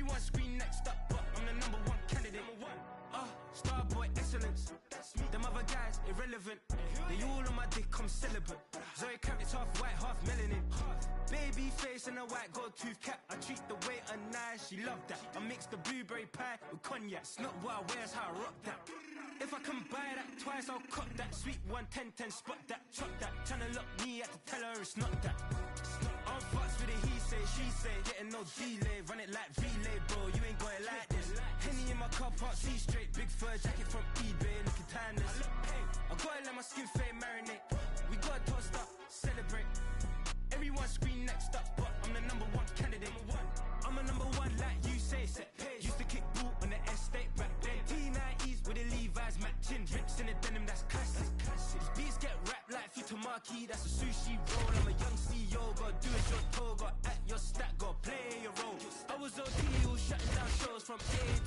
Everyone scream next up, but I'm the #1 candidate. Starboy excellence. Them other guys irrelevant. They all on my dick, I'm celibate. Zoe Kravitz half white, half melanin. Baby face and a white gold tooth cap. I treat the waiter nice, she love that. I mix the blueberry pie with cognac. It's not what I wear, it's how I rock that. If I can buy that twice, I'll cut that. Sweet 110, spot that, chop that. Tryna lock me, I have to tell her it's not that. I'm fucks with it, he say, she say. Getting no delay, run it like relay, bro. You ain't got it like this. Henny in my car park, see straight. Big fur jacket from eBay, looking timeless. I gotta let my skin fade marinate. We gotta toast up, celebrate. Everyone scream next up, but I'm the #1 candidate. I'm a #1 like you say. Used to kick ball on the estate back then. T90s with the Levi's matching. Rips in the denim, that's classic. These beats get wrapped like Futamaki, that's a sushi roll. I'm a young CEO, gotta do it your toe, gotta act your stat, gotta play your role. I was OT, all shutting down shows from A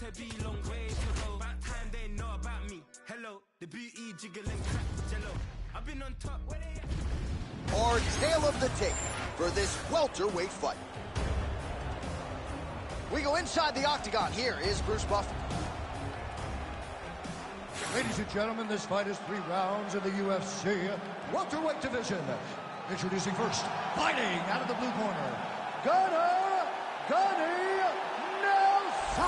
to B, long way to go. About time they know about me. Hello, the beauty jiggling crack jello. I've been on top. Where they at? Our tale of the tape for this welterweight fight. We go inside the octagon. Here is Bruce Buffer. Ladies and gentlemen, this fight is 3 rounds in the UFC welterweight division. Introducing first, fighting out of the blue corner, Gunny Nelson.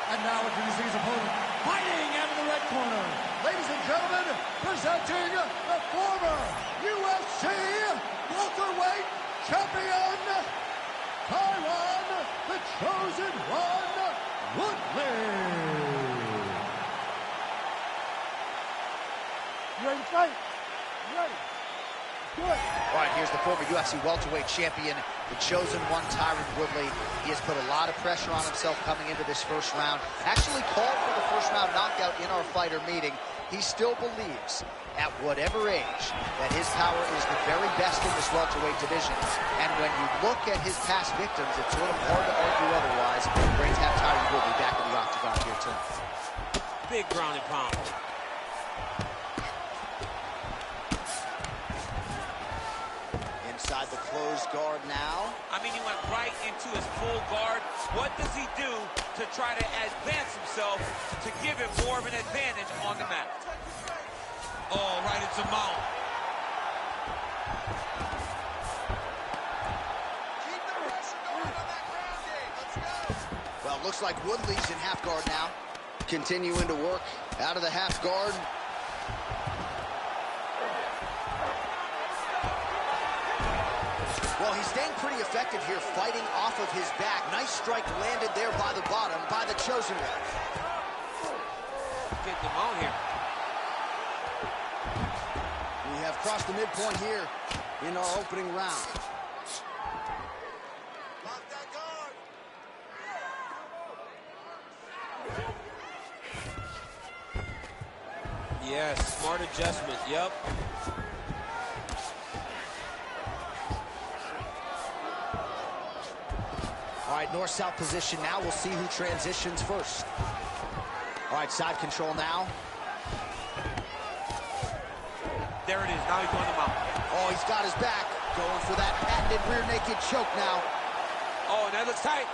And now introducing his opponent, fighting out of the red corner. Ladies and gentlemen, presenting the former UFC welterweight champion, Tyron, the Chosen One, Woodley. You ready to fight? You ready? Good. All right, here's the former UFC welterweight champion, the Chosen One, Tyron Woodley. He has put a lot of pressure on himself coming into this first round. Actually called for the first round knockout in our fighter meeting. He still believes, at whatever age, that his power is the very best in this welterweight division. And when you look at his past victims, it's sort of hard to argue otherwise. Great to have Tyron Woodley back in the octagon here tonight. Big ground and pound. Inside the closed guard now. I mean, he went right into his full guard. What does he do to try to advance himself to give him more of an advantage on the mat? Oh, right into mount. Keep the pressure going on that ground game. Let's go. Well, it looks like Woodley's in half guard now. Continuing to work out of the half guard. Well, he's staying pretty effective here, fighting off of his back. Nice strike landed there by the bottom, by the Chosen One. Getting them out here. We have crossed the midpoint here in our opening round. Lock that guard. Yes, smart adjustment, yep. All right, north-south position now. We'll see who transitions first. All right, side control now. There it is, now he's going to mount. Oh, he's got his back. Going for that patented rear naked choke now. Oh, and that looks tight.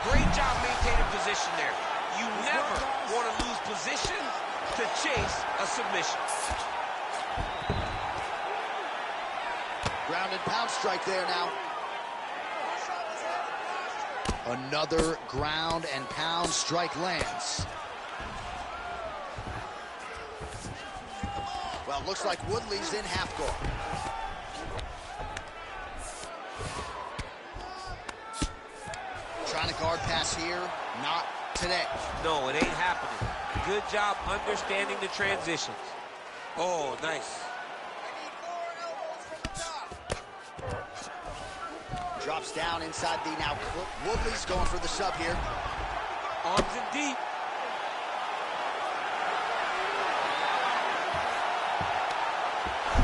Great job maintaining position there. You never want to lose position to chase a submission. Ground and pound strike there now. Another ground and pound strike lands. Well, looks like Woodley's in half guard. Trying to guard pass here, not today. No, it ain't happening. Good job understanding the transitions. Oh, nice. Drops down inside the now. Woodley's going for the sub here. Arms in deep.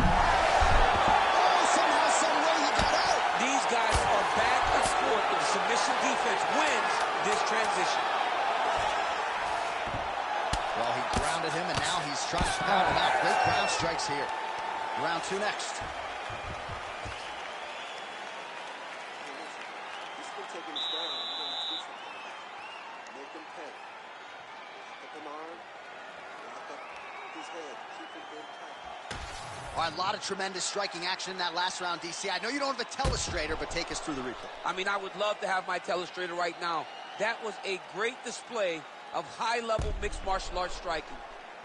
Oh, somehow, some way he got out. These guys are back in sport with the submission defense wins this transition. Well, he grounded him, and now he's trying to pound him out. Great ground strikes here. Round 2 next. taking us down. We're going to have to do something. Make him pay. Lock up an arm. Lock up his head. Keep him in tight. All right, a lot of tremendous striking action in that last round, DC. I know you don't have a telestrator, but take us through the replay. I mean, I would love to have my telestrator right now. That was a great display of high-level mixed martial arts striking.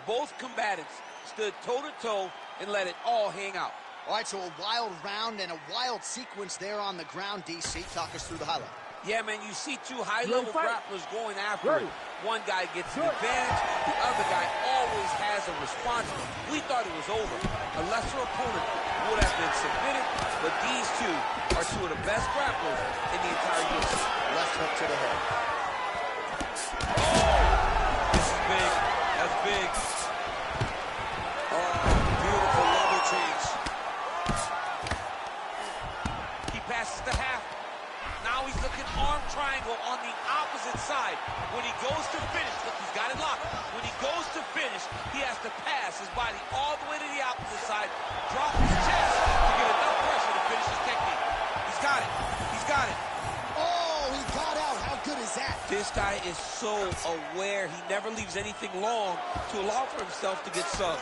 Both combatants stood toe-to-toe and let it all hang out. All right, so a wild round and a wild sequence there on the ground, DC. Talk us through the highlight. Yeah, man, you see two high-level grapplers going after it. One guy gets an advantage, the other guy always has a response. We thought it was over. A lesser opponent would have been submitted, but these two are two of the best grapplers in the entire UFC. Left hook to the head. Oh, this is big. That's big. Oh, beautiful level change. He passes the half. Now he's looking arm triangle on the opposite side. When he goes to finish, look, he's got it locked. When he goes to finish, he has to pass his body all the way to the opposite side, drop his chest to get enough pressure to finish his technique. He's got it. He's got it. Oh, he got out. How good is that? This guy is so aware. He never leaves anything long to allow for himself to get subbed.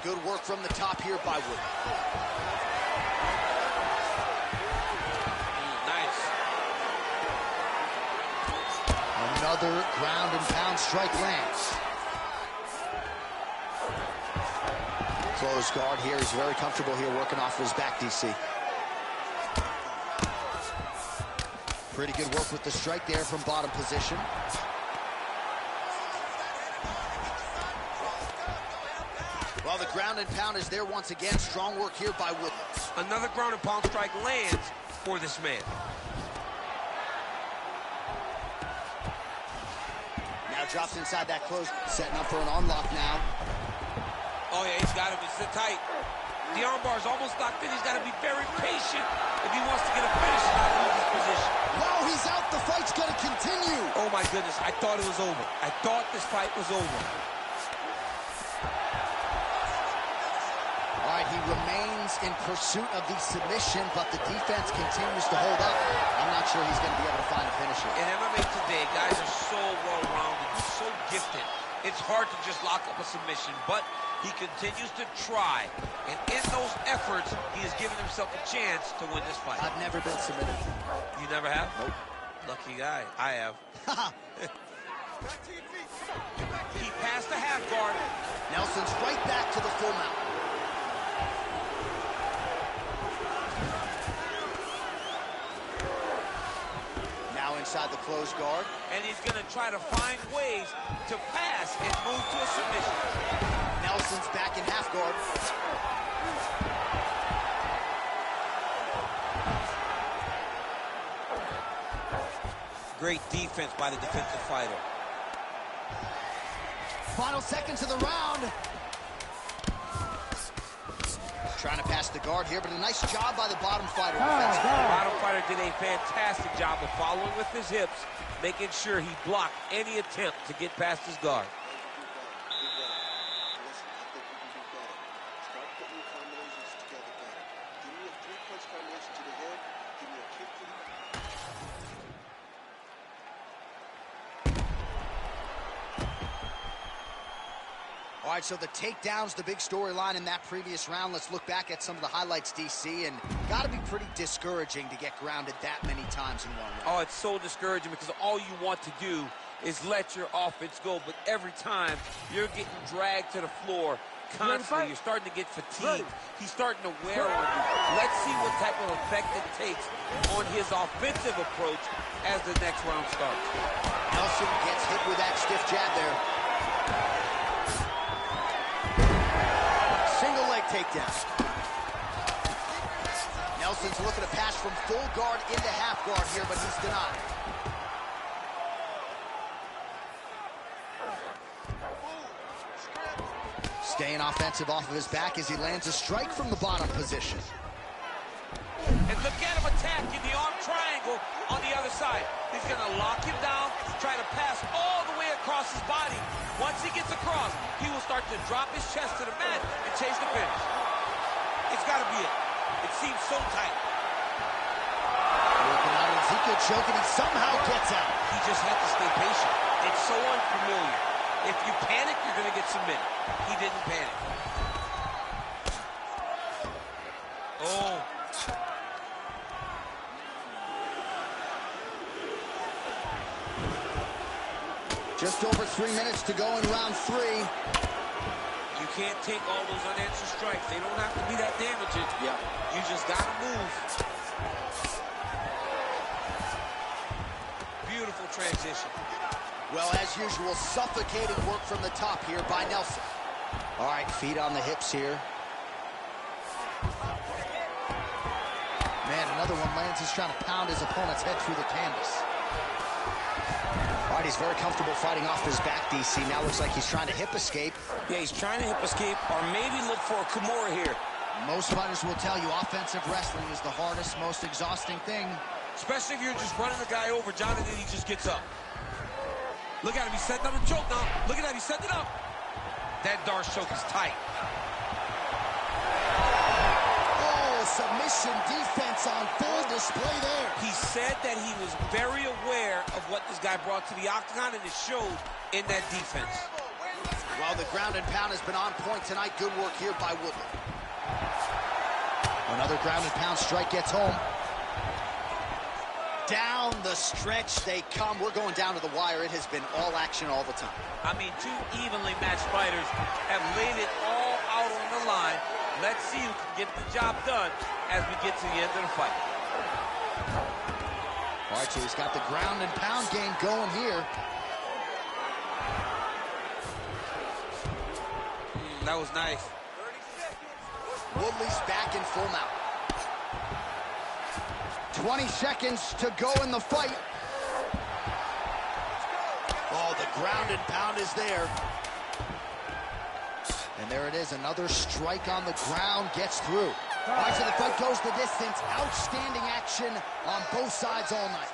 Good work from the top here by Wood. Nice. Another ground and pound strike lands. Close guard here. He's very comfortable here working off of his back, DC. Pretty good work with the strike there from bottom position. Well, the ground and pound is there once again. Strong work here by Wood. Another ground and pound strike lands for this man. Now drops inside that close, setting up for an unlock now. Oh, yeah, he's got him. He's tight. The armbar is almost locked in. He's got to be very patient if he wants to get a finish and not lose his position. Wow, he's out. The fight's going to continue. Oh, my goodness. I thought it was over. I thought this fight was over. All right, he remains in pursuit of the submission, but the defense continues to hold up. I'm not sure he's going to be able to find a finisher. In MMA today, guys are so well-rounded, so gifted. It's hard to just lock up a submission, but he continues to try. And in those efforts, he has given himself a chance to win this fight. I've never been submitted. You never have? Nope. Lucky guy. I have. He passed the half guard. Nelson's right back to the full mount. Now inside the closed guard. And he's going to try to find ways to pass and move to a submission. Nelson's back in half guard. Great defense by the defensive fighter. Final seconds of the round. Trying to pass the guard here, but a nice job by the bottom fighter. The bottom fighter did a fantastic job of following with his hips, making sure he blocked any attempt to get past his guard. All right, so the takedown's the big storyline in that previous round. Let's look back at some of the highlights, DC, and got to be pretty discouraging to get grounded that many times in one round. Oh, it's so discouraging because all you want to do is let your offense go, but every time you're getting dragged to the floor constantly, you're starting to get fatigued. He's starting to wear on you. Let's see what type of effect it takes on his offensive approach as the next round starts. Nelson gets hit with that stiff jab there. Single leg takedown. Nelson's looking to pass from full guard into half guard here, but he's denied. Staying offensive off of his back as he lands a strike from the bottom position. And look at him attacking the arm triangle on the other side. He's going to lock him down, try to pass all the way across his body. Once he gets across, he will start to drop his chest to the mat and chase the finish. It's got to be it. It seems so tight. Working out Ezekiel choking, he somehow gets out. He just had to stay patient. It's so unfamiliar. If you panic, you're going to get submitted. He didn't panic. Oh. Just over 3 minutes to go in round 3. You can't take all those unanswered strikes. They don't have to be that damaging. Yeah. You just got to move. Beautiful transition. Well, as usual, suffocating work from the top here by Nelson. All right, feet on the hips here. Man, another one lands. He's trying to pound his opponent's head through the canvas. All right, he's very comfortable fighting off his back, DC. Now looks like he's trying to hip escape. Yeah, he's trying to hip escape or maybe look for a Kimura here. Most fighters will tell you offensive wrestling is the hardest, most exhausting thing. Especially if you're just running the guy over, John, and then he just gets up. Look at him, he's setting up a choke now. Look at that, he's setting it up. That Darce choke is tight. Oh, submission defense on full display there. He said that he was very aware of what this guy brought to the octagon, and it showed in that defense. While the ground and pound has been on point tonight, good work here by Woodley. Another ground and pound strike gets home. Down the stretch they come. We're going down to the wire. It has been all action all the time. I mean, two evenly matched fighters have laid it all out on the line. Let's see who can get the job done as we get to the end of the fight. All right, so he's got the ground and pound game going here. That was nice. Woodley's back in full mount. 20 seconds to go in the fight. Oh, the ground and pound is there. And there it is, another strike on the ground, gets through. All right, so the fight goes the distance. Outstanding action on both sides all night.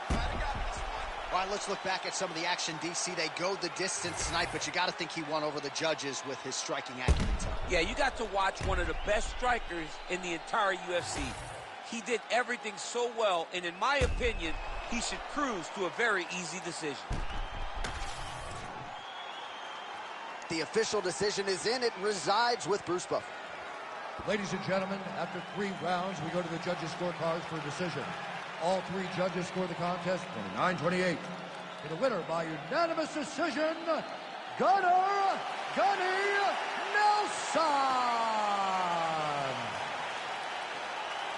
All right, let's look back at some of the action, DC. They go the distance tonight, but you got to think he won over the judges with his striking acumen tonight. Yeah, you got to watch one of the best strikers in the entire UFC. He did everything so well, and in my opinion, he should cruise to a very easy decision. The official decision is in. It resides with Bruce Buffer. Ladies and gentlemen, after 3 rounds, we go to the judges' scorecards for a decision. All 3 judges score the contest 29-28. For the winner by unanimous decision, Gunny Nelson!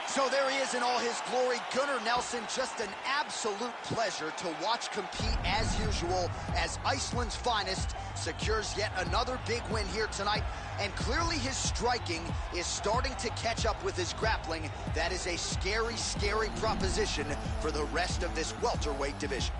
So there he is in all his glory. Gunnar Nelson, just an absolute pleasure to watch compete as usual, as Iceland's finest secures yet another big win here tonight. And clearly his striking is starting to catch up with his grappling. That is a scary, scary proposition for the rest of this welterweight division.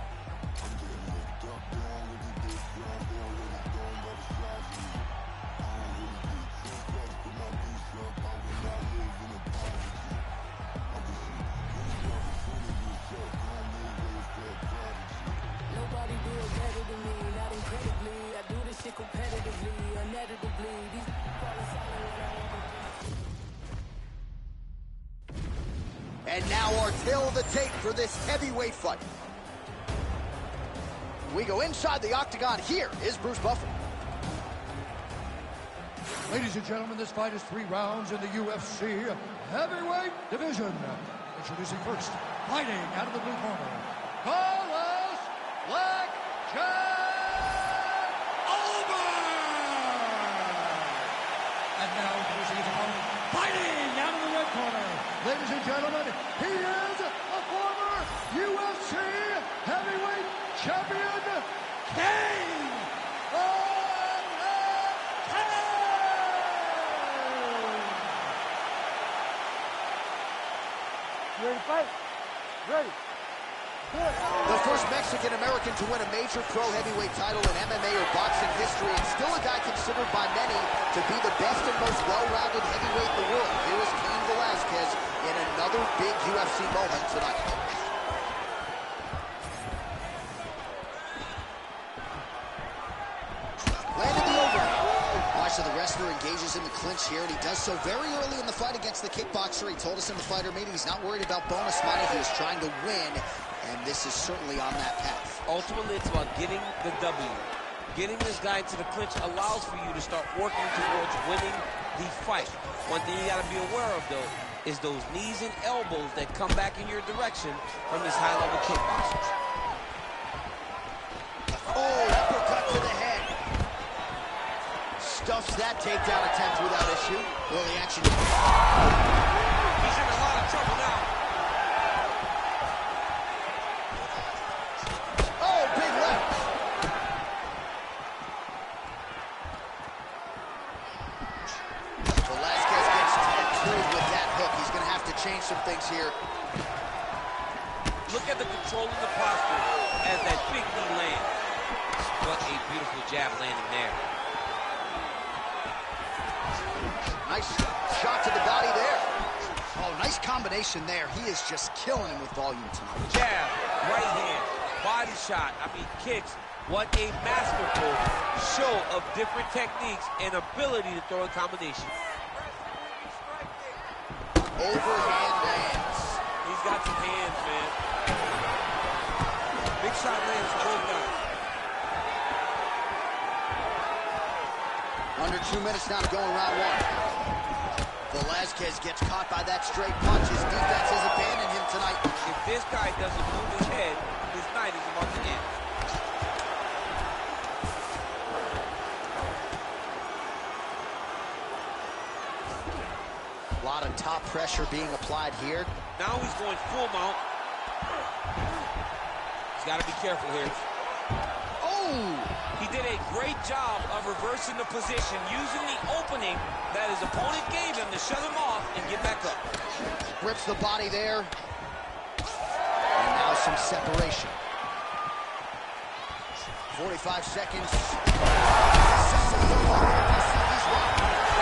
And now our tale of the tape for this heavyweight fight. We go inside the octagon. Here is Bruce Buffer. Ladies and gentlemen, this fight is 3 rounds in the UFC heavyweight division. Introducing first, fighting out of the blue corner, Carlos Blackjack Alban! And now introducing his opponent, fighting out of the red corner. Ladies and gentlemen, he is a former UFC heavyweight champion, King of the You ready to fight? Ready. Good. The first Mexican-American to win a major pro heavyweight title in MMA or boxing history, and still a guy considered by many to be the best and most well-rounded heavyweight in the world. Here is Cain Velasquez in another big UFC moment tonight. right, so the wrestler engages in the clinch here, and he does so very early in the fight against the kickboxer. He told us in the fighter meeting he's not worried about bonus money. He is trying to win, and this is certainly on that path. Ultimately, it's about getting the W. Getting this guy into the clinch allows for you to start working towards winning the fight. One thing you got to be aware of, though, is those knees and elbows that come back in your direction from this high-level kickboxer. Oh, uppercut to the head. Stuffs that takedown attempt without issue. Early action. He's in a lot of trouble now. Oh, big left. Velasquez gets tattooed with that hook. He's going to have to change some things here. Look at the control in the posture as that big knee lands. What a beautiful jab landing there. Nice shot to the body there. Oh, nice combination there. He is just killing him with volume tonight. Jab, right hand, body shot. I mean, kicks. What a masterful show of different techniques and ability to throw a combination. Overhand lands. He's got some hands, man. Big shot lands for both guys. Under 2 minutes now to go in round one. Velasquez gets caught by that straight punch. His defense has abandoned him tonight. If this guy doesn't move his head, his night is about to end. A lot of top pressure being applied here. Now he's going full mount. He's got to be careful here. Oh! He did a great job of reversing the position, using the opening that his opponent gave him to shut him off and get back up. Rips the body there. And now some separation. 45 seconds. That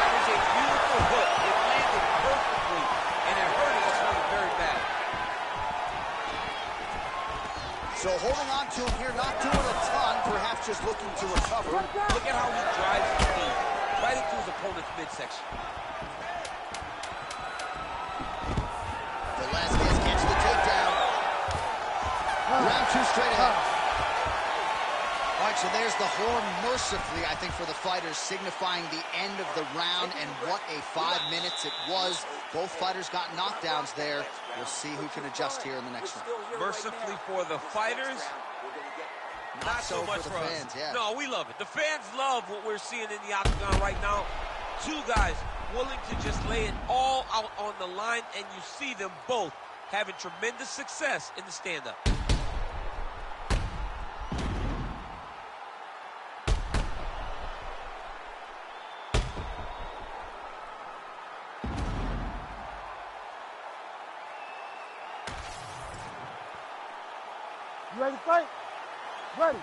was a beautiful hook. It landed perfectly, and it hurt his opponent very bad. So holding on to him here, not doing a ton, perhaps just looking to recover. Look at how he drives his knee right into his opponent's midsection. Velasquez gets the takedown. Round two straight ahead. All right, so there's the horn mercifully, I think, for the fighters, signifying the end of the round, and what a 5 minutes it was. Both fighters got knockdowns there. We'll see who can adjust here in the next round. Mercifully for the fighters, not so much for the us. fans, yeah. No, we love it. The fans love what we're seeing in the octagon right now. Two guys willing to just lay it all out on the line, and you see them both having tremendous success in the stand-up. You ready to fight? Ready.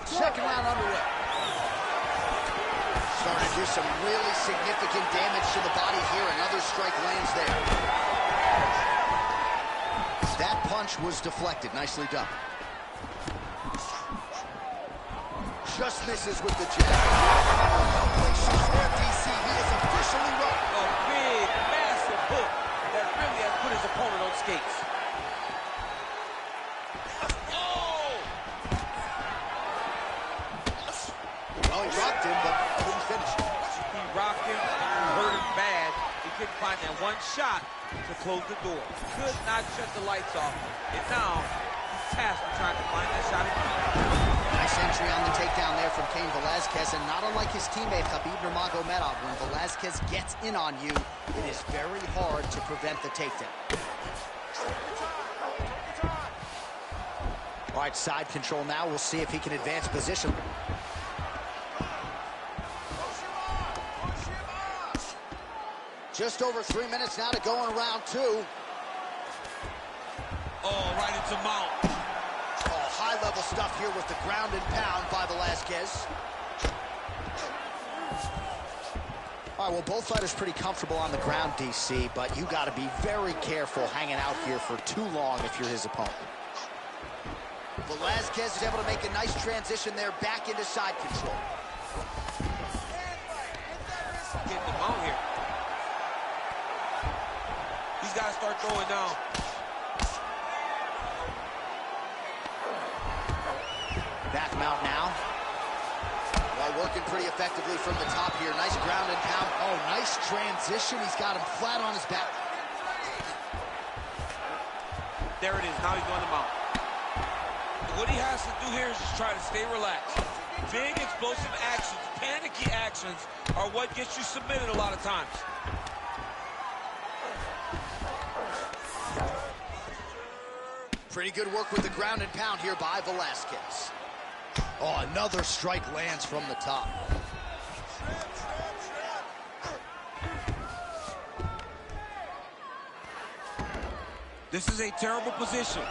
Second round underway. Starting to do some really significant damage to the body here. Another strike lands there. That punch was deflected. Nicely done. Just misses with the jab. DC, he is officially run. A big, massive hook that really has put his opponent on skates. Well, he rocked him, but couldn't finish it. He rocked him, he hurt him bad. He couldn't find that one shot to close the door. Could not shut the lights off. And now, he's tasked with trying to find that shot again. Nice entry on the takedown there from Cain Velasquez, and not unlike his teammate Khabib Nurmagomedov, when Velasquez gets in on you, it is very hard to prevent the takedown. All right, side control now. We'll see if he can advance position. Just over 3 minutes now to go in round two. Oh, right into mount. Oh, high-level stuff here with the ground and pound by Velasquez. All right, well, both fighters pretty comfortable on the ground, DC, but you got to be very careful hanging out here for too long if you're his opponent. Velasquez is able to make a nice transition there back into side control. He's got to start throwing now. Back him out now. Well, working pretty effectively from the top here. Nice ground and pound. Oh, nice transition. He's got him flat on his back. There it is. Now he's going to mount. What he has to do here is just try to stay relaxed. Big, explosive actions, panicky actions are what gets you submitted a lot of times. Pretty good work with the ground and pound here by Velasquez. Oh, another strike lands from the top. This is a terrible position.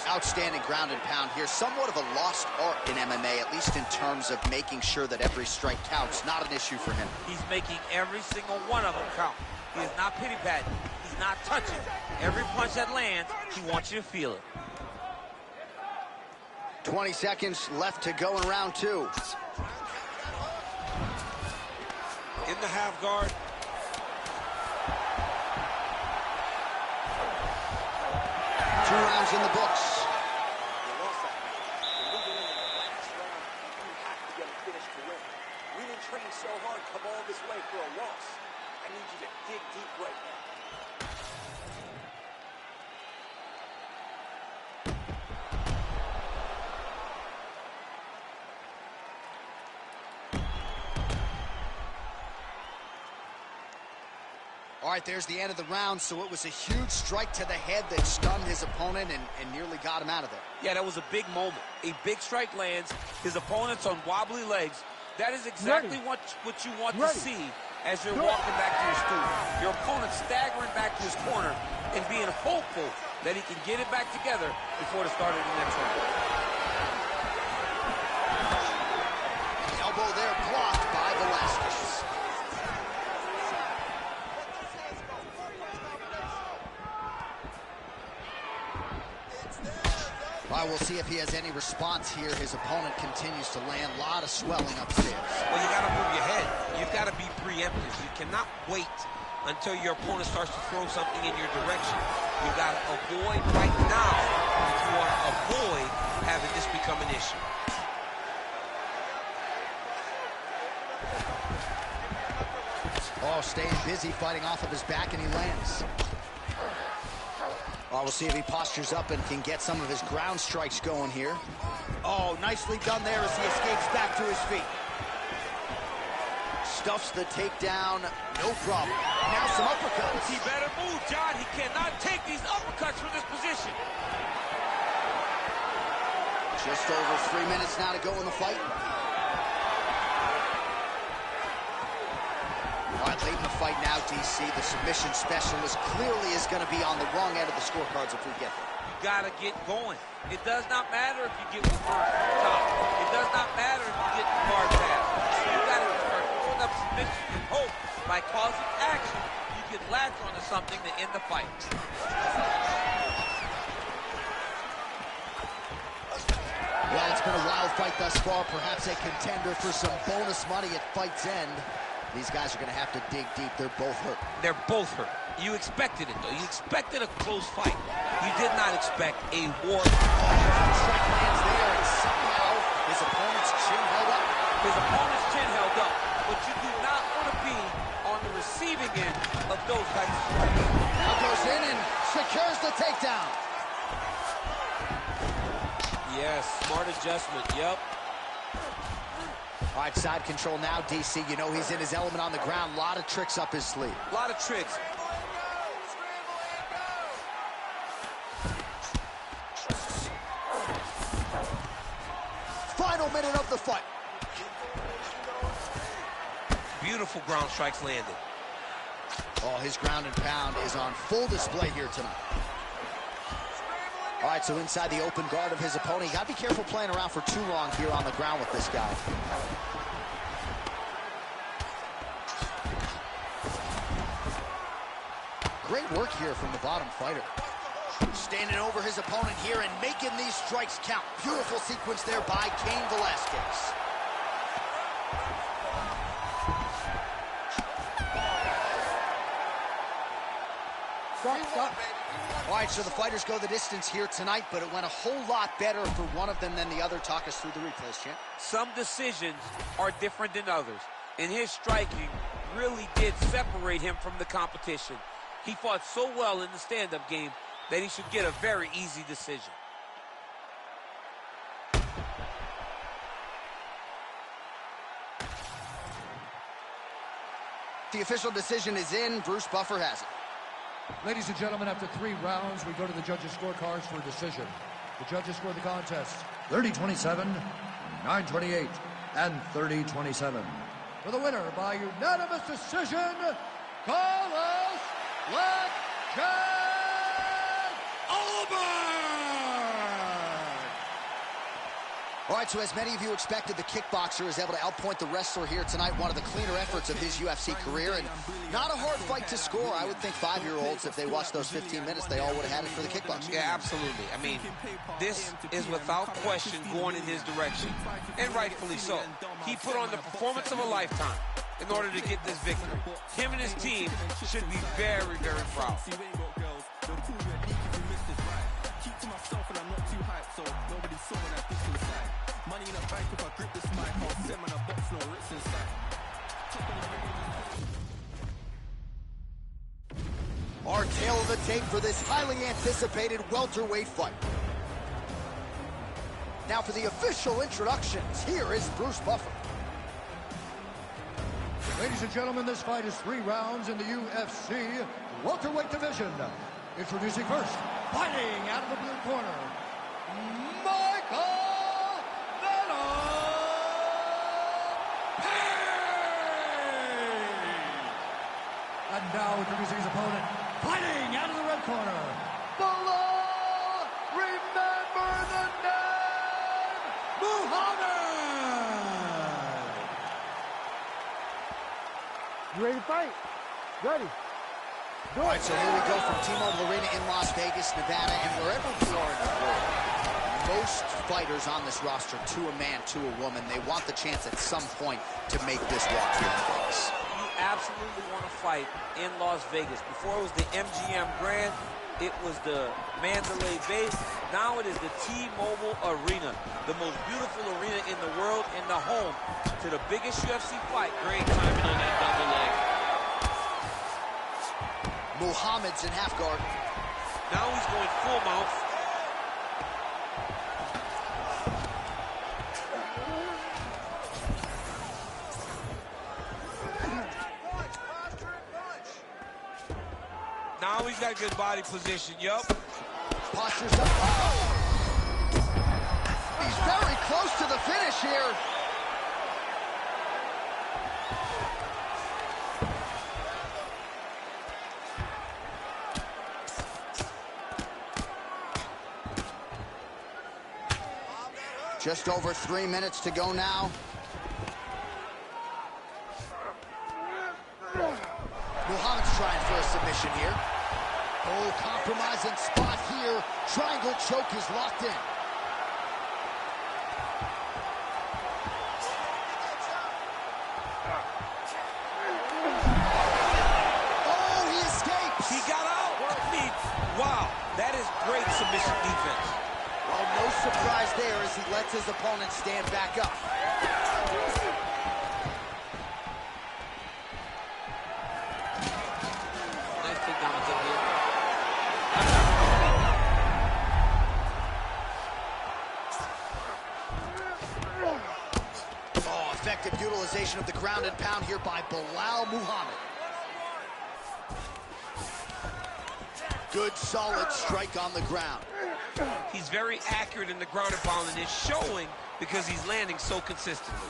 Outstanding ground and pound here. Somewhat of a lost art in MMA, at least in terms of making sure that every strike counts. Not an issue for him. He's making every single one of them count. He is not pity-patting. He's not touching. Every punch that lands, he wants you to feel it. 20 seconds left to go in round two. In the half guard. Two rounds in the books. You lost that match. You're moving into the last round. You have to get a finish to win. We didn't train so hard, come all this way for a loss. I need you to dig deep right now. All right, there's the end of the round, so it was a huge strike to the head that stunned his opponent and nearly got him out of there. Yeah, that was a big moment. A big strike lands. His opponent's on wobbly legs. That is exactly what you want to see as you're walking back to your stool. Your opponent staggering back to his corner and being hopeful that he can get it back together before the start of the next round. Elbow there blocked by Velasquez. All right, we'll see if he has any response here. His opponent continues to land. A lot of swelling upstairs. Well, you got to move your head. You've got to be preemptive. You cannot wait until your opponent starts to throw something in your direction. You've got to avoid right now if you want to avoid having this become an issue. Oh, staying busy, fighting off of his back, and he lands. Oh, we'll see if he postures up and can get some of his ground strikes going here. Oh, nicely done there as he escapes back to his feet. Stuffs the takedown, no problem. Now some uppercuts. He better move, John. He cannot take these uppercuts from this position. Just over 3 minutes now to go in the fight. All right, late in the fight now, DC. The submission specialist clearly is going to be on the wrong end of the scorecards if we get there. You got to get going. It does not matter if you get the first top. It does not matter if you get the guard pass. You got to start throwing up submissions and hope by causing action you can latch onto something to end the fight. Well, it's been a wild fight thus far. Perhaps a contender for some bonus money at fight's end. These guys are going to have to dig deep. They're both hurt. They're both hurt. You expected it, though. You expected a close fight. You did not expect a war. Strike lands there, and somehow his opponent's chin held up. His opponent's chin held up. But you do not want to be on the receiving end of those types of strikes. Now goes in and secures the takedown. Yes, smart adjustment. Yep. All right, side control now, DC. You know he's in his element on the ground. A lot of tricks up his sleeve. A lot of tricks. Final minute of the fight. Beautiful ground strikes landed. Oh, his ground and pound is on full display here tonight. All right, so inside the open guard of his opponent. You got to be careful playing around for too long here on the ground with this guy. Great work here from the bottom fighter. Standing over his opponent here and making these strikes count. Beautiful sequence there by Cain Velasquez. All right, so the fighters go the distance here tonight, but it went a whole lot better for one of them than the other. Talk us through the replays, champ. Some decisions are different than others, and his striking really did separate him from the competition. He fought so well in the stand-up game that he should get a very easy decision. The official decision is in. Bruce Buffer has it. Ladies and gentlemen, after 3 rounds, we go to the judges' scorecards for a decision. The judges score the contest 30-27, 9-28, and 30-27. For the winner by unanimous decision, Carlos Black Jack Alban! All right, so as many of you expected, the kickboxer is able to outpoint the wrestler here tonight, one of the cleaner efforts of his UFC career, and not a hard fight to score. I would think 5-year-olds, if they watched those 15 minutes, they all would have had it for the kickboxer. Yeah, absolutely. I mean, this is without question going in his direction, and rightfully so. He put on the performance of a lifetime in order to get this victory. Him and his team should be very, very proud. Our tail of the tape for this highly anticipated welterweight fight. Now for the official introductions, here is Bruce Buffer. Ladies and gentlemen, this fight is 3 rounds in the UFC welterweight division. Introducing first, fighting out of the blue corner, Michael and now introducing his opponent, fighting out of the red corner, Bilal, remember the name, Muhammad! You ready to fight? Ready. All right, so here we go from T-Mobile Arena in Las Vegas, Nevada, and wherever we are in the world, most fighters on this roster, to a man, to a woman, they want the chance at some point to make this walk here in Vegas. Absolutely want to fight in Las Vegas. Before it was the MGM Grand, it was the Mandalay Bay. Now it is the T-Mobile Arena, the most beautiful arena in the world and the home to the biggest UFC fight. Great timing on that double leg. Muhammad's in half guard. Now he's going full mount. Now he's got good body position, Posture's up. Oh! He's very close to the finish here. Just over 3 minutes to go now. Muhammad's trying for a submission here. Oh, compromising spot here. Triangle choke is locked in. Oh, he escapes. He got out. Wow, that is great submission defense. Well, no surprise there as he lets his opponent stand back up. Nice takedown attempt here. Oh, effective utilization of the ground and pound here by Bilal Muhammad. Good, solid strike on the ground. He's very accurate in the ground and pound, and it's showing because he's landing so consistently.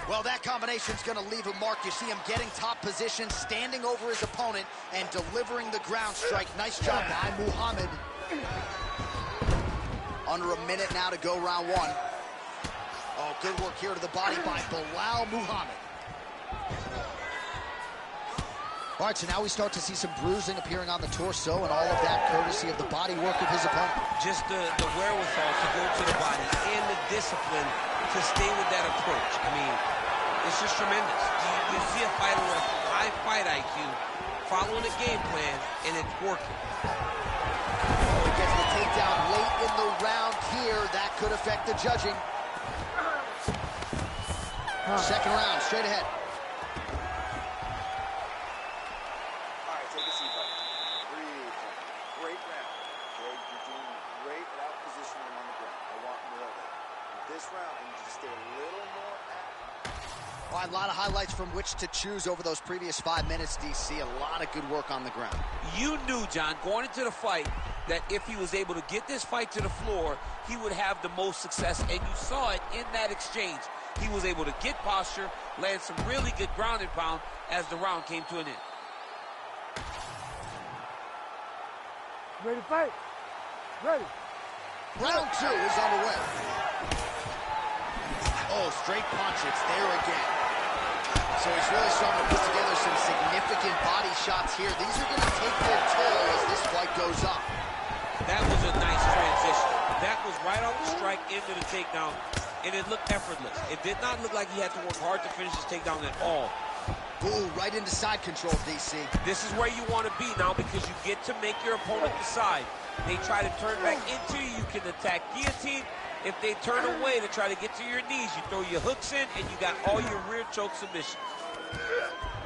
Well, that combination's going to leave a mark. You see him getting top position, standing over his opponent, and delivering the ground strike. Nice job by Muhammad. Under a minute now to go round 1. Oh, good work here to the body by Bilal Muhammad. All right, so now we start to see some bruising appearing on the torso, and all of that courtesy of the body work of his opponent. Just the wherewithal to go to the body and the discipline to stay with that approach. I mean, It's just tremendous. You see a fighter with high fight IQ following the game plan, and it's working. He gets the takedown late in the round here. That could affect the judging. Second round, straight ahead. All right, take a seat, buddy. Breathe. Great round. Okay, you're doing great at out positioning on the ground. I want more of that. This round, I need you to stay a little more active. All right, a lot of highlights from which to choose over those previous 5 minutes, DC. A lot of good work on the ground. You knew, John, going into the fight, that if he was able to get this fight to the floor, he would have the most success, and you saw it in that exchange. He was able to get posture, land some really good ground and pound as the round came to an end. Ready to fight? Ready. Round 2 is underway. Oh, straight punch. It's there again. So he's really starting to put together some significant body shots here. These are going to take their toll as this fight goes on. That was a nice transition. That was right off the strike into the takedown, and it looked effortless. It did not look like he had to work hard to finish his takedown at all. Ooh, right into side control, DC. This is where you want to be now because you get to make your opponent decide. They try to turn back into you, you can attack guillotine. If they turn away to try to get to your knees, you throw your hooks in, and you got all your rear choke submissions.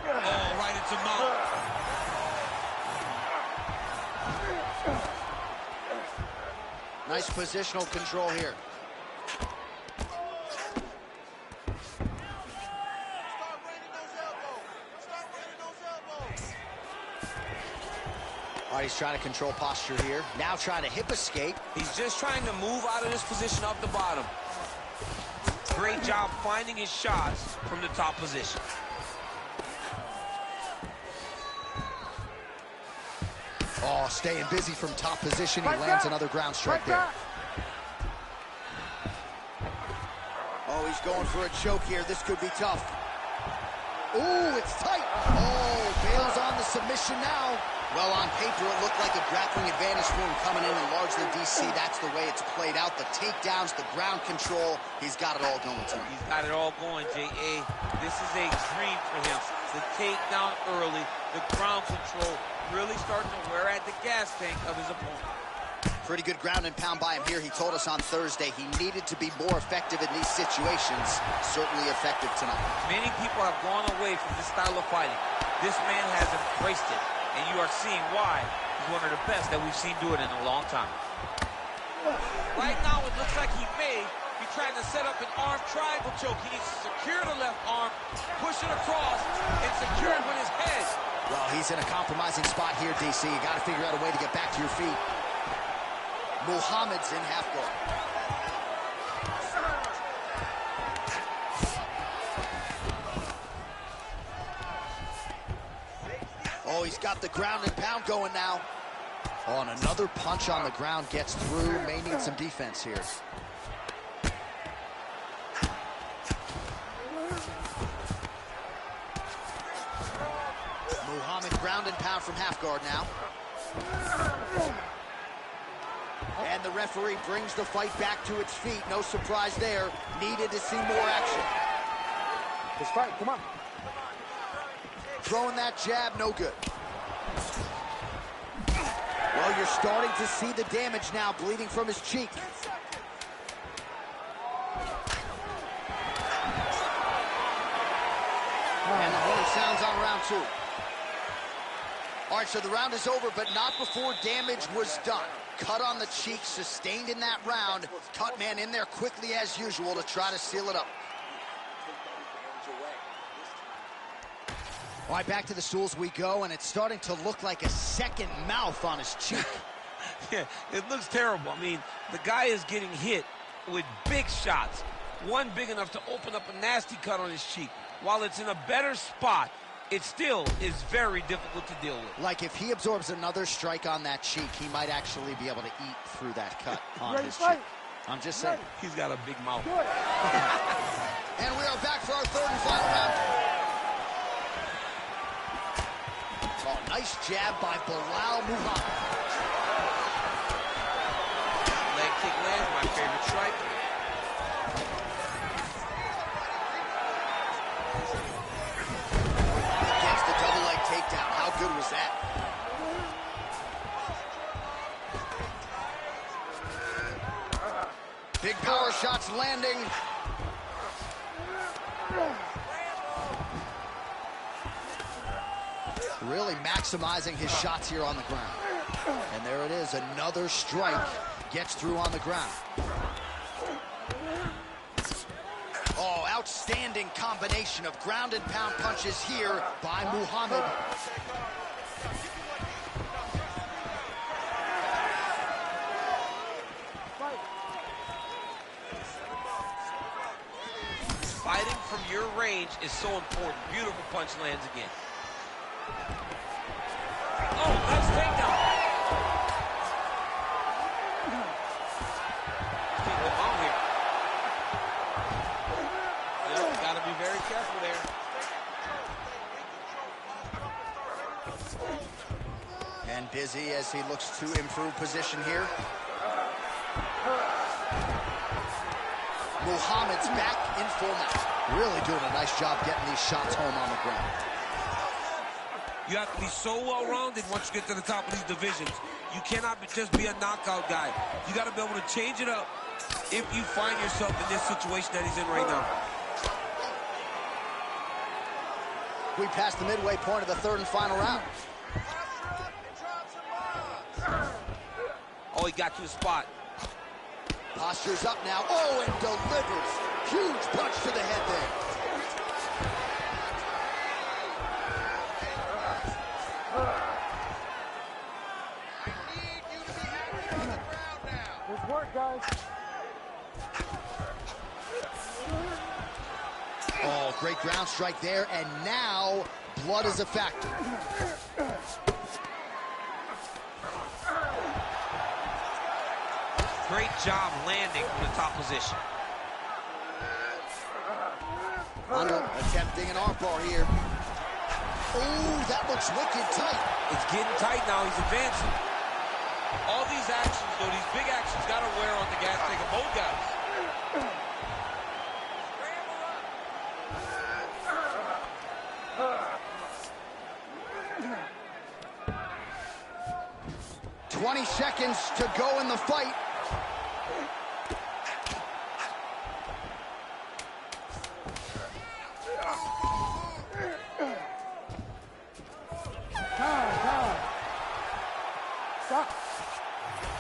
Oh, right into mount. Nice positional control here. All right, he's trying to control posture here. Now trying to hip escape. He's just trying to move out of this position off the bottom. Great job finding his shots from the top position. Oh, staying busy from top position. He lands another ground strike there. Oh, he's going for a choke here. This could be tough. Ooh, it's tight. Oh, bails on the submission now. Well, on paper, it looked like a grappling advantage for him coming in, and largely, DC, that's the way it's played out. The takedowns, the ground control, he's got it all going to him. He's got it all going, J.A. This is a dream for him. The takedown early, the ground control, really starting to wear at the gas tank of his opponent. Pretty good ground and pound by him here. He told us on Thursday he needed to be more effective in these situations. Certainly effective tonight. Many people have gone away from this style of fighting. This man has embraced it, and you are seeing why he's one of the best that we've seen do it in a long time. Right now, it looks like he may be trying to set up an arm triangle choke. He needs to secure the left arm, push it across, and secure it with his head. Well, he's in a compromising spot here, DC. You got to figure out a way to get back to your feet. Muhammad's in half guard. Oh, he's got the ground and pound going now. Oh, and another punch on the ground gets through. May need some defense here. Muhammad ground and pound from half guard now. And the referee brings the fight back to its feet. No surprise there. Needed to see more action. Let's fight, come on. Throwing that jab, no good. Well, you're starting to see the damage now, bleeding from his cheek. And the horn sounds on round 2. All right, so the round is over, but not before damage was done. Cut on the cheek, sustained in that round. Cut man in there quickly as usual to try to seal it up. All right, back to the stools we go, and it's starting to look like a second mouth on his cheek. Yeah, it looks terrible. I mean, the guy is getting hit with big shots. One big enough to open up a nasty cut on his cheek. While it's in a better spot, it still is very difficult to deal with. Like if he absorbs another strike on that cheek, he might actually be able to eat through that cut on his cheek. I'm just saying. He's got a big mouth. And we are back for our third and final round. Oh, nice jab by Bilal Muhammad. Leg kick lands, my favorite strike. good was that? Big power shots landing. Really maximizing his shots here on the ground. And there it is, another strike gets through on the ground. Oh, outstanding combination of ground and pound punches here by Muhammad. Fighting from your range is so important. Beautiful punch lands again. Oh, nice takedown. Keep him out here. Yep, gotta be very careful there. And busy as he looks to improve position here. Muhammad's back in full mount. Really doing a nice job getting these shots home on the ground. You have to be so well-rounded once you get to the top of these divisions. You cannot just be a knockout guy. You got to be able to change it up if you find yourself in this situation that he's in right now. We passed the midway point of the third and final round. Oh, he got to his spot. Posture's up now. Oh, and delivers. Huge punch to the head there. Good work, guys. Oh, great ground strike there, and now blood is a factor. Great job landing from the top position. Under attempting an armbar here. Oh, that looks wicked tight. It's getting tight now. He's advancing. All these actions, though, these big actions, got to wear on the gas tank of both guys. 20 seconds to go in the fight.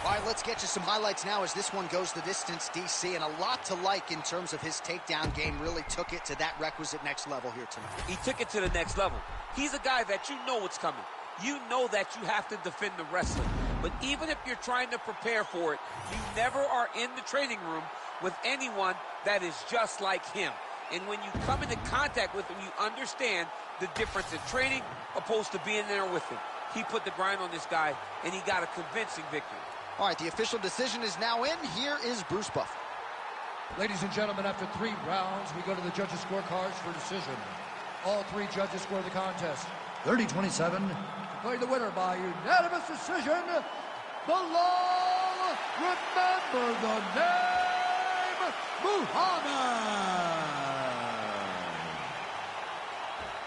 All right, let's get you some highlights now as this one goes the distance, DC, and a lot to like in terms of his takedown game. Really took it to that requisite next level here tonight. He took it to the next level. He's a guy that you know what's coming. You know that you have to defend the wrestling. But even if you're trying to prepare for it, you never are in the training room with anyone that is just like him. And when you come into contact with him, you understand the difference in training opposed to being there with him. He put the grind on this guy, and he got a convincing victory. All right, the official decision is now in. Here is Bruce Buffer. Ladies and gentlemen, after 3 rounds, we go to the judges' scorecards for decision. All 3 judges score the contest 30-27. Declared the winner by unanimous decision, Bilal, remember the name, Muhammad.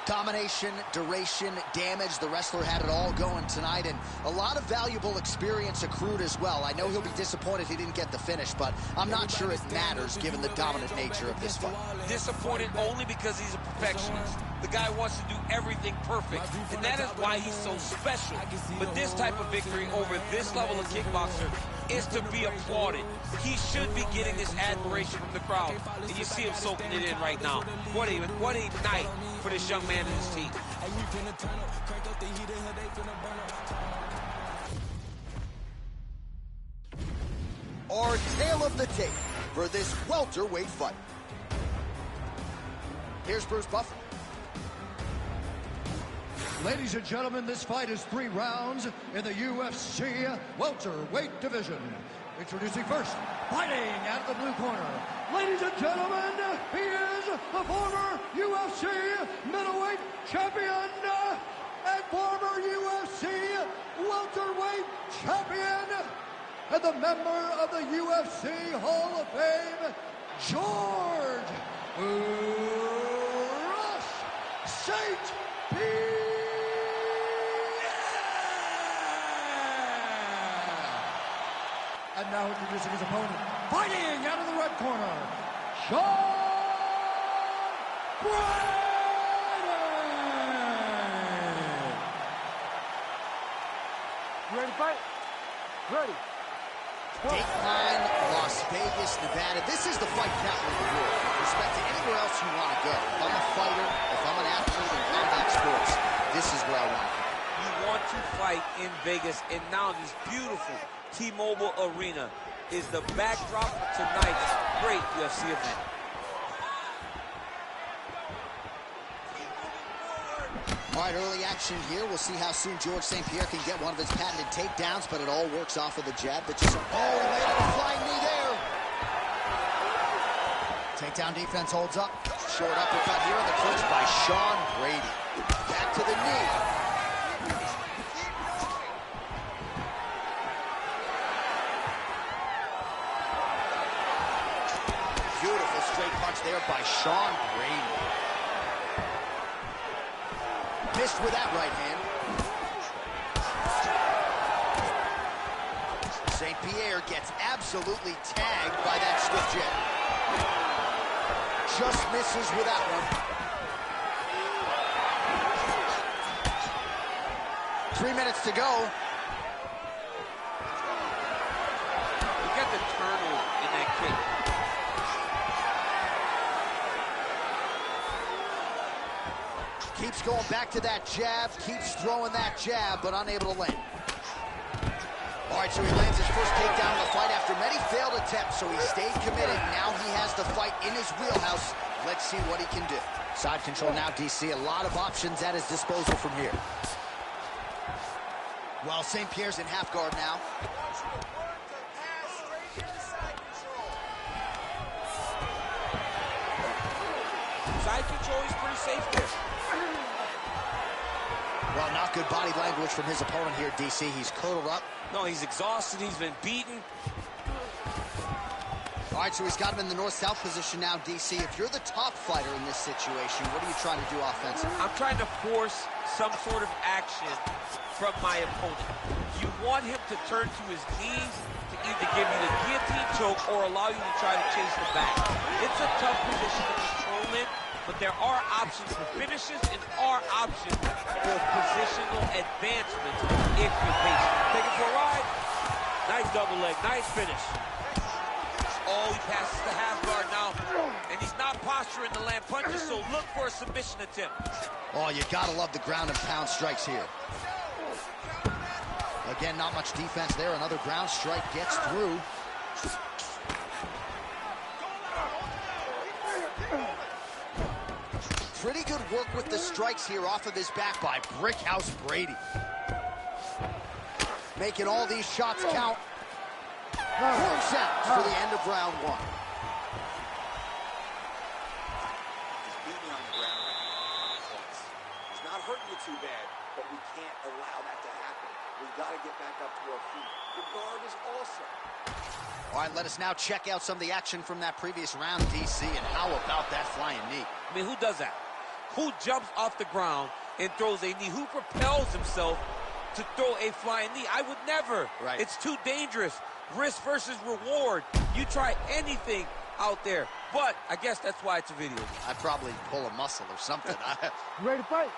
Domination, duration, damage. The wrestler had it all going tonight, and a lot of valuable experience accrued as well. I know he'll be disappointed he didn't get the finish, but I'm not sure it matters given the dominant nature of this fight. Disappointed only because he's a perfectionist. The guy wants to do everything perfect, and that is why he's so special. But this type of victory over this level of kickboxer is to be applauded. He should be getting this admiration from the crowd, and you see him soaking it in right now. What a night for this young man and his team. Our tale of the tape for this welterweight fight. Here's Bruce Buffer. Ladies and gentlemen, this fight is 3 rounds in the UFC welterweight division. Introducing first, fighting out of the blue corner. Ladies and gentlemen, he is the former UFC middleweight champion and former UFC welterweight champion and the member of the UFC Hall of Fame, George Rush. 'St. Pierre. And now introducing his opponent, fighting out of the red corner, Sean Brady! You ready to fight? Ready. Dateline, Las Vegas, Nevada. This is the fight capital of the world. With respect to anywhere else you want to go. If I'm a fighter, if I'm an athlete in combat sports, this is where I want to go. You want to fight in Vegas, and now this beautiful T-Mobile Arena is the backdrop for tonight's great UFC event. All right, early action here. We'll see how soon George St. Pierre can get one of his patented takedowns, but it all works off of the jab. That just, he landed a flying knee there. Takedown defense holds up. Short uppercut here in the clinch by Sean Brady. Back to the knee. Beautiful straight punch there by Sean Brady. Missed with that right hand. St. Pierre gets absolutely tagged by that swift jab. Just misses with that one. 3 minutes to go. Look at the turnover in that kick. Keeps going back to that jab, keeps throwing that jab, but unable to land. All right, so he lands his first takedown of the fight after many failed attempts, so he stayed committed. Now he has the fight in his wheelhouse. Let's see what he can do. Side control now, DC. A lot of options at his disposal from here. Well, St. Pierre's in half guard now. Side control is pretty safe there. Well, not good body language from his opponent here, DC. He's curdled up. No, he's exhausted. He's been beaten. All right, so he's got him in the north-south position now, DC. If you're the top fighter in this situation, what are you trying to do offensively? I'm trying to force some sort of action from my opponent. You want him to turn to his knees to either give you the guillotine choke or allow you to try to chase the back. It's a tough position to control in, but there are options for finishes and are options for positional advancement if you're patient. Take it for a ride. Nice double leg, nice finish. Oh, he passes the half guard now, and he's not posturing to land punches, so look for a submission attempt. Oh, you gotta love the ground and pound strikes here. Again, not much defense there. Another ground strike gets through. Pretty good work with the strikes here off of his back by Brickhouse Brady. Making all these shots count. 4 seconds for the end of round 1. He's beating on the ground right now. He's not hurting you too bad, but we can't allow that to happen. We've got to get back up to our feet. The guard is awesome. All right, let us now check out some of the action from that previous round, DC, and how about that flying knee? I mean, who does that? Who jumps off the ground and throws a knee? Who propels himself to throw a flying knee? I would never. Right. It's too dangerous. Risk versus reward. You try anything out there, but I guess that's why it's a video. I'd probably pull a muscle or something. You ready to fight?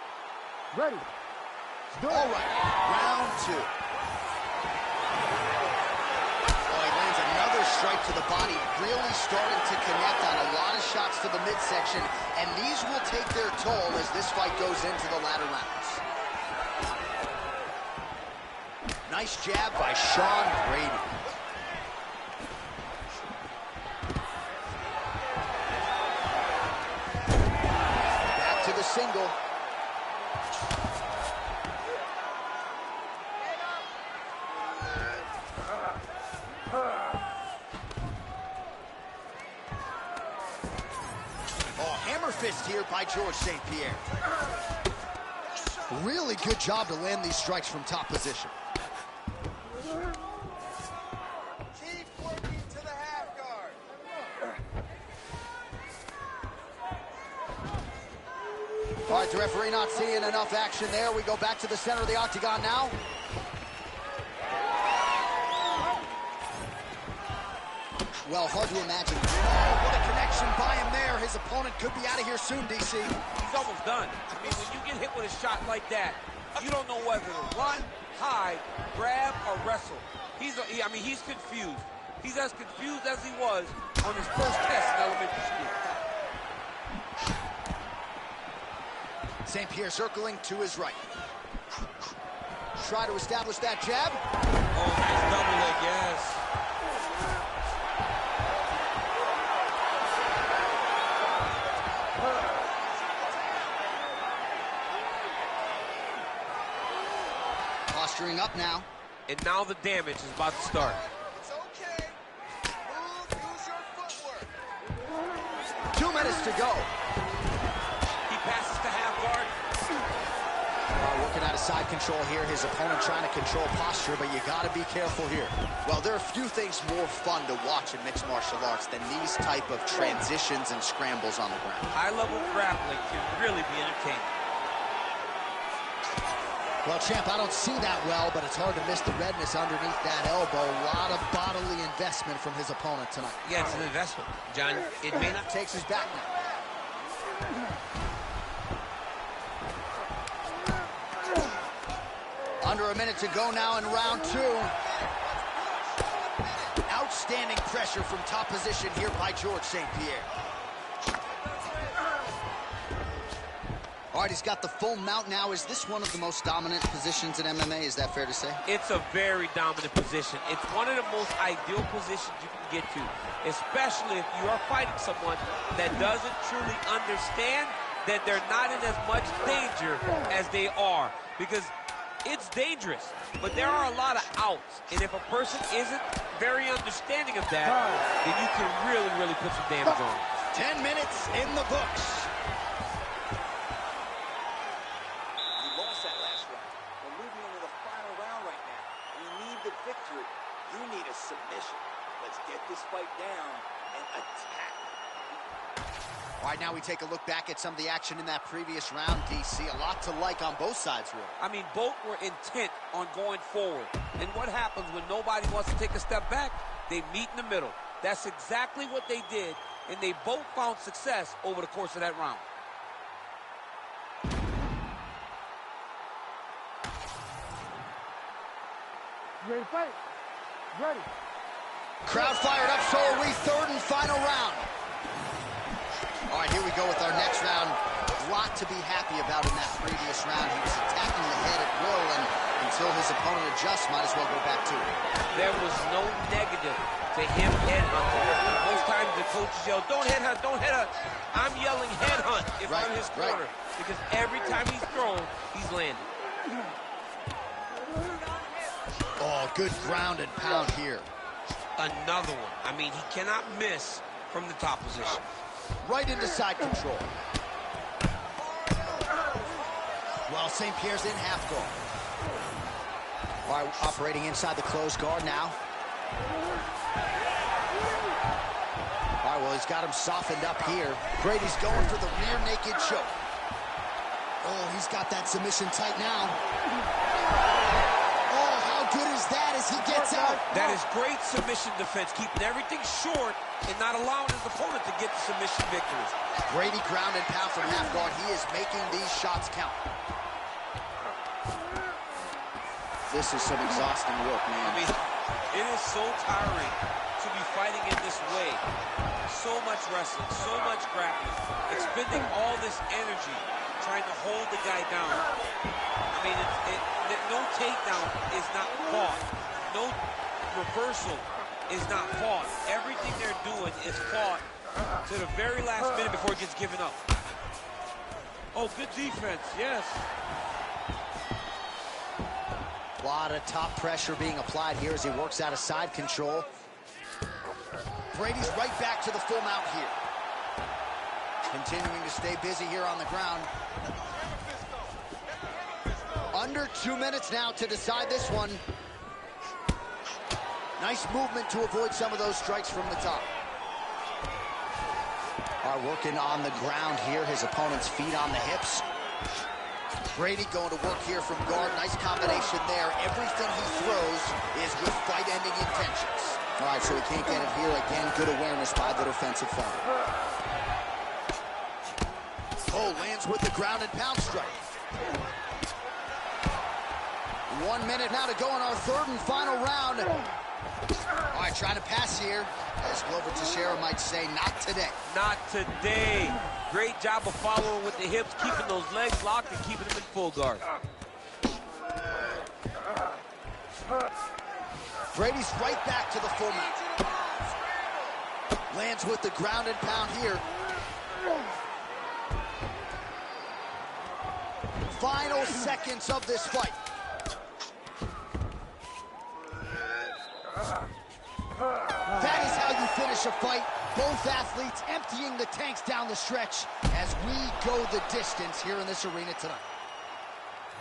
Ready. Let's do it. All right, round 2. Oh, he lands another strike to the body, really starting to connect on a lot of shots to the midsection, and these will take their toll as this fight goes into the latter rounds. Nice jab by Sean Brady. Back to the single. Fist here by George St. Pierre. Really good job to land these strikes from top position. Keep working to the half guard. All right, the referee not seeing enough action there. We go back to the center of the octagon now. Well, hard to imagine. Oh, what a connection by him there. His opponent could be out of here soon, DC. He's almost done. I mean, when you get hit with a shot like that, you don't know whether to run, hide, grab, or wrestle. He's confused. He's as confused as he was on his first test in elementary school. St. Pierre circling to his right. Try to establish that jab. Oh, nice double leg, yes. Posturing up now. And now the damage is about to start. It's okay. Move, use your footwork. 2 minutes to go. He passes to half guard. Working out of side control here. His opponent trying to control posture, but you got to be careful here. Well, there are a few things more fun to watch in mixed martial arts than these type of transitions and scrambles on the ground. High-level grappling can really be entertaining. Well, champ, I don't see that well, but it's hard to miss the redness underneath that elbow. A lot of bodily investment from his opponent tonight. Yeah, it's an investment, John. It may not... Takes his back now. Under a minute to go now in round 2. Outstanding pressure from top position here by George St. Pierre. All right, he's got the full mount now. Is this one of the most dominant positions in MMA? Is that fair to say? It's a very dominant position. It's one of the most ideal positions you can get to, especially if you are fighting someone that doesn't truly understand that they're not in as much danger as they are. Because it's dangerous, but there are a lot of outs. And if a person isn't very understanding of that, then you can really, really put some damage on it. 10 minutes in the books. Victory, you need a submission. Let's get this fight down and attack. All right, now we take a look back at some of the action in that previous round, DC. A lot to like on both sides, really. I mean, both were intent on going forward. And what happens when nobody wants to take a step back? They meet in the middle. That's exactly what they did, and they both found success over the course of that round. Ready to fight? Ready. Crowd fired up, so are we. Third and final round. All right, here we go with our next round. A lot to be happy about in that previous round. He was attacking the head at will, and until his opponent adjusts, might as well go back to it. There was no negative to him headhunting. Most times the coaches yell, don't headhunt, don't headhunt. I'm yelling headhunt if I'm his corner. Because every time he's thrown, he's landed. Oh, good ground and pound here. Another one. I mean, he cannot miss from the top position. Right into side control. Well, St. Pierre's in half guard. All right, operating inside the closed guard now. All right, well, he's got him softened up here. Brady's going for the rear naked choke. Oh, he's got that submission tight now. Good as that as he gets out. That is great submission defense, keeping everything short and not allowing his opponent to get the submission victories. Brady ground and pound from half guard. He is making these shots count. This is some exhausting work, man. I mean, it is so tiring to be fighting in this way. So much wrestling, so much grappling, expending all this energy trying to hold the guy down. I mean, no takedown is not fought. No reversal is not fought. Everything they're doing is fought to the very last minute before it gets given up. Oh, good defense, yes. A lot of top pressure being applied here as he works out of side control. Brady's right back to the full mount here. Continuing to stay busy here on the ground. Under 2 minutes now to decide this one. Nice movement to avoid some of those strikes from the top. Are working on the ground here. His opponent's feet on the hips. Brady going to work here from guard. Nice combination there. Everything he throws is with fight-ending intentions. All right, so he can't get it here. Again, good awareness by the defensive fighter. Oh, lands with the ground and pound strike. 1 minute now to go in our third and final round. All right, trying to pass here. As Glover Teixeira might say, not today. Not today. Great job of following with the hips, keeping those legs locked and keeping them in full guard. Brady's right back to the full mount. Lands with the ground and pound here. Final seconds of this fight. That is how you finish a fight. Both athletes emptying the tanks down the stretch as we go the distance here in this arena tonight.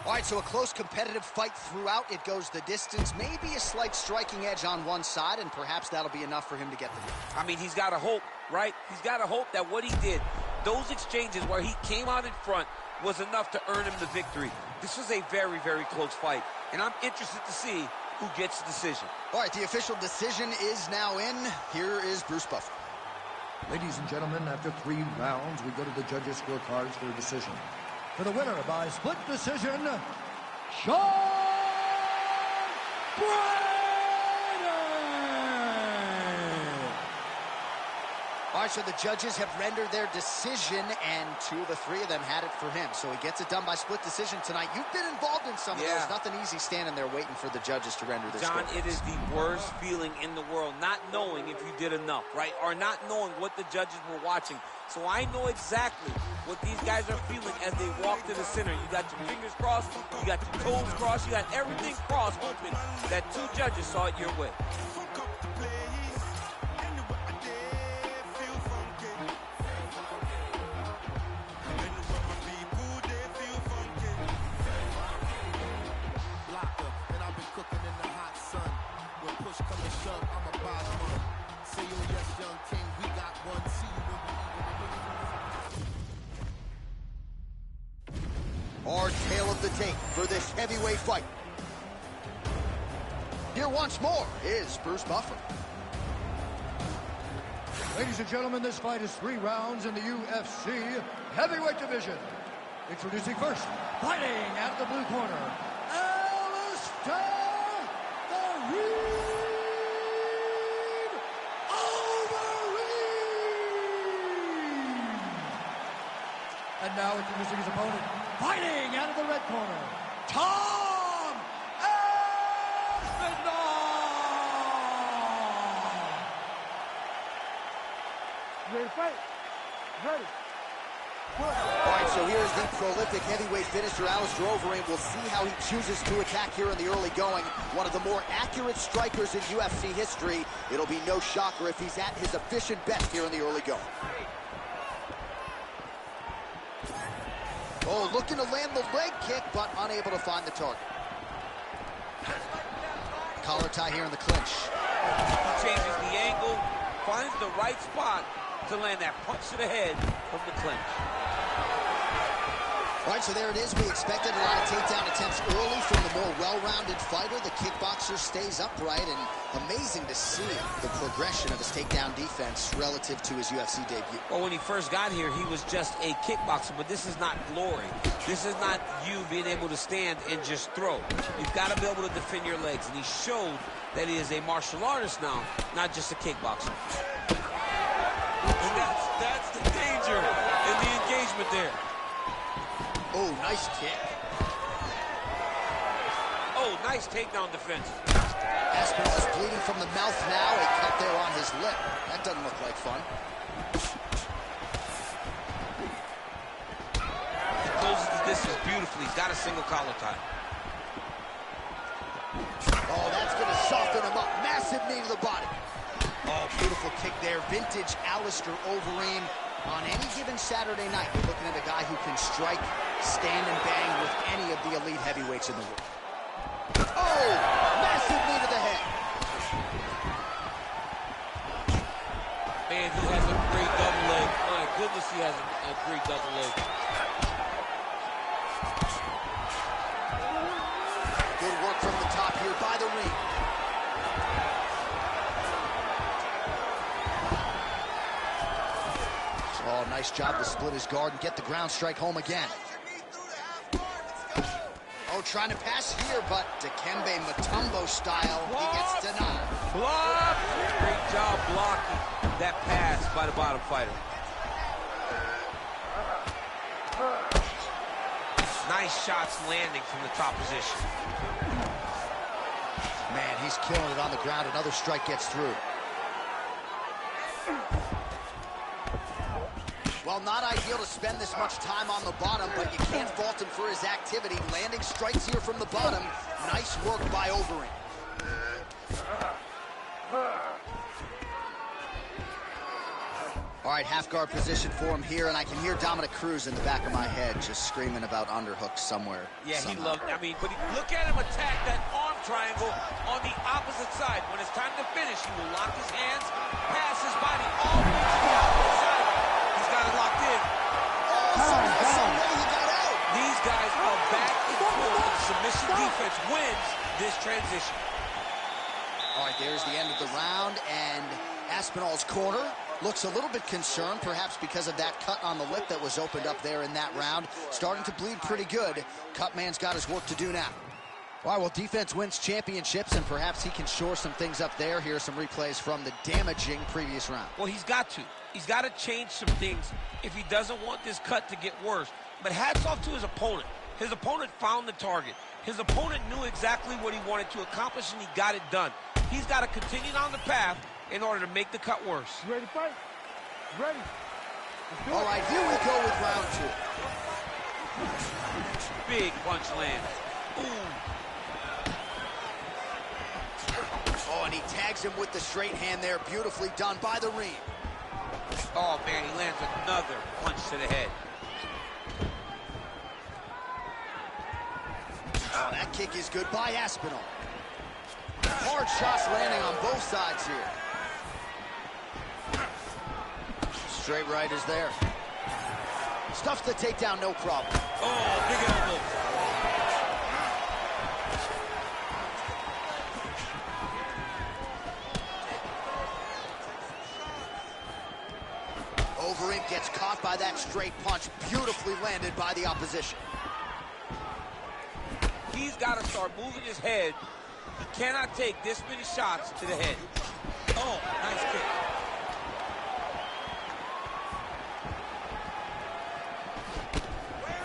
All right, so a close competitive fight throughout. It goes the distance. Maybe a slight striking edge on one side, and perhaps that'll be enough for him to get the win. I mean, he's got to hope, right? He's got to hope that what he did, those exchanges where he came out in front, was enough to earn him the victory. This was a very, very close fight, and I'm interested to see who gets the decision. All right, the official decision is now in. Here is Bruce Buffer. Ladies and gentlemen, after 3 rounds, we go to the judges' scorecards for a decision. For the winner by split decision, Sean Brady! All right, so the judges have rendered their decision, and 2 of the 3 of them had it for him. So he gets it done by split decision tonight. You've been involved in some of those. Nothing easy standing there waiting for the judges to render this. John, it is the worst feeling in the world, not knowing if you did enough, right? Or not knowing what the judges were watching. So I know exactly what these guys are feeling as they walk to the center. You got your fingers crossed, you got your toes crossed, you got everything crossed, hoping that 2 judges saw it your way. Our tale of the tape for this heavyweight fight. Here once more is Bruce Buffer. Ladies and gentlemen, this fight is 3 rounds in the UFC heavyweight division. Introducing first, fighting at the blue corner, Alistair the Reed Overeem. And now introducing his opponent, fighting out of the red corner, Tom Aspinall. Ready to fight? Ready. All right, so here's the prolific heavyweight finisher, Alistair Overeem. We'll see how he chooses to attack here in the early going. One of the more accurate strikers in UFC history. It'll be no shocker if he's at his efficient best here in the early going. Oh, looking to land the leg kick, but unable to find the target. Collar tie here in the clinch. He changes the angle, finds the right spot to land that punch to the head from the clinch. All right, so there it is. We expected a lot of takedown attempts early from the more well-rounded fighter. The kickboxer stays upright, and amazing to see the progression of his takedown defense relative to his UFC debut. Well, when he first got here, he was just a kickboxer, but this is not glory. This is not you being able to stand and just throw. You've got to be able to defend your legs, and he showed that he is a martial artist now, not just a kickboxer. And that's the danger in the engagement there. Oh, nice kick. Oh, nice takedown defense. Aspinall is bleeding from the mouth now. A cut there on his lip. That doesn't look like fun. He closes the distance beautifully. He's got a single collar tie. Oh, that's going to soften him up. Massive knee to the body. Oh, beautiful kick there. Vintage Alistair Overeem. On any given Saturday night, you're looking at a guy who can strike, stand, and bang with any of the elite heavyweights in the world. Oh, massive knee to the head. Man, he has a great double leg. My goodness, he has a great double leg. Good work from the top here by the ring. Oh, nice job to split his guard and get the ground strike home again. Oh, trying to pass here, but Dikembe Mutombo style, he gets denied. Block! Great job blocking that pass by the bottom fighter. Nice shots landing from the top position. Man, he's killing it on the ground. Another strike gets through. Well, not ideal to spend this much time on the bottom, but you can't fault him for his activity. Landing strikes here from the bottom. Nice work by Overeem. All right, half guard position for him here, and I can hear Dominic Cruz in the back of my head just screaming about underhooks somewhere. Yeah, somehow. he loved it. I mean, but look at him attack that arm triangle on the opposite side. When it's time to finish, he will lock his hands, pass his body all the way to the opposite side. He's got it locked in. Some way he got out. These guys are back and forth. Submission defense wins this transition. All right, there's the end of the round, and Aspinall's corner looks a little bit concerned, perhaps because of that cut on the lip that was opened up there in that round. Starting to bleed pretty good. Cutman's got his work to do now. All right, well, defense wins championships, and perhaps he can shore some things up there. Here are some replays from the damaging previous round. Well, he's got to. He's got to change some things if he doesn't want this cut to get worse. But hats off to his opponent. His opponent found the target. His opponent knew exactly what he wanted to accomplish, and he got it done. He's got to continue down the path in order to make the cut worse. You ready to fight? Ready. All right, here we go with round two. Big punch land. Ooh. Oh, and he tags him with the straight hand there. Beautifully done by the Reem. Oh, man, he lands another punch to the head. Oh, that kick is good by Aspinall. Hard shots landing on both sides here. Straight right is there. Stuffs the takedown, no problem. Oh, big elbow. Overeem gets caught by that straight punch. Beautifully landed by the opposition. He's got to start moving his head. He cannot take this many shots to the head. Oh, nice kick.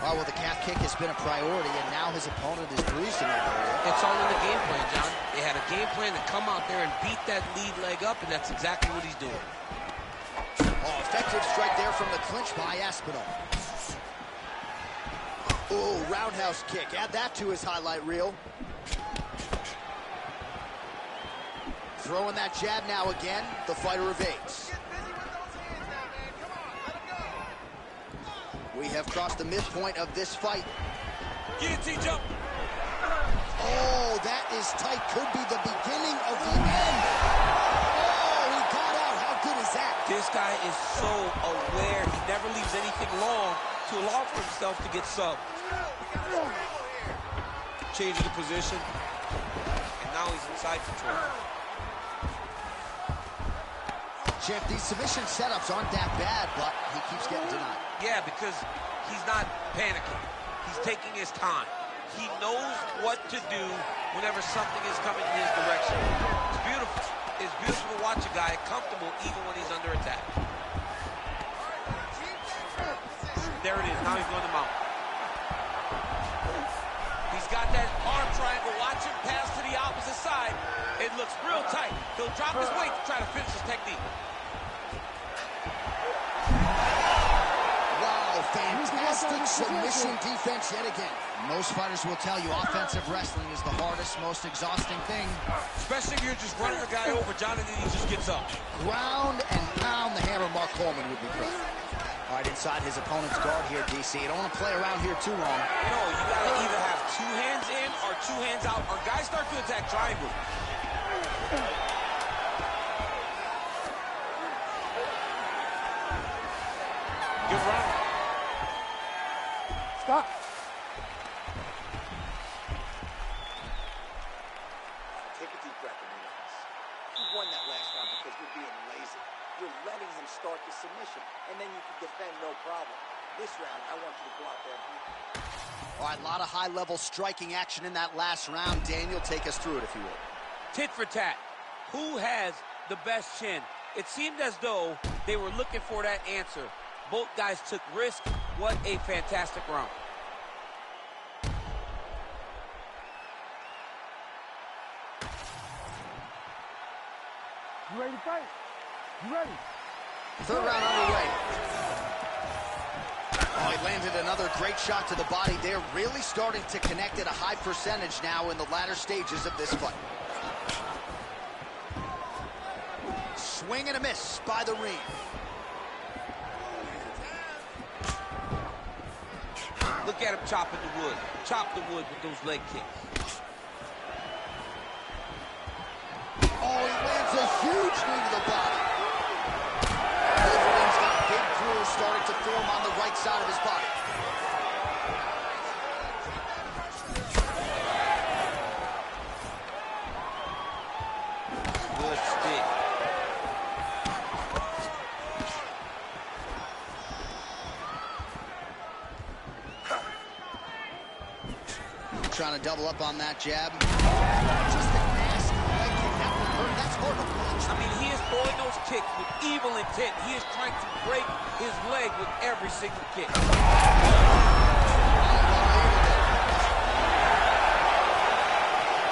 Oh, well, the calf kick has been a priority, and now his opponent is bruised in that area. It's all in the game plan, John. They had a game plan to come out there and beat that lead leg up, and that's exactly what he's doing. Oh, effective strike there from the clinch by Aspinall. Oh, roundhouse kick. Add that to his highlight reel. Throwing that jab now again. The fighter evades. We have crossed the midpoint of this fight. Guillotine jump. Oh, that is tight. Could be the beginning of the end. Oh, he got out. How good is that? This guy is so aware. He never leaves anything long to allow for himself to get subbed. Changing the position. And now he's inside control. Champ, these submission setups aren't that bad, but he keeps getting denied. Yeah, because he's not panicking. He's taking his time. He knows what to do whenever something is coming in his direction. It's beautiful. It's beautiful to watch a guy comfortable even when he's under attack. There it is. Now he's going to mount. He's got that arm triangle. Watch him pass to the opposite side. It looks real tight. He'll drop his weight to try to finish his technique. Fantastic submission defense yet again. Most fighters will tell you offensive wrestling is the hardest, most exhausting thing. Especially if you're just running a guy over, John, and then he just gets up. Ground and pound the hammer. Mark Coleman would be proud. All right, inside his opponent's guard here, DC. You don't want to play around here too long. No, you got to either have two hands in or two hands out, or guys start to attack triangle. Good round. Stop. Take a deep breath and relax. You won that last round because you're being lazy. you're letting him start the submission, and then you can defend no problem. This round, I want you to go out there and beat him. All right, a lot of high-level striking action in that last round. Daniel, take us through it, if you will. Tit for tat. Who has the best chin? It seemed as though they were looking for that answer. Both guys took risks. What a fantastic round. You ready to fight? You ready? Third round underway. Oh, he landed another great shot to the body there. Really starting to connect at a high percentage now in the latter stages of this fight. Swing and a miss by the Reem. Look at him chopping the wood. Chop the wood with those leg kicks. Oh, he lands a huge knee to the body. Overeem's got a big bruise starting to form on the right side of his body. Good stick. Trying to double up on that jab. Just a nasty leg kick. That would hurt. That's hard to watch. I mean, he is throwing those kicks with evil intent. He is trying to break his leg with every single kick.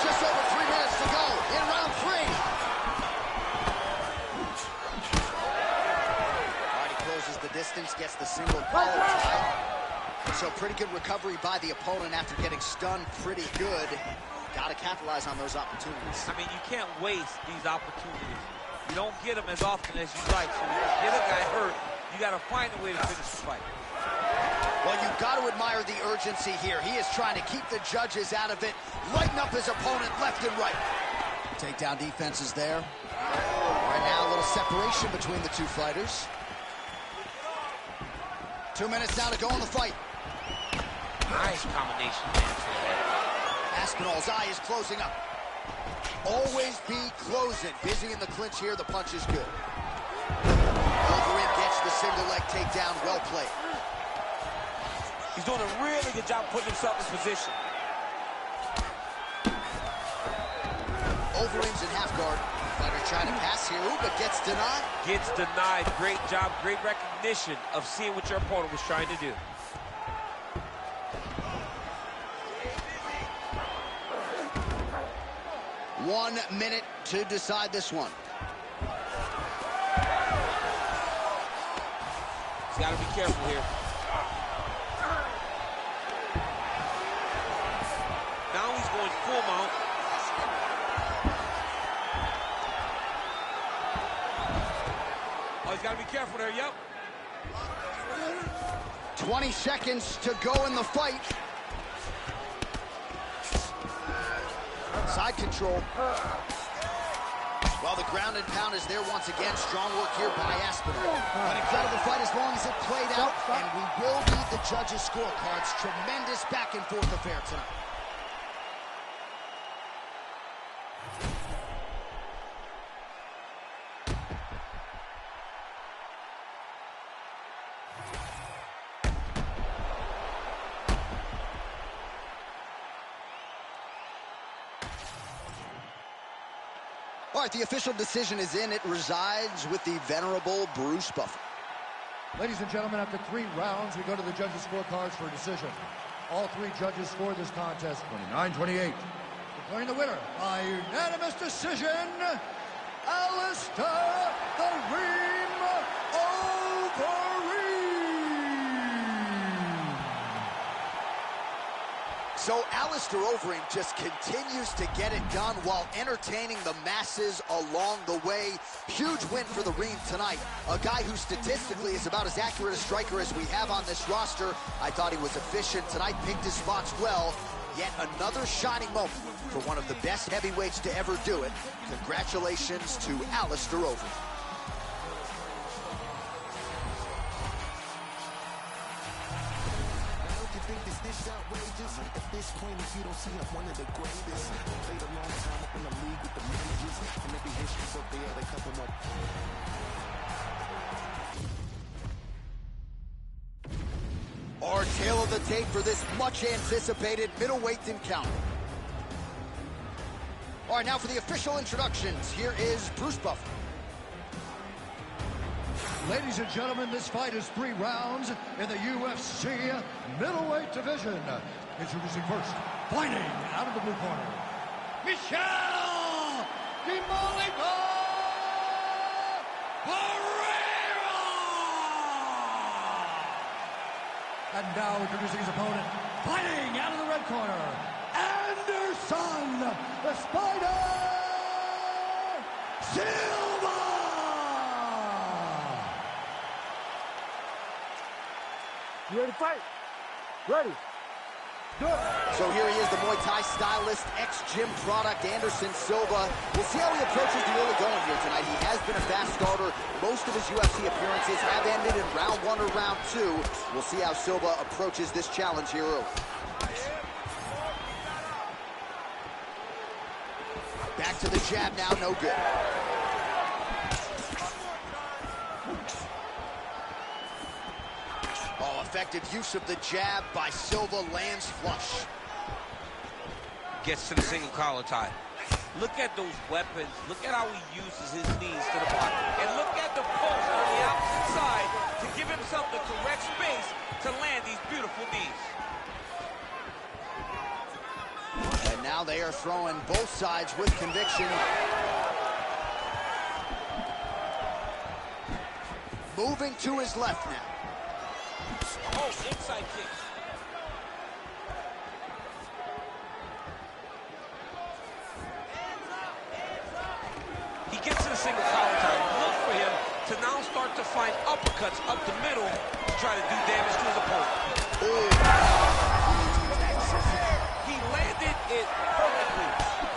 Just over 3 minutes to go in round 3. All right, he closes the distance, gets the single collar tie. So pretty good recovery by the opponent after getting stunned pretty good. Got to capitalize on those opportunities. I mean, you can't waste these opportunities. You don't get them as often as you like. So when you get a guy hurt, you got to find a way to finish the fight. Well, you've got to admire the urgency here. He is trying to keep the judges out of it, lighten up his opponent left and right. Takedown defense is there. Right now, a little separation between the two fighters. 2 minutes now to go in the fight. Nice combination dance there. Aspinall's eye is closing up. Always be closing. Busy in the clinch here. The punch is good. Overeem gets the single leg takedown. Well played. He's doing a really good job putting himself in position. Overeem's in half guard. Fighter trying to pass here, but gets denied. Gets denied. Great job, great recognition of seeing what your opponent was trying to do. One minute to decide this one. He's got to be careful here. Now he's going full mount. Oh, he's got to be careful there, yep. 20 seconds to go in the fight. Side control. Well, the ground and pound is there once again. Strong work here by Aspinall. An incredible fight as long as it played out, and we will need the judges' scorecards. Tremendous back and forth affair tonight. All right, the official decision is in. It resides with the venerable Bruce Buffer. Ladies and gentlemen, after 3 rounds, we go to the judges' scorecards for a decision. All 3 judges scored this contest 29-28. Declaring the winner by unanimous decision, Alistair "The Reem" Overeem. So Alistair Overeem just continues to get it done while entertaining the masses along the way. Huge win for the Reem tonight. A guy who statistically is about as accurate a striker as we have on this roster. I thought he was efficient tonight, picked his spots well. Yet another shining moment for one of the best heavyweights to ever do it. Congratulations to Alistair Overeem. At this point, if you don't see I'm one of the greatest, played a long time up in the league with the managers, and every history's up there, they couple more. the tape for this much-anticipated middleweight encounter. All right, now for the official introductions. Here is Bruce Buffer. Ladies and gentlemen, this fight is 3 rounds in the UFC middleweight division. Introducing first, fighting out of the blue corner, Michelle DeMolico Pereira! And now introducing his opponent, fighting out of the red corner, Anderson, the Spider Silva! You ready to fight? Ready. Good. So here he is, the Muay Thai stylist, ex-gym product, Anderson Silva. We'll see how he approaches the early going here tonight. He has been a fast starter. Most of his UFC appearances have ended in round 1 or round 2. We'll see how Silva approaches this challenge here early. Back to the jab now, no good. Oh, effective use of the jab by Silva, lands flush. Gets to the single collar tie. Look at those weapons. Look at how he uses his knees to the body. And look at the post on the opposite side to give himself the correct space to land these beautiful knees. And now they are throwing both sides with conviction. Moving to his left now. Oh, inside kicks. He gets to the single collar tie. Look for him to now start to find uppercuts up the middle to try to do damage to his opponent. He landed it perfectly.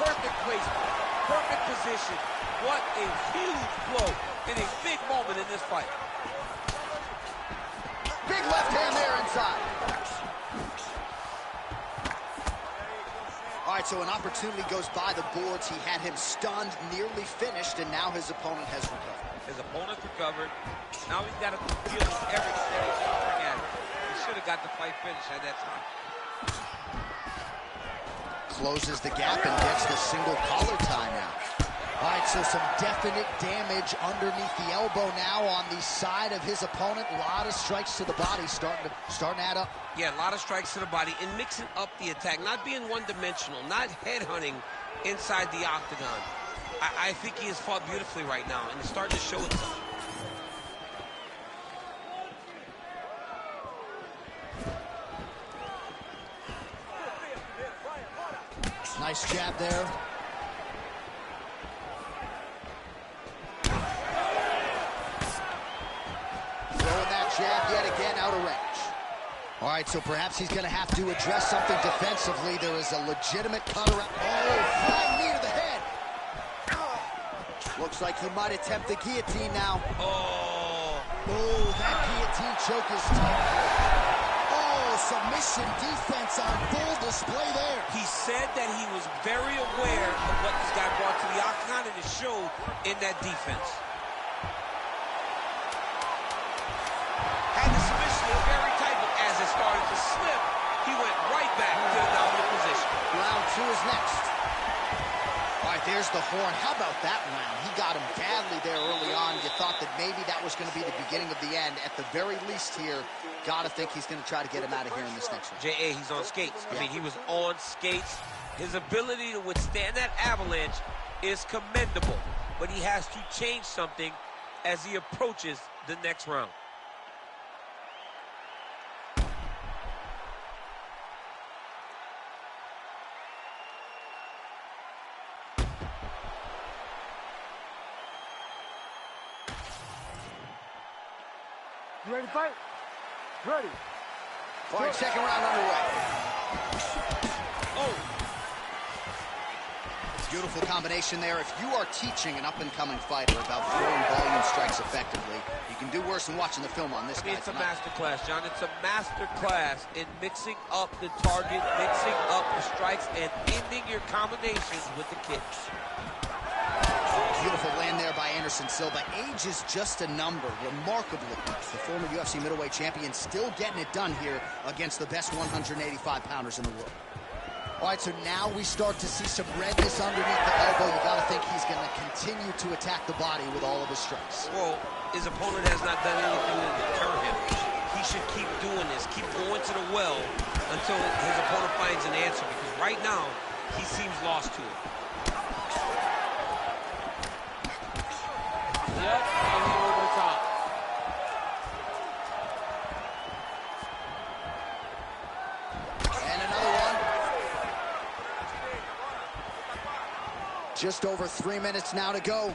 Perfect placement. Perfect position. What a huge blow in a big moment in this fight. Big left hand there inside. All right, so an opportunity goes by the boards. He had him stunned, nearly finished, and now his opponent has recovered. His opponent's recovered. Now he's got to deal with everything that he's offering at him. He should have got the fight finished at that time. Closes the gap and gets the single collar tie now. All right, so some definite damage underneath the elbow now on the side of his opponent. A lot of strikes to the body starting to add up. Yeah, a lot of strikes to the body and mixing up the attack, not being one-dimensional, not headhunting inside the octagon. I think he has fought beautifully right now, and it's starting to show itself. Nice jab there. Throwing that jab yet again out of range. All right, so perhaps he's going to have to address something defensively. There is a legitimate cut around. Oh, flying knee to the head. Looks like he might attempt the guillotine now. Oh, that guillotine choke is tough. Submission defense on full display there. He said that he was very aware of what this guy brought to the octagon, and it showed in that defense. Had the submission very tight, but as it started to slip, he went right back to the dominant position. Round 2 is next. All right, there's the horn. How about that round? He got him badly there early on. You thought that maybe that was going to be the beginning of the end. At the very least here, gotta think he's going to try to get him out of here in this next one. J.A., he's on skates. I mean, he was on skates. His ability to withstand that avalanche is commendable, but he has to change something as he approaches the next round. You ready to fight? Ready. All right, second round underway. Oh. Beautiful combination there. If you are teaching an up-and-coming fighter about throwing volume strikes effectively, you can do worse than watching the film on this guy. It's a master class, John. It's a master class in mixing up the target, mixing up the strikes, and ending your combinations with the kicks. Beautiful land there by Anderson Silva. Age is just a number. Remarkably, the former UFC middleweight champion still getting it done here against the best 185-pounders in the world. All right, so now we start to see some redness underneath the elbow. You got to think he's going to continue to attack the body with all of his strikes. Well, his opponent has not done anything to deter him. He should keep doing this, keep going to the well until his opponent finds an answer, because right now, he seems lost to it. Yep, and he over the top. And another one. Just over 3 minutes now to go.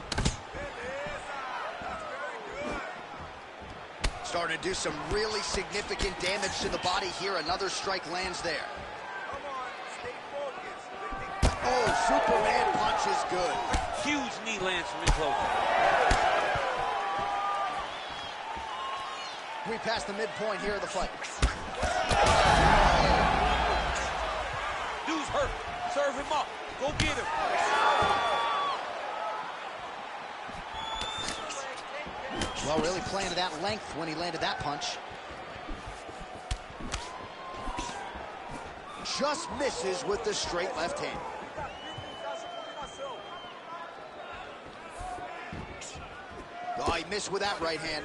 Starting to do some really significant damage to the body here. Another strike lands there. Oh, Superman punch is good. Huge knee lands from in close. We passed the midpoint here of the fight. Dude's hurt. Serve him up. Go get him. Well, really playing to that length when he landed that punch. Just misses with the straight left hand. Oh, he missed with that right hand.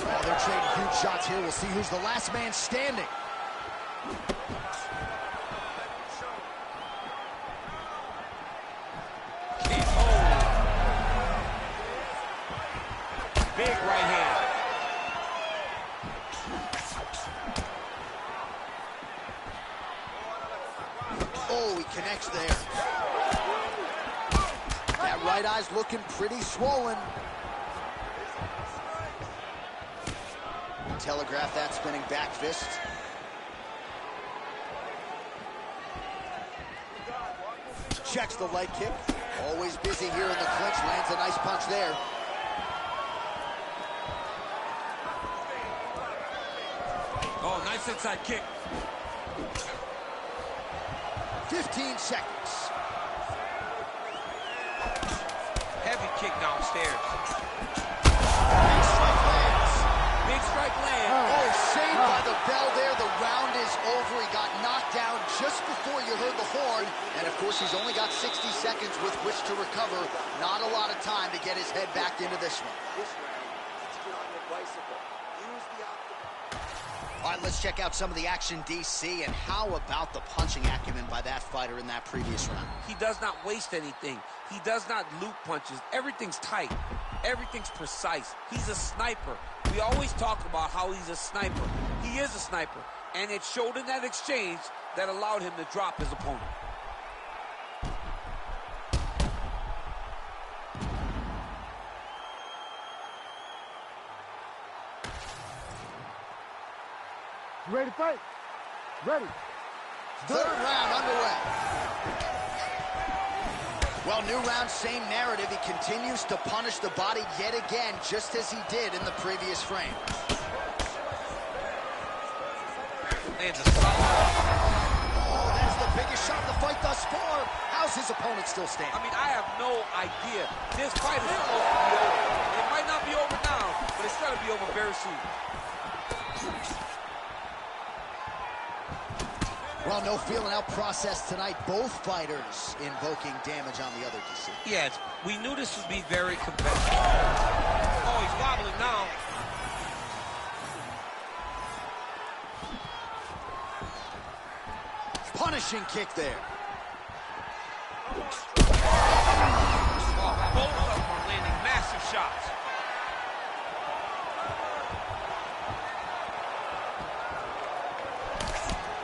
Oh, they're trading huge shots here. We'll see who's the last man standing. Big right hand. Oh, he connects there. That right eye's looking pretty swollen. Telegraph that spinning back fist. Checks the leg kick. Always busy here in the clinch. Lands a nice punch there. Oh, nice inside kick. 15 seconds. Heavy kick downstairs. Big strike lands. Big strike land. Oh, saved by the bell there. The round is over. He got knocked down just before you heard the horn. And, of course, he's only got 60 seconds with which to recover. Not a lot of time to get his head back into this one. This round, let's get on your bicycle. Use the optimal. All right, let's check out some of the action, DC, and how about the punching acumen by that fighter in that previous round? He does not waste anything. He does not loop punches. Everything's tight. Everything's precise. He's a sniper. We always talk about how he's a sniper. He is a sniper. And it showed in that exchange that allowed him to drop his opponent. You ready to fight? Ready. Third round underway. Well, new round, same narrative. He continues to punish the body yet again, just as he did in the previous frame. Lands a solid. Oh, that's the biggest shot of the fight thus far. How's his opponent still standing? I mean, I have no idea. This fight is supposed to be over. It might not be over now, but it's going to be over very soon. Well, no feeling out process tonight. Both fighters invoking damage on the other, DC. Yes, we knew this would be very competitive. Oh, he's wobbling now. Punishing kick there. Oh, both of them are landing massive shots.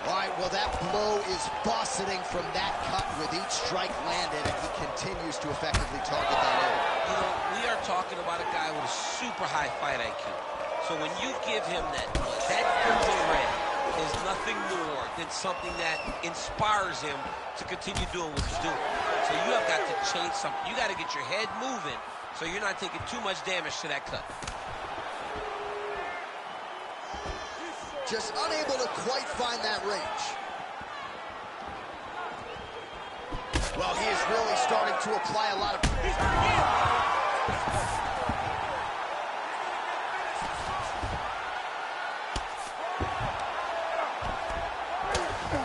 All right, well, that blow is bossing from that cut with each strike landed, and he continues to effectively target that area. You know, we are talking about a guy with a super high fight IQ. So when you give him that crimson red is nothing more than something that inspires him to continue doing what he's doing. So you have got to change something. You got to get your head moving so you're not taking too much damage to that cut. Just unable to quite find that range. Well, he is really starting to apply a lot of...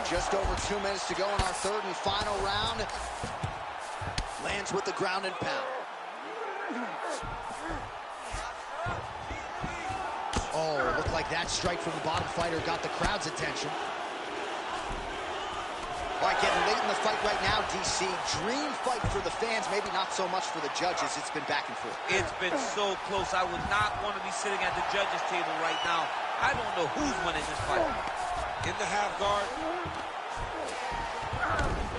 Just over 2 minutes to go in our third and final round. Lands with the ground and pound. Oh, looked like that strike from the bottom fighter got the crowd's attention. All right, getting late in the fight right now, DC. Dream fight for the fans, maybe not so much for the judges. It's been back and forth. It's been so close. I would not want to be sitting at the judges' table right now. I don't know who's winning this fight. In the half guard.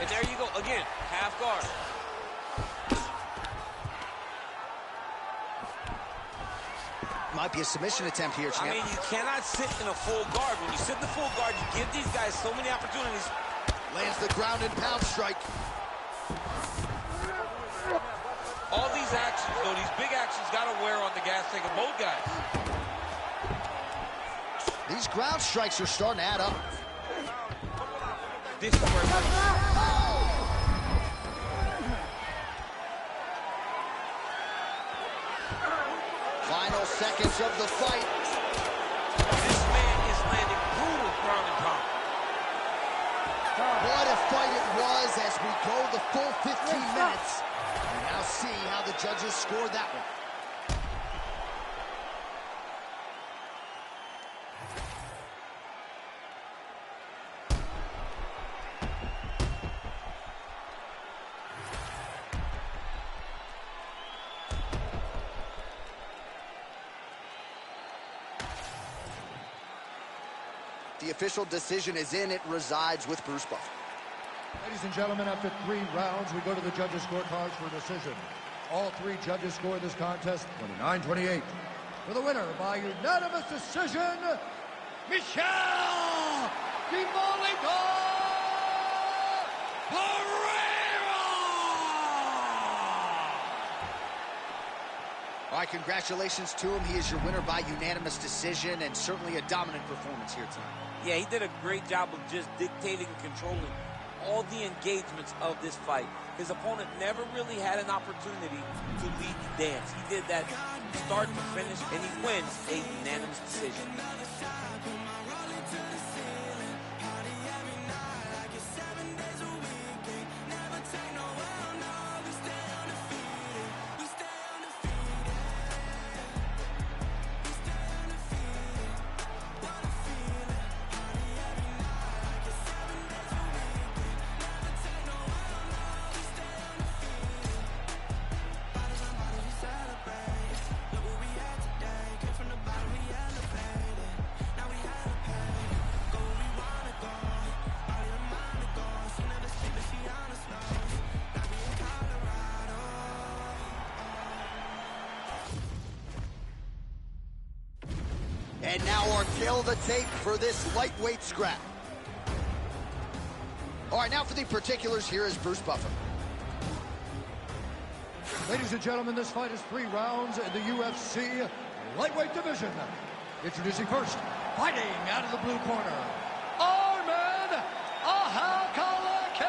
And there you go, again, half guard. Might be a submission attempt here, champ. I mean, you cannot sit in a full guard. When you sit in the full guard, you give these guys so many opportunities. Lands the ground and pound strike. All these actions, though, these big actions got to wear on the gas tank of both guys. These ground strikes are starting to add up. This is where Final seconds of the fight. this man is landing brutal ground and pound. What a fight it was as we go the full 15 minutes. We now see how the judges scored that one. The official decision is in. It resides with Bruce Buffer. Ladies and gentlemen, after 3 rounds, we go to the judges' scorecards for a decision. All 3 judges scored this contest 29-28. For the winner by unanimous decision, Michel Dimalito Pereira! All right, congratulations to him. He is your winner by unanimous decision and certainly a dominant performance here tonight. Yeah, he did a great job of just dictating and controlling all the engagements of this fight. His opponent never really had an opportunity to lead the dance. He did that start to finish, and he wins a unanimous decision. And now our tail of the tape for this lightweight scrap. All right, now for the particulars, here is Bruce Buffer. Ladies and gentlemen, this fight is 3 rounds in the UFC lightweight division. Introducing first, fighting out of the blue corner, Arman Ahalkalakis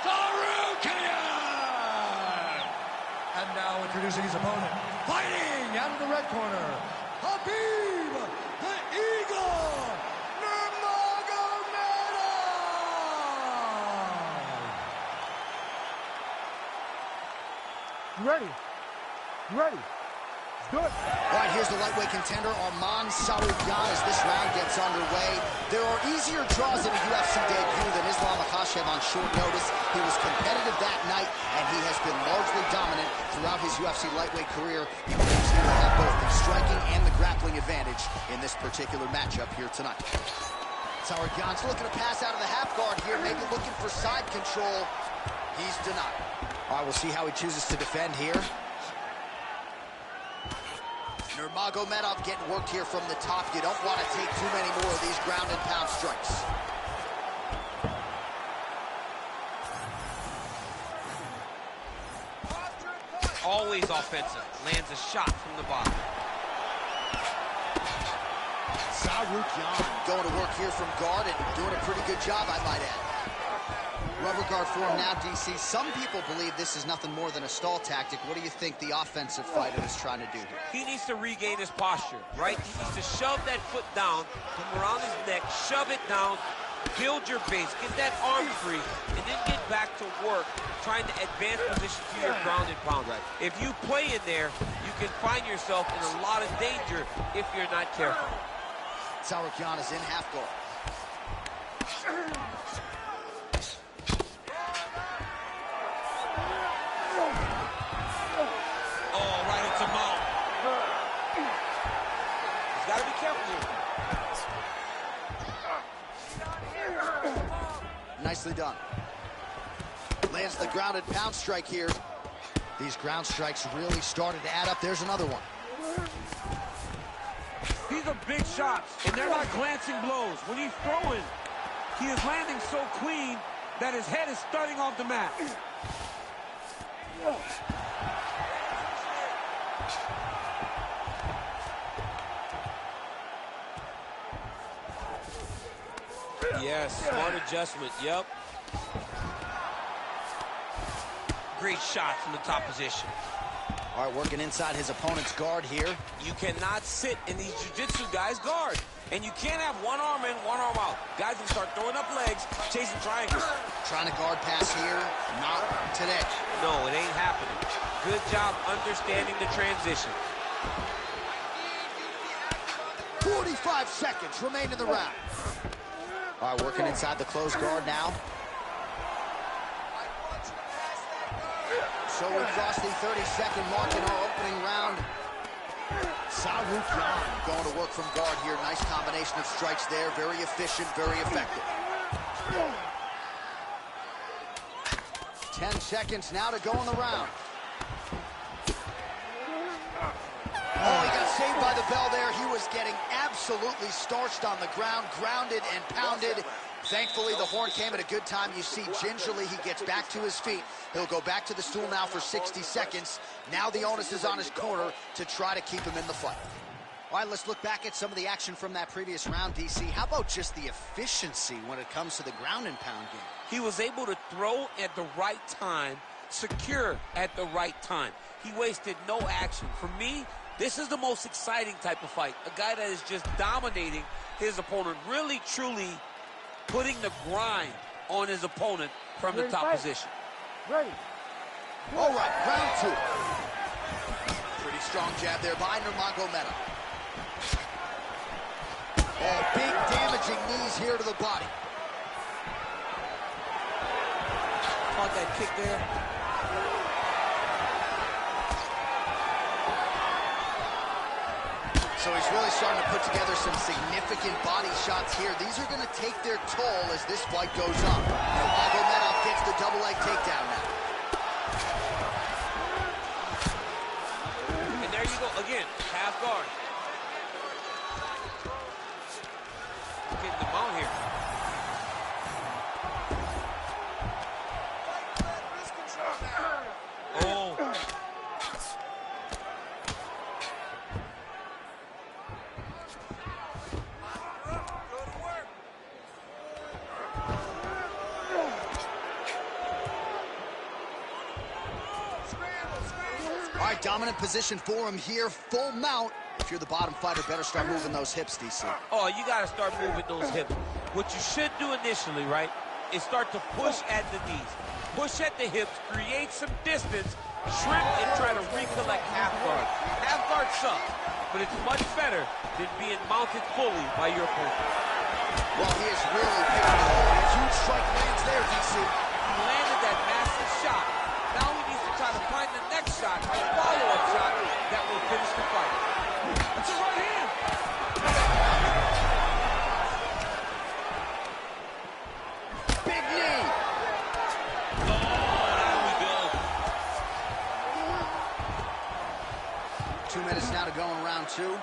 Sarukian! And now introducing his opponent, fighting out of the red corner, Habib the Eagle Nurmagomedov! You ready? You ready? Let's do it. All right, here's the lightweight contender, Arman Sarukian, as this round gets underway. There are easier draws in a UFC debut than Islam Makhachev on short notice. He was competitive that night, and he has been largely dominant throughout his UFC lightweight career. He believes he will have both the striking and the grappling advantage in this particular matchup here tonight. Sarukian's looking to pass out of the half guard here, maybe looking for side control. He's denied. All right, we'll see how he chooses to defend here. Nurmagomedov getting worked here from the top. You don't want to take too many more of these ground and pound strikes. Always offensive. Lands a shot from the bottom. Sarukian going to work here from guard and doing a pretty good job, I might add. Rubber overguard for him now, DC. Some people believe this is nothing more than a stall tactic. What do you think the offensive fighter is trying to do here? He needs to regain his posture, right? He needs to shove that foot down, come around his neck, shove it down, build your base, get that arm free, and then get back to work trying to advance position to your ground and pound. Right. If you play in there, you can find yourself in a lot of danger if you're not careful. Tsarukyan is in half guard. Oh, right into mount. He's got to be careful here. Nicely done. Lands the grounded pound strike here. These ground strikes really started to add up. There's another one. These are big shots, and they're not glancing blows. When he's throwing, he is landing so clean that his head is starting off the mat. Yes, smart adjustment, yep. Great shot from the top position. All right, working inside his opponent's guard here. You cannot sit in these jiu-jitsu guys' guard. And you can't have one arm in, one arm out. Guys will start throwing up legs, chasing triangles. Trying to guard pass here. Not today. No, it ain't happening. Good job understanding the transition. 45 seconds remain in the round. All right, working inside the closed guard now. So we cross the 30-second mark in our opening round. Tsarukyan going to work from guard here. Nice combination of strikes there. Very efficient, very effective. 10 seconds now to go in the round. Oh, he got saved by the bell there. He was getting absolutely starched on the ground, grounded and pounded. Thankfully, the horn came at a good time. You see, gingerly, he gets back to his feet. He'll go back to the stool now for 60 seconds. Now the onus is on his corner to try to keep him in the fight. All right, let's look back at some of the action from that previous round, DC. How about just the efficiency when it comes to the ground and pound game? He was able to throw at the right time, secure at the right time. He wasted no action. For me, this is the most exciting type of fight. A guy that is just dominating his opponent, really, truly putting the grind on his opponent from the top position. Ready. All right, round two. Pretty strong jab there by Nurmagomedov. Oh, big damaging knees here to the body. Caught that kick there. So he's really starting to put together some significant body shots here. These are going to take their toll as this fight goes on. Nurmagomedov gets the double leg takedown now. And there you go again, half guard. Getting the mount here. Oh. All right, dominant position for him here, full mount. If you're the bottom fighter, better start moving those hips, DC. Oh, you got to start moving those hips. What you should do initially, right, is start to push at the knees. Push at the hips, create some distance, shrimp, and try to recollect half guard. Half guard sucks, but it's much better than being mounted fully by your opponent. Well, he is really picking it up. A huge strike lands there, DC. He landed that massive shot. Now he needs to try to find the next shot, a follow-up shot that will finish the fight. It's a right hand. Big knee. Oh, there we go. 2 minutes now to go in round two.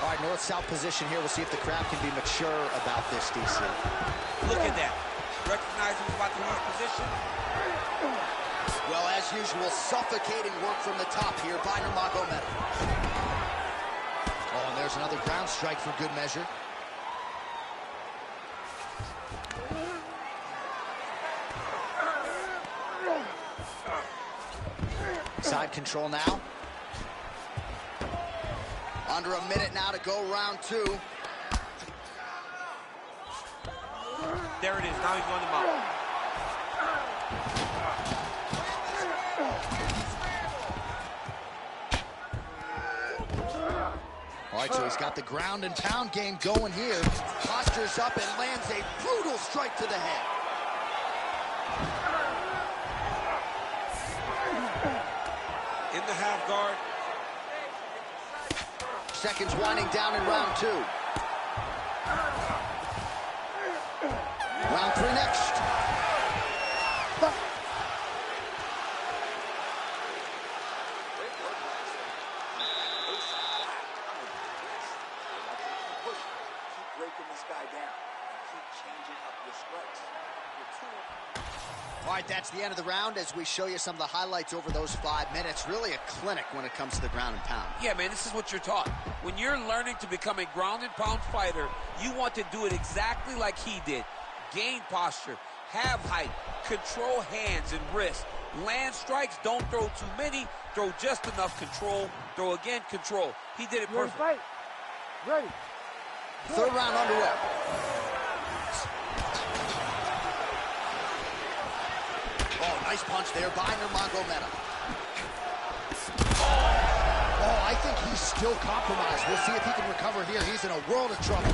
All right, north-south position here. We'll see if the crowd can be mature about this, DC. Look at that. Recognize he's about to lose position. Well, as usual, suffocating work from the top here by Nurmagomedov. Oh, and there's another ground strike for good measure. Side control now. Under a minute now to go, round 2. There it is. Now he's on the mount. All right, so he's got the ground and pound game going here. Postures up and lands a brutal strike to the head. In the half guard. Seconds winding down in round 2. Round 3 next. All right, that's the end of the round as we show you some of the highlights over those 5 minutes. Really a clinic when it comes to the ground and pound. Yeah, man, this is what you're taught. When you're learning to become a ground and pound fighter, you want to do it exactly like he did. Gain posture, have height, control hands and wrists. Land strikes, don't throw too many, throw just enough, control, throw again, control. He did it perfect. Ready, fight. Ready. 3rd round underway. Oh, nice punch there by Nurmagomedov. Oh, I think he's still compromised. We'll see if he can recover here. He's in a world of trouble.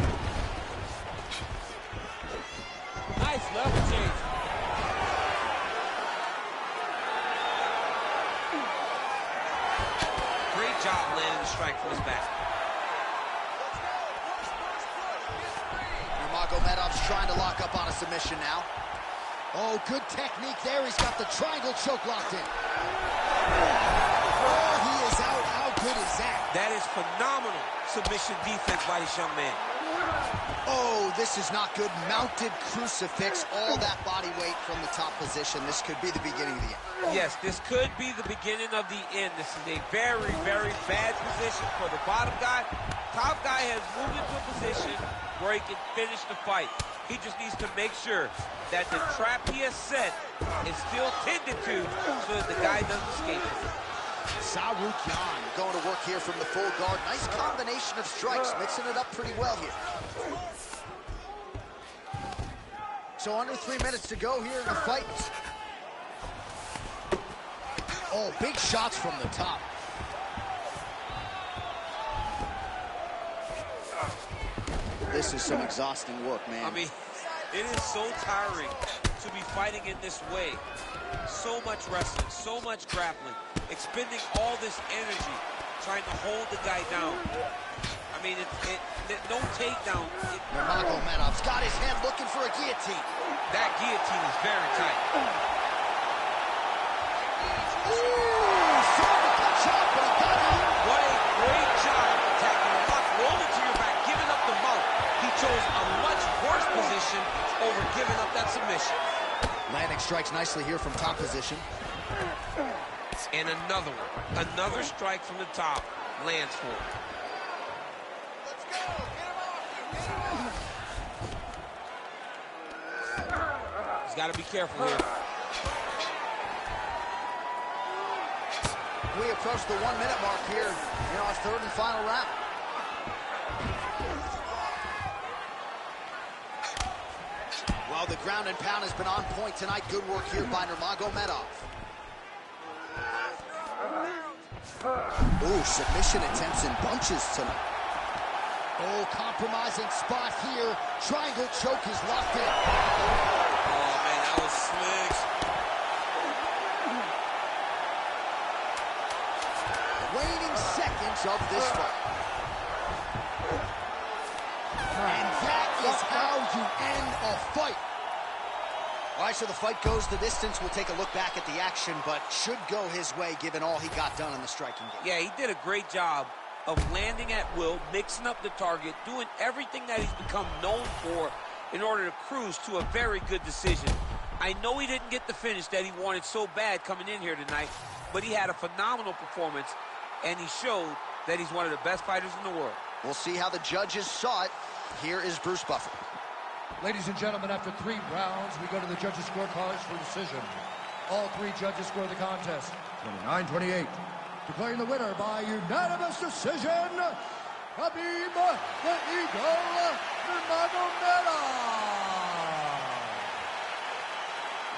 Nice level change. Great job landing the strike from his back. Nurmagomedov's trying to lock up on a submission now. Oh, good technique there. He's got the triangle choke locked in. Oh, he is out. How good is that? That is phenomenal submission defense by this young man. Oh, this is not good. Mounted crucifix, all that body weight from the top position. This could be the beginning of the end. Yes, this could be the beginning of the end. This is a very, very bad position for the bottom guy. Top guy has moved into a position where he can finish the fight. He just needs to make sure that the trap he has set is still tended to so that the guy doesn't escape it. Sarukyan going to work here from the full guard. Nice combination of strikes, mixing it up pretty well here. So under 3 minutes to go here in the fight. Oh, big shots from the top. This is some exhausting work, man. I mean, it is so tiring to be fighting in this way. So much wrestling, so much grappling, expending all this energy, trying to hold the guy down. I mean, no takedown. Nurmagomedov's got his head looking for a guillotine. That guillotine is very tight. Ooh, sorry to catch up, but he got it. What a great job attacking the lock, rolling to your back, giving up the mount. He chose a much worse position over giving up that submission. Landing strikes nicely here from top position. And another one. Another strike from the top lands for him. Let's go. Get him off. He's got to be careful here. We approach the 1 minute mark here in our 3rd and final round. Well, the ground and pound has been on point tonight. Good work here by Nurmagomedov. Ooh, submission attempts in bunches tonight. Oh, compromising spot here. Triangle choke is locked in. Oh, man, that was slick. Waning seconds of this fight. And that is how you end a fight. All right, so the fight goes the distance. We'll take a look back at the action, but should go his way given all he got done in the striking game. Yeah, he did a great job of landing at will, mixing up the target, doing everything that he's become known for in order to cruise to a very good decision. I know he didn't get the finish that he wanted so bad coming in here tonight, but he had a phenomenal performance, and he showed that he's one of the best fighters in the world. We'll see how the judges saw it. Here is Bruce Buffer. Ladies and gentlemen, after 3 rounds, we go to the judges' scorecards for decision. All 3 judges score the contest 29-28. Declaring the winner by unanimous decision, Khabib the Eagle Nurmagomedov.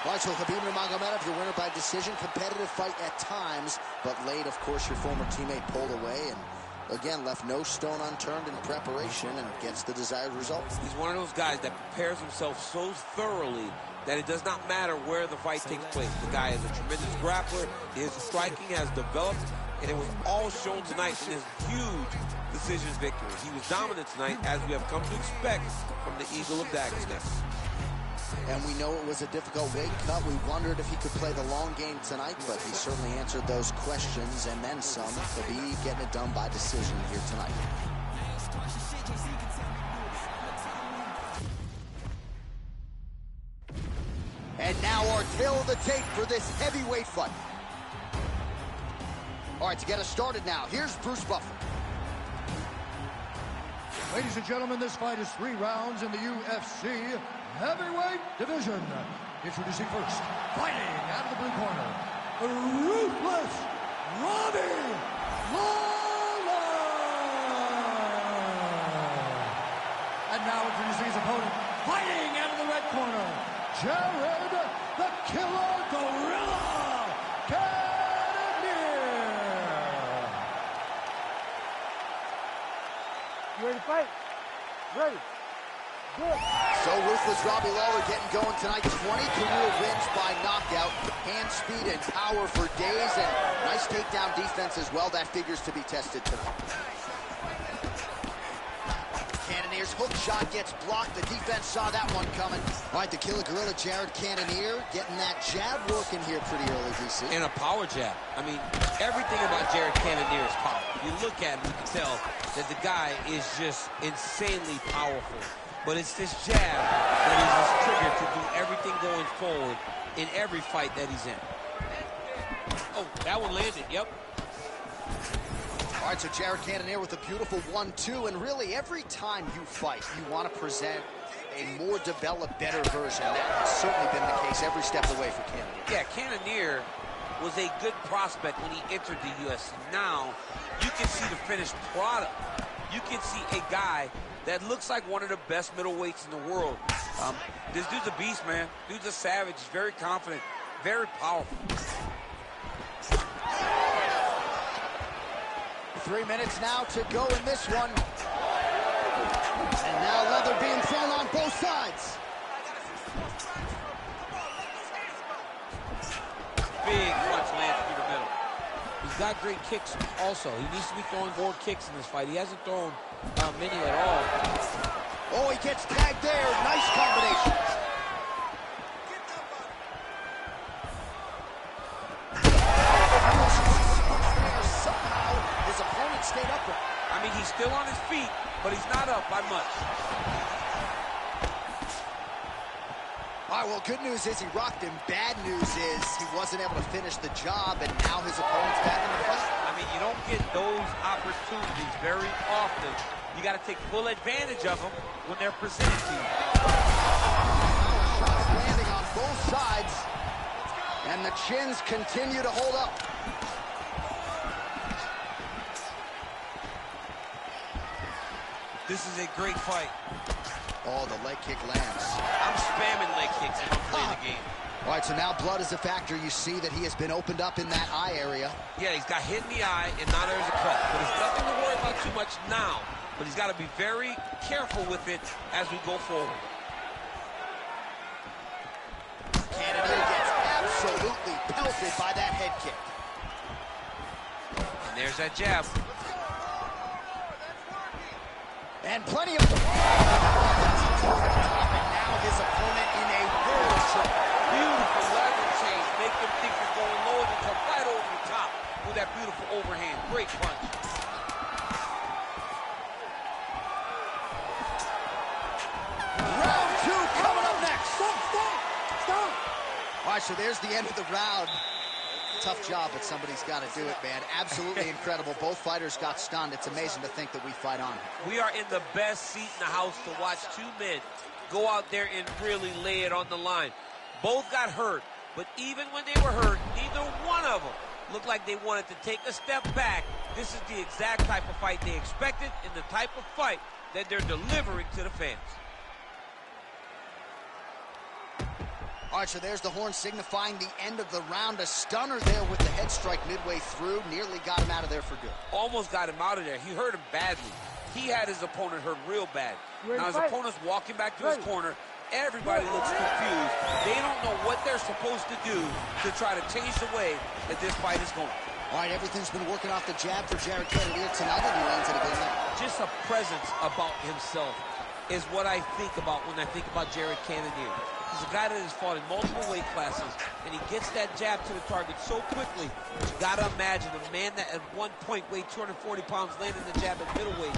All right, so Khabib Nurmagomedov, your winner by decision. Competitive fight at times, but late, of course, your former teammate pulled away and, again, left no stone unturned in preparation and gets the desired result. He's one of those guys that prepares himself so thoroughly that it does not matter where the fight takes place. The guy is a tremendous grappler. His striking has developed, and it was all shown tonight in his huge decision victory. He was dominant tonight, as we have come to expect from the Eagle of Dagestan. And we know it was a difficult weight cut. We wondered if he could play the long game tonight, but he certainly answered those questions and then some. Khabib getting it done by decision here tonight. And now our tail of the tape for this heavyweight fight. All right, to get us started now, here's Bruce Buffer. Ladies and gentlemen, this fight is 3 rounds in the UFC heavyweight division. Introducing first, fighting out of the blue corner, the ruthless Robbie Lawler. And now introducing his opponent, fighting out of the red corner, Jared the Killer Gorilla Cannonier. You ready to fight? Ready. Good. So ruthless Robbie Lawler getting going tonight. 20 career wins by knockout. Hand speed and power for days, and nice takedown defense as well. That figures to be tested tonight. Cannonier's hook shot gets blocked. The defense saw that one coming. All right, the Killer Gorilla, Jared Cannonier, getting that jab working here pretty early, DC. And a power jab. I mean, everything about Jared Cannonier is power. You look at him, you can tell that the guy is just insanely powerful. But it's this jab that is his trigger to do everything going forward in every fight that he's in. Oh, that one landed, yep. All right, so Jared Cannonier with a beautiful 1-2, and really every time you fight, you want to present a more developed, better version. That has certainly been the case every step of the way for Cannonier. Yeah, Cannonier was a good prospect when he entered the UFC. Now, you can see the finished product. You can see a guy that looks like one of the best middleweights in the world. This dude's a beast, man. Dude's a savage. He's very confident, very powerful. 3 minutes now to go in this one. And now leather being thrown on both sides. Big punch lands through the middle. He's got great kicks also. He needs to be throwing more kicks in this fight. He hasn't thrown many at all. Oh, he gets tagged there. Nice combination. Somehow, his opponent stayed upright. I mean, he's still on his feet, but he's not up by much. All right, well, good news is he rocked him. Bad news is he wasn't able to finish the job, and now his opponent's back in the fight. I mean, you don't get those opportunities very often. You got to take full advantage of them when they're presented to you. Shots landing on both sides, and the chins continue to hold up. This is a great fight. Oh, the leg kick lands. I'm spamming leg kicks if I'm playing the game. All right, so now blood is a factor. You see that he has been opened up in that eye area. Yeah, he's got hit in the eye, and now there's a cut. But it's nothing to worry about too much now. But he's got to be very careful with it as we go forward. Cannonier gets absolutely pelted by that head kick. And there's that jab. And plenty of... And now his opponent in a world of trouble. Beautiful lever change. Make him think you're going low and come right over the top with that beautiful overhand. Great punch. Round 2 coming up next. Stop! All right, so there's the end of the round. Tough job, but somebody's got to do it, man. Absolutely incredible. Both fighters got stunned. It's amazing to think that we fight on. We are in the best seat in the house to watch two men go out there and really lay it on the line. Both got hurt, but even when they were hurt, neither one of them looked like they wanted to take a step back. This is the exact type of fight they expected and the type of fight that they're delivering to the fans. All right, so there's the horn signifying the end of the round. A stunner there with the head strike midway through. Nearly got him out of there for good. Almost got him out of there. He hurt him badly. He had his opponent hurt real bad. Now his opponent's walking back to his corner. Everybody looks confused. They don't know what they're supposed to do to try to change the way that this fight is going. All right, everything's been working off the jab for Jared Cannonier tonight, and he lands it again there. Just a presence about himself is what I think about when I think about Jared Cannonier. He's a guy that has fought in multiple weight classes, and he gets that jab to the target so quickly. You got to imagine a man that at one point weighed 240 pounds landing the jab at middleweight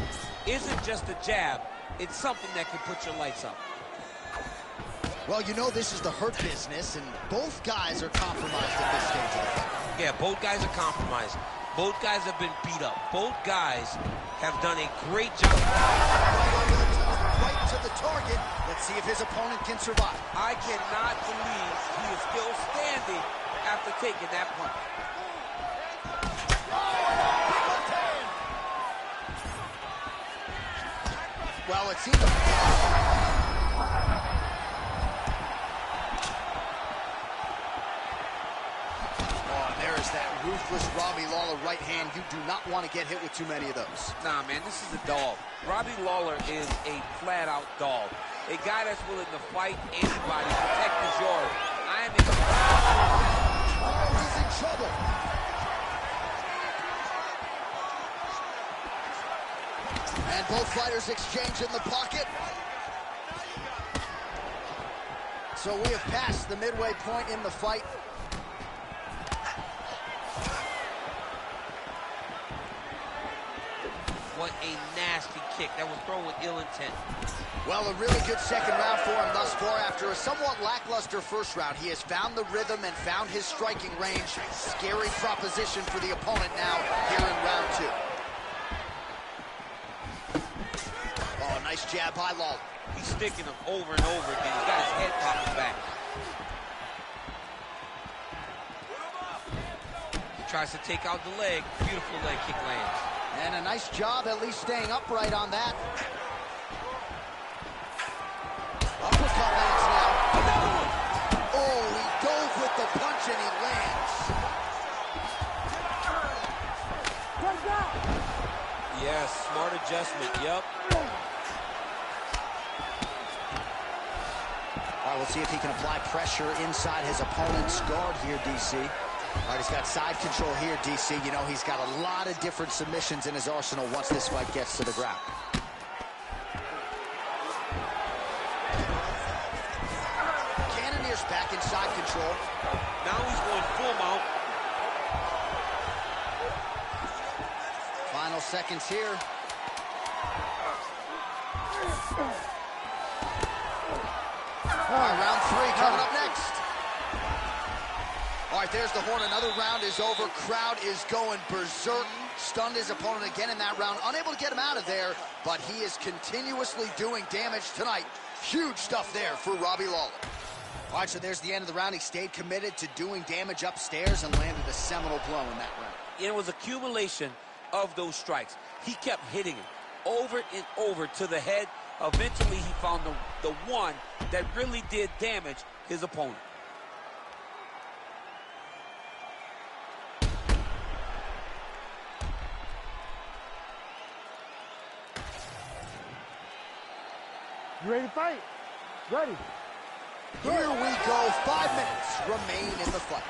isn't just a jab. It's something that can put your lights out. Well, you know this is the hurt business, and both guys are compromised at this stage of the fight. Yeah, both guys are compromised. Both guys have been beat up. Both guys have done a great job. Right to the target. Let's see if his opponent can survive. I cannot believe he is still standing after taking that punch. Well, it seems... that ruthless Robbie Lawler right hand. You do not want to get hit with too many of those. Nah, man, this is a dog. Robbie Lawler is a flat-out dog. A guy that's willing to fight anybody, protect his yard. I am in he's in trouble. And both fighters exchange in the pocket. So we have passed the midway point in the fight. What a nasty kick. That was thrown with ill intent. Well, a really good second round for him thus far. After a somewhat lackluster first round, he has found the rhythm and found his striking range. Scary proposition for the opponent now here in round two. Oh, nice jab by Lawler. He's sticking him over and over again. He's got his head popping back. He tries to take out the leg. Beautiful leg kick lands. And a nice job at least staying upright on that. Uppercut lands now. Another one. Oh, he dove with the punch and he lands. Yes, smart adjustment, yep. All right, we'll see if he can apply pressure inside his opponent's guard here, DC. All right, he's got side control here, DC. You know, he's got a lot of different submissions in his arsenal once this fight gets to the ground. Cannonier's back in side control. Now he's going full mount. Final seconds here. All right, round three coming up next. All right, there's the horn. Another round is over. Crowd is going berserk. Stunned his opponent again in that round. Unable to get him out of there, but he is continuously doing damage tonight. Huge stuff there for Robbie Lawler. All right, so there's the end of the round. He stayed committed to doing damage upstairs and landed a seminal blow in that round. It was accumulation of those strikes. He kept hitting him over and over to the head. Eventually, he found the one that really did damage his opponent. You ready to fight? Ready. Here we go. 5 minutes remain in the fight.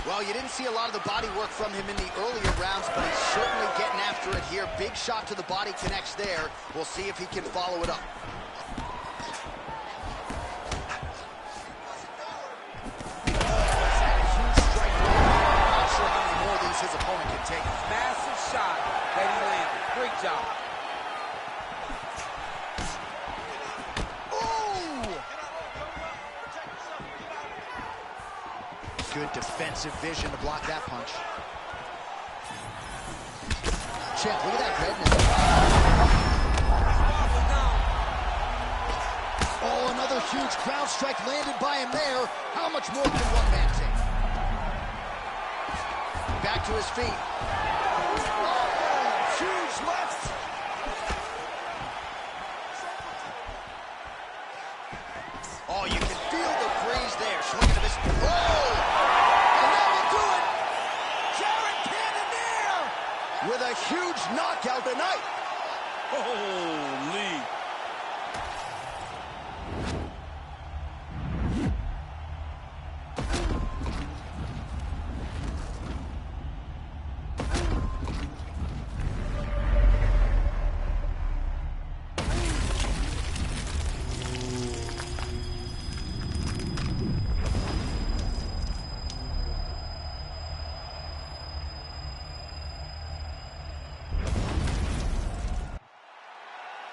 Well, you didn't see a lot of the body work from him in the earlier rounds, but he's certainly getting after it here. Big shot to the body connects there. We'll see if he can follow it up. Not sure how many more of these his opponent can take. Massive shot that he landed. Great job. Good defensive vision to block that punch. Champ, look at that redness. Oh, another huge ground strike landed by him there. How much more can one man take? back to his feet. Oh, huge left. Oh, you can feel the breeze there. Swinging to this. Oh! And that will do it. Jared Cannonier with a huge knockout tonight. Holy.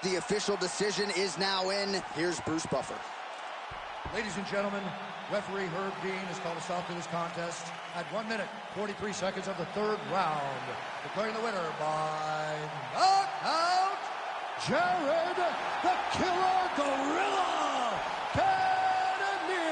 The official decision is now in. Here's Bruce Buffer. Ladies and gentlemen, referee Herb Dean has called a stop to this contest at 1 minute, 43 seconds of the third round, declaring the winner by knockout, Jared the Killer Gorilla Cannonier.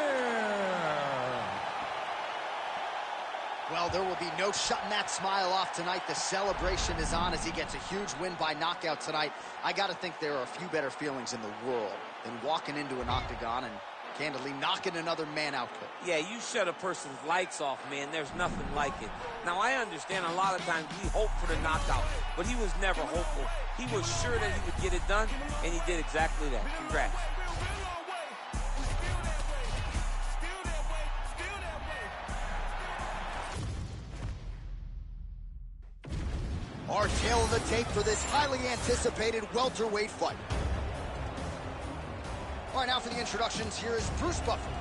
Well, there will be no shutting that smile off tonight. The celebration is on as he gets a huge win by knockout tonight. I got to think there are a few better feelings in the world than walking into an octagon and candidly knocking another man out quick. Yeah, you shut a person's lights off, man. There's nothing like it. Now, I understand a lot of times we hope for the knockout, but he was never hopeful. He was sure that he would get it done, and he did exactly that. Congrats. Our tail of the tape for this highly anticipated welterweight fight. All right, now for the introductions, here is Bruce Buffer.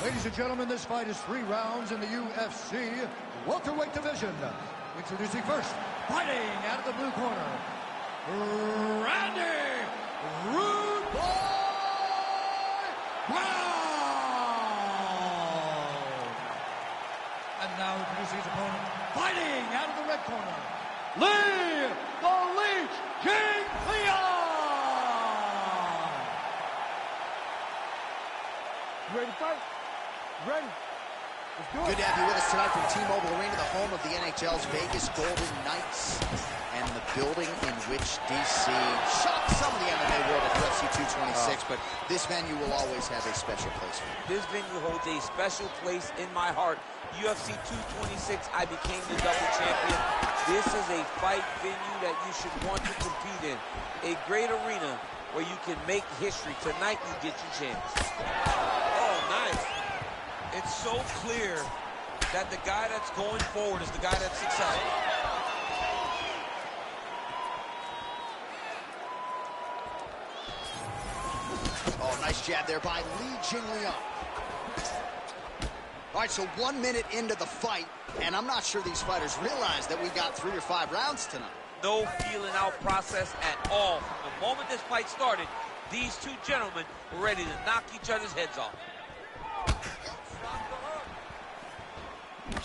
Ladies and gentlemen, this fight is 3 rounds in the UFC welterweight division. Introducing first, fighting out of the blue corner, Randy Rude Boy Brown. And now introducing his opponent, fighting out of the red corner, Lee the Leech King Leon. You ready to fight? Ready. Let's do it. Good to have you with us tonight from T-Mobile Arena, the home of the NHL's Vegas Golden Knights, and the building in which DC shocked some of the MMA world at UFC 226, but this venue will always have a special place for you. This venue holds a special place in my heart. UFC 226, I became the double champion. This is a fight venue that you should want to compete in. A great arena where you can make history. Tonight, you get your chance. Oh, nice. It's so clear that the guy that's going forward is the guy that's successful. Oh, nice jab there by Li Jingliang. All right, so 1 minute into the fight, and I'm not sure these fighters realize that we got 3 or 5 rounds tonight. No feeling out process at all. From the moment this fight started, these two gentlemen were ready to knock each other's heads off.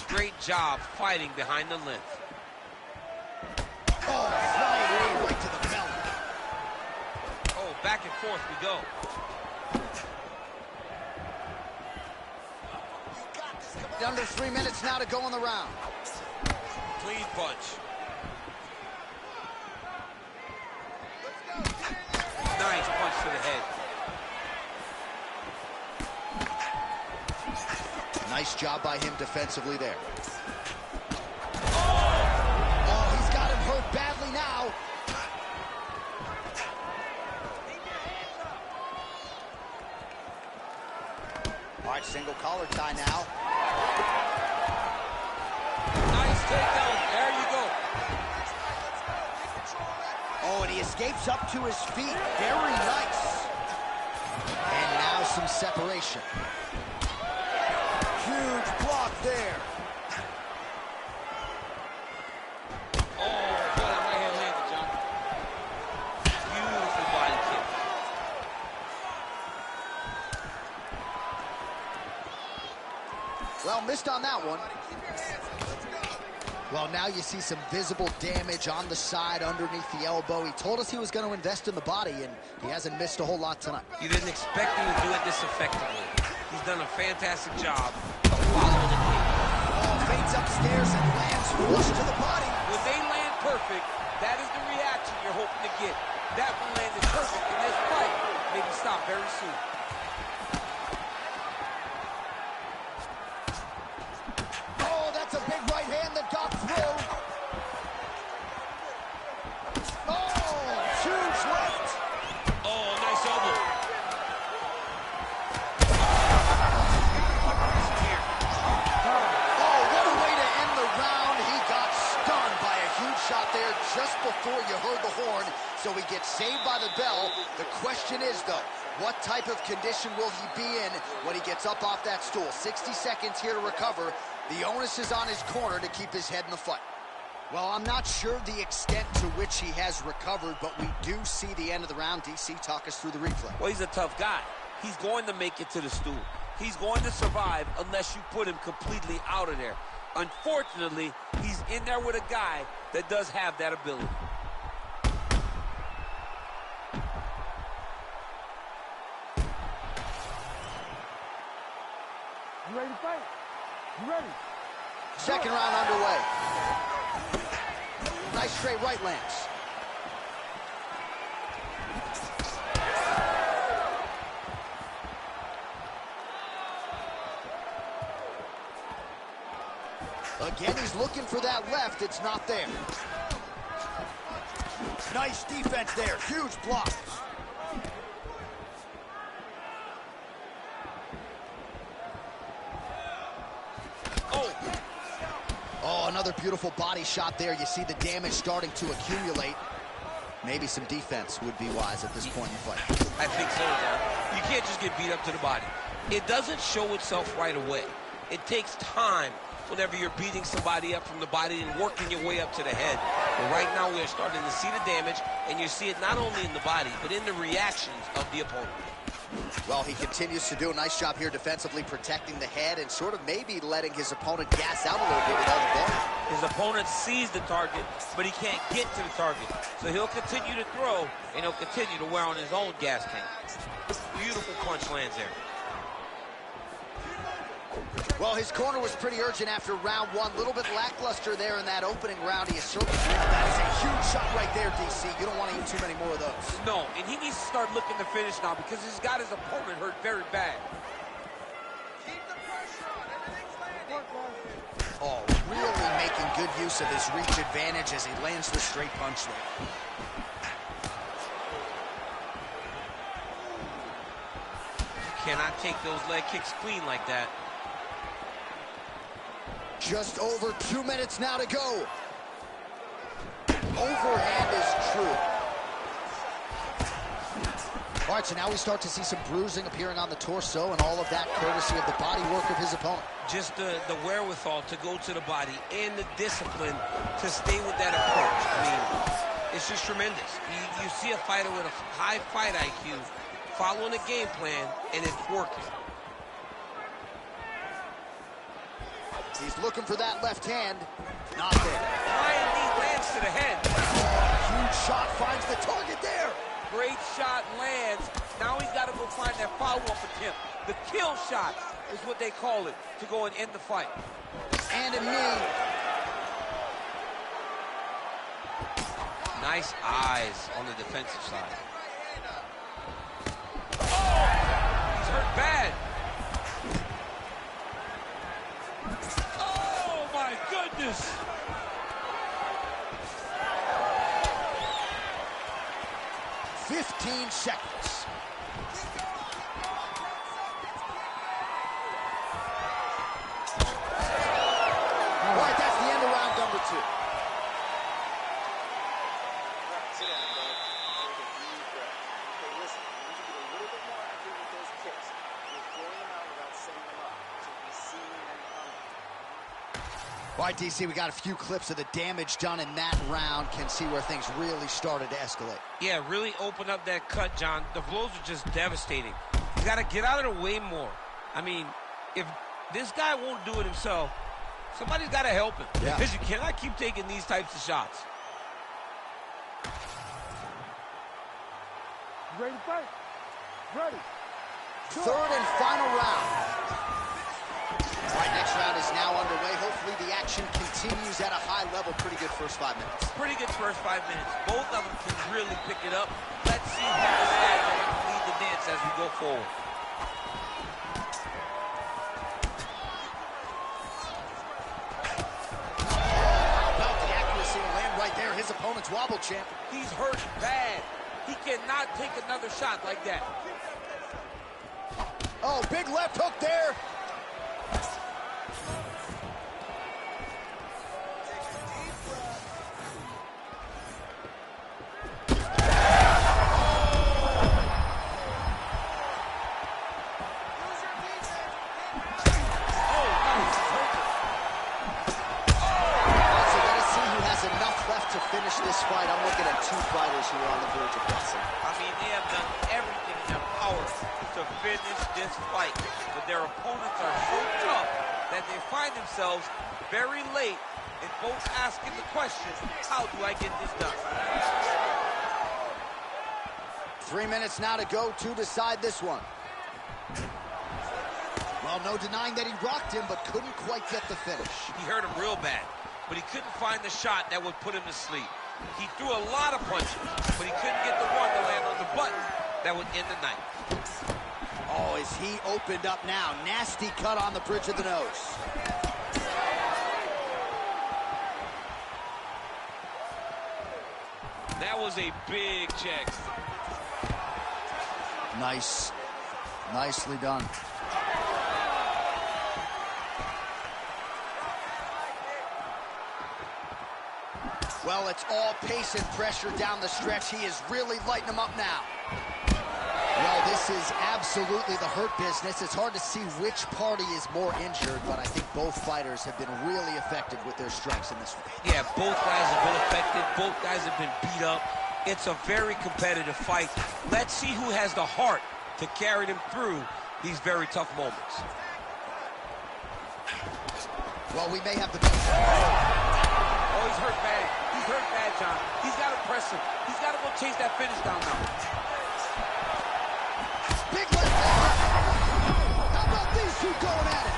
Great job fighting behind the length. Oh, flying right to the belly. Oh, back and forth we go. Under 3 minutes now to go in the round. Clean punch. Nice punch to the head. Nice job by him defensively there. Oh, he's got him hurt badly now. All right, single collar tie now. Nice takedown. There you go. Oh, and he escapes up to his feet. Very nice. And now some separation. Huge block there. Oh, boy, that right hand landed, John. Beautiful body kick. Well, missed on that one. Well, now you see some visible damage on the side underneath the elbow. He told us he was going to invest in the body, and he hasn't missed a whole lot tonight. You didn't expect him to do it this effectively. He's done a fantastic job of following the kick. fades upstairs and lands flush to the body. When they land perfect, that is the reaction you're hoping to get. That one landed perfect in this fight. Maybe stop very soon. Oh, that's a big right hand that got through. Oh, huge left. Oh, nice elbow. Oh, what a way to end the round. He got stunned by a huge shot there just before you heard the horn, so he gets saved by the bell. The question is, though, what type of condition will he be in when he gets up off that stool? 60 seconds here to recover. The onus is on his corner to keep his head in the fight. Well, I'm not sure the extent to which he has recovered, but we do see the end of the round. DC, talk us through the replay. Well, he's a tough guy. He's going to make it to the stool. He's going to survive unless you put him completely out of there. Unfortunately, he's in there with a guy that does have that ability. You ready to fight? You ready? Second round underway. Nice straight right lands. Again, he's looking for that left. It's not there. Nice defense there. Huge block. Oh, another beautiful body shot there. You see the damage starting to accumulate. Maybe some defense would be wise at this point in the fight. I think so, John. You can't just get beat up to the body. It doesn't show itself right away. It takes time whenever you're beating somebody up from the body and working your way up to the head. But right now we're starting to see the damage, and you see it not only in the body, but in the reactions of the opponent. Well, he continues to do a nice job here defensively, protecting the head and sort of maybe letting his opponent gas out a little bit with all the ball. His opponent sees the target, but he can't get to the target. So he'll continue to throw, and he'll continue to wear on his own gas tank. Beautiful punch lands there. Well, his corner was pretty urgent after round one. A little bit lackluster there in that opening round. He is certainly... That is a huge shot right there, DC. You don't want to eat too many more of those. No, and he needs to start looking to finish now because he's got his opponent hurt very bad. Keep the pressure on. Everything's landing. Oh, really making good use of his reach advantage as he lands the straight punch there. You cannot take those leg kicks clean like that. Just over 2 minutes now to go. Overhand is true. All right, so now we start to see some bruising appearing on the torso, and all of that courtesy of the body work of his opponent. Just the wherewithal to go to the body and the discipline to stay with that approach. I mean, it's just tremendous. You see a fighter with a high fight IQ following a game plan, and it's working. He's looking for that left hand. Not there. Flying knee lands to the head. Oh, huge shot finds the target there. Great shot lands. Now he's got to go find that follow-up attempt. The kill shot is what they call it to go and end the fight. And a knee. Nice eyes on the defensive side. Oh! He's hurt bad. Oh, my goodness! "15 seconds. All right, that's the end of round number 2. Sit down, bud. Take a deep breath. Okay, listen, I need you to get a little bit more accurate with those kicks. You're throwing them out without setting them up, so you can see them coming. All right, DC, we got a few clips of the damage done in that round. Can see where things really started to escalate. Yeah, really open up that cut, John. The blows are just devastating. You got to get out of the way more. I mean, if this guy won't do it himself, somebody's got to help him. Yeah. Because you cannot keep taking these types of shots. You ready to fight? Ready. Third and final round. All right, next round is now underway. Hopefully the action continues at a high level. Pretty good first 5 minutes. Pretty good first 5 minutes. Both of them can really pick it up. Let's see who decides to lead the dance as we go forward. How about the accuracy to land right there? His opponent's wobble champ. He's hurt bad. He cannot take another shot like that. Oh, big left hook there. To finish this fight, I'm looking at two fighters who are on the verge of pressing. I mean, they have done everything in their power to finish this fight, but their opponents are so tough that they find themselves very late in both asking the question, how do I get this done? 3 minutes now to go to decide this one. Well, no denying that he rocked him, but couldn't quite get the finish. He hurt him real bad, but he couldn't find the shot that would put him to sleep. He threw a lot of punches, but he couldn't get the one to land on the button that would end the night. Oh, is he opened up now? Nasty cut on the bridge of the nose. That was a big check. Nice. Nicely done. Well, it's all pace and pressure down the stretch. He is really lighting them up now. Well, this is absolutely the hurt business. It's hard to see which party is more injured, but I think both fighters have been really effective with their strikes in this fight. Yeah, both guys have been effective. Both guys have been beat up. It's a very competitive fight. Let's see who has the heart to carry them through these very tough moments. Well, we may have the best. Oh, he's hurt bad. He's hurt bad, John. He's got to press him. He's got to go chase that finish down now. Big left hand. How about these two going at it?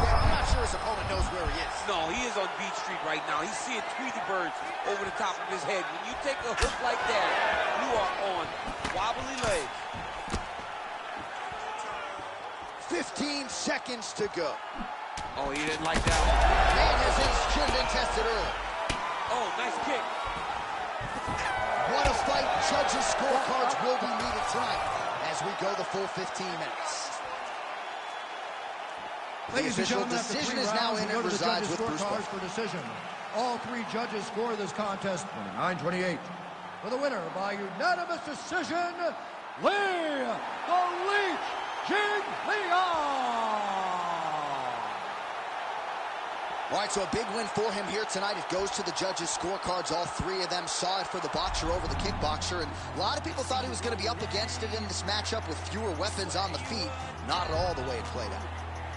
I'm not sure his opponent knows where he is. No, he is on Beach Street right now. He's seeing Tweety birds over the top of his head. When you take a hook like that, you are on wobbly legs. 15 seconds to go. Oh, he didn't like that one. Man has his chin been tested early. Oh, nice kick. What a fight. Judges' scorecards will be needed tonight as we go the full 15 minutes. Ladies and gentlemen, the decision is now in and resides with Bruce Buffer. For decision. All three judges score this contest 9-28. For the winner by unanimous decision, Lee the Leech Jiglion. All right, so a big win for him here tonight. It goes to the judges' scorecards. All three of them saw it for the boxer over the kickboxer, and a lot of people thought he was going to be up against it in this matchup with fewer weapons on the feet. Not at all the way it played out.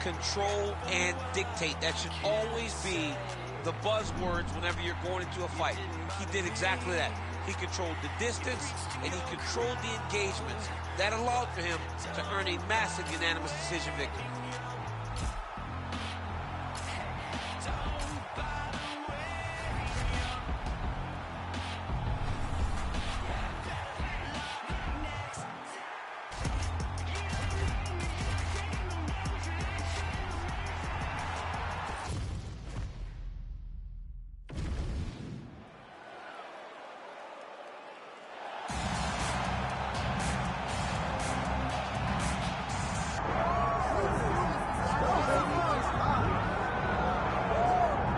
Control and dictate. That should always be the buzzwords whenever you're going into a fight. He did exactly that. He controlled the distance, and he controlled the engagements. That allowed for him to earn a massive unanimous decision victory.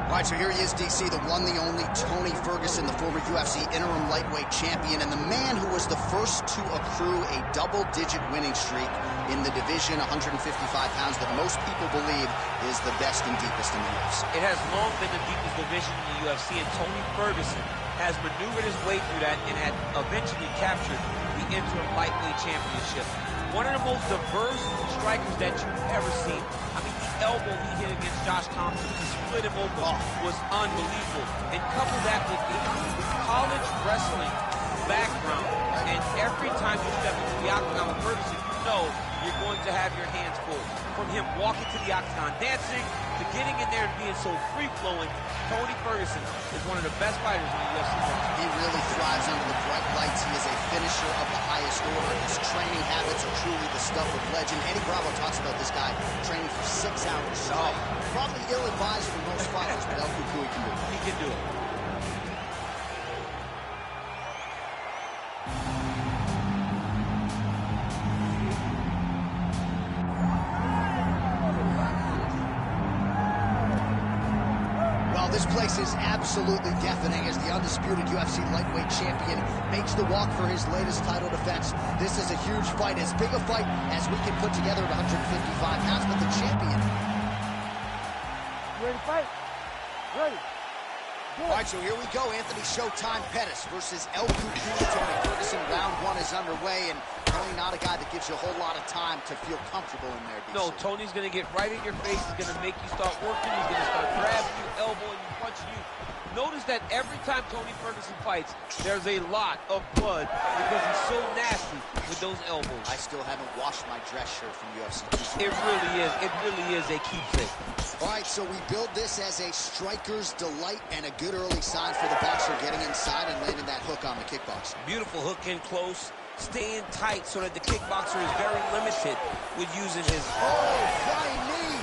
All right, so here he is, DC, the one, the only Tony Ferguson, the former UFC interim lightweight champion, and the man who was the first to accrue a double-digit winning streak in the division, 155 pounds, that most people believe is the best and deepest in the UFC. It has long been the deepest division in the UFC, and Tony Ferguson has maneuvered his way through that and had eventually captured the interim lightweight championship. One of the most diverse strikers that you've ever seen. I mean, the elbow he hit against Josh Thompson to split him open was unbelievable. And couple that with the college wrestling background, and every time you step into the octagon with Ferguson, you know you're going to have your hands full. From him walking to the octagon, dancing, to getting in there and being so free-flowing, Tony Ferguson is one of the best fighters in the UFC. He really thrives under the bright lights. He is a finisher of the highest order. His training habits are truly the stuff of legend. Eddie Bravo talks about this guy training for 6 hours straight. Probably ill-advised for most fighters, but El Cucuy can do it. He can do it. This place is absolutely deafening as the undisputed UFC lightweight champion makes the walk for his latest title defense. This is a huge fight, as big a fight as we can put together at 155 pounds, but the champion... Ready to fight? Ready. All right, so here we go. Anthony Showtime Pettis versus El Cucuy. Tony Ferguson. Round one is underway, and Tony, not a guy that gives you a whole lot of time to feel comfortable in there, DC. No, Tony's going to get right in your face. He's going to make you start working. He's going to start grabbing you, elbowing you, punching you. Notice that every time Tony Ferguson fights, there's a lot of blood because he's so nasty with those elbows. I still haven't washed my dress shirt from UFC 2. It really is. It really is a keepsake. All right, so we build this as a striker's delight and a good early sign for the boxer getting inside and landing that hook on the kickboxer. Beautiful hook in close, staying tight so that the kickboxer is very limited with using his... Oh, flying knee!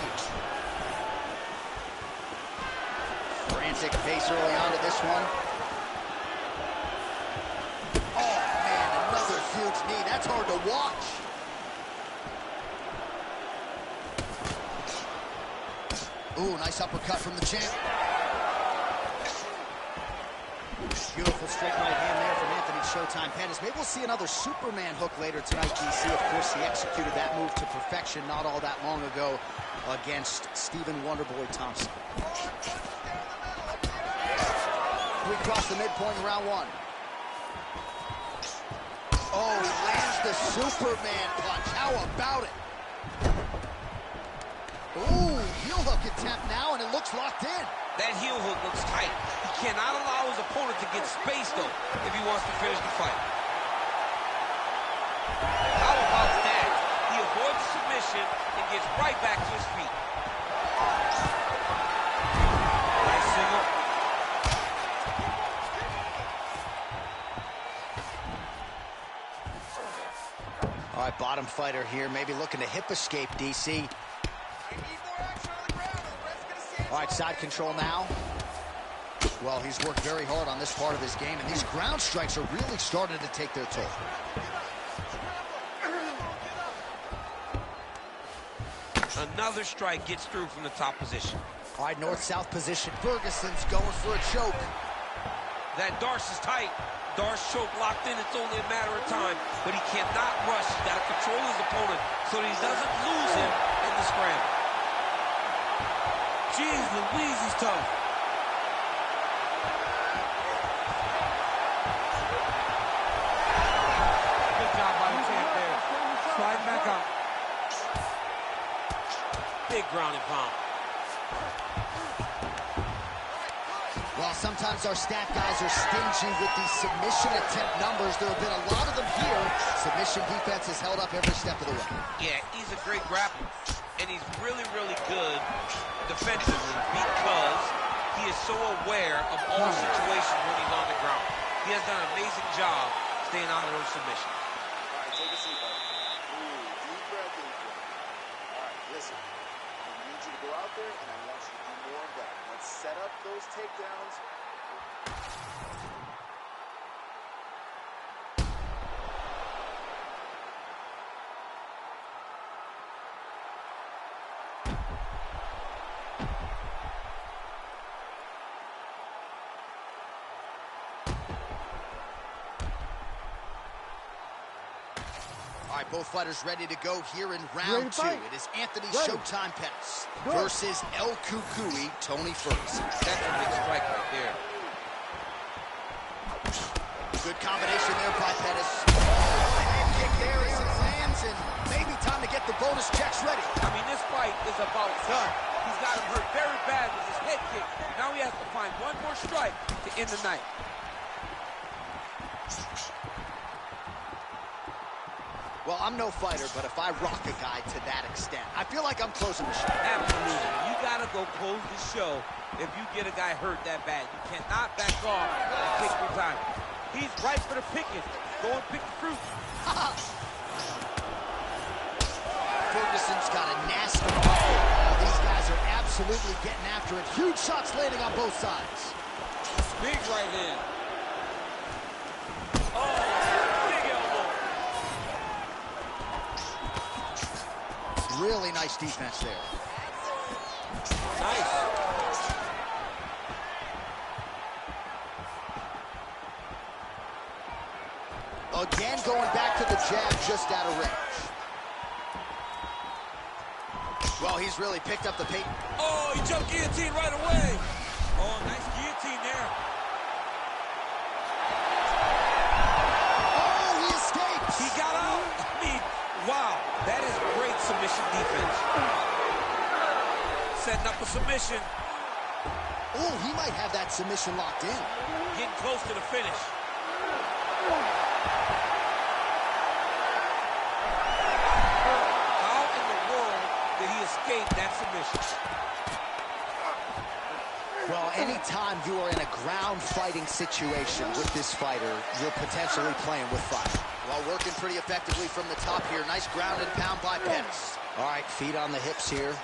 Frantic pace early on to this one. Oh, man, another huge knee. That's hard to watch. Ooh, nice uppercut from the champ. Beautiful straight right hand there from Anthony Showtime Pettis. Maybe we'll see another Superman hook later tonight, DC. Of course, he executed that move to perfection not all that long ago against Stephen Wonderboy Thompson. We cross the midpoint in round one. Oh, he lands the Superman punch. How about it? Ooh, heel hook attempt now, and it looks locked in. That heel hook looks tight. He cannot allow his opponent to get space, though, if he wants to finish the fight. How about that? He avoids the submission and gets right back to his feet. Nice single. All right, bottom fighter here, maybe looking to hip escape, DC. All right, side control now. Well, he's worked very hard on this part of his game, and these ground strikes are really starting to take their toll. Another strike gets through from the top position. All right, north-south position. Ferguson's going for a choke. That Darce is tight. Darce choke locked in. It's only a matter of time, but he cannot rush. He's got to control his opponent so that he doesn't lose him in the scramble. Jeez Louise, he's tough. Good job by the champ there. Slide back up. Big ground and pound. Well, sometimes our stat guys are stingy with these submission attempt numbers. There have been a lot of them here. Submission defense has held up every step of the way. Yeah, he's a great grappler, and he's really, really good defensively because he is so aware of all situations when he's on the ground. He has done an amazing job staying out of those submissions. All right, take a seat, buddy. Ooh, deep breath, deep breath. All right, listen. I need you to go out there, and I want you to do more of that. Let's set up those takedowns. All right, both fighters ready to go here in round two. It is Anthony Showtime Pettis versus El Cucuy, Tony Ferguson. That's a big strike right there. Good combination there by Pettis. Oh, the head kick there as it lands, and maybe time to get the bonus checks ready. I mean, this fight is about done. He's got him hurt very bad with his head kick. Now he has to find one more strike to end the night. Well, I'm no fighter, but if I rock a guy to that extent, I feel like I'm closing the show. Absolutely. You got to go close the show if you get a guy hurt that bad. You cannot back off and take your time. He's right for the picking. Go and pick the fruit. Ferguson's got a nasty ball. These guys are absolutely getting after it. Huge shots landing on both sides. Big right hand. Oh, big elbow. Really nice defense there. Nice. Again, going back to the jab just out of range. Well, he's really picked up the pace. Oh, he jumped guillotine right away. Oh, nice guillotine there. Oh, he escapes. He got out. I mean, wow, that is great submission defense. Setting up a submission. Oh, he might have that submission locked in. Getting close to the finish. How in the world did he escape that submission? Well, anytime you are in a ground fighting situation with this fighter, you're potentially playing with fire. Well, working pretty effectively from the top here. Nice ground and pound by Pettis. All right, feet on the hips here.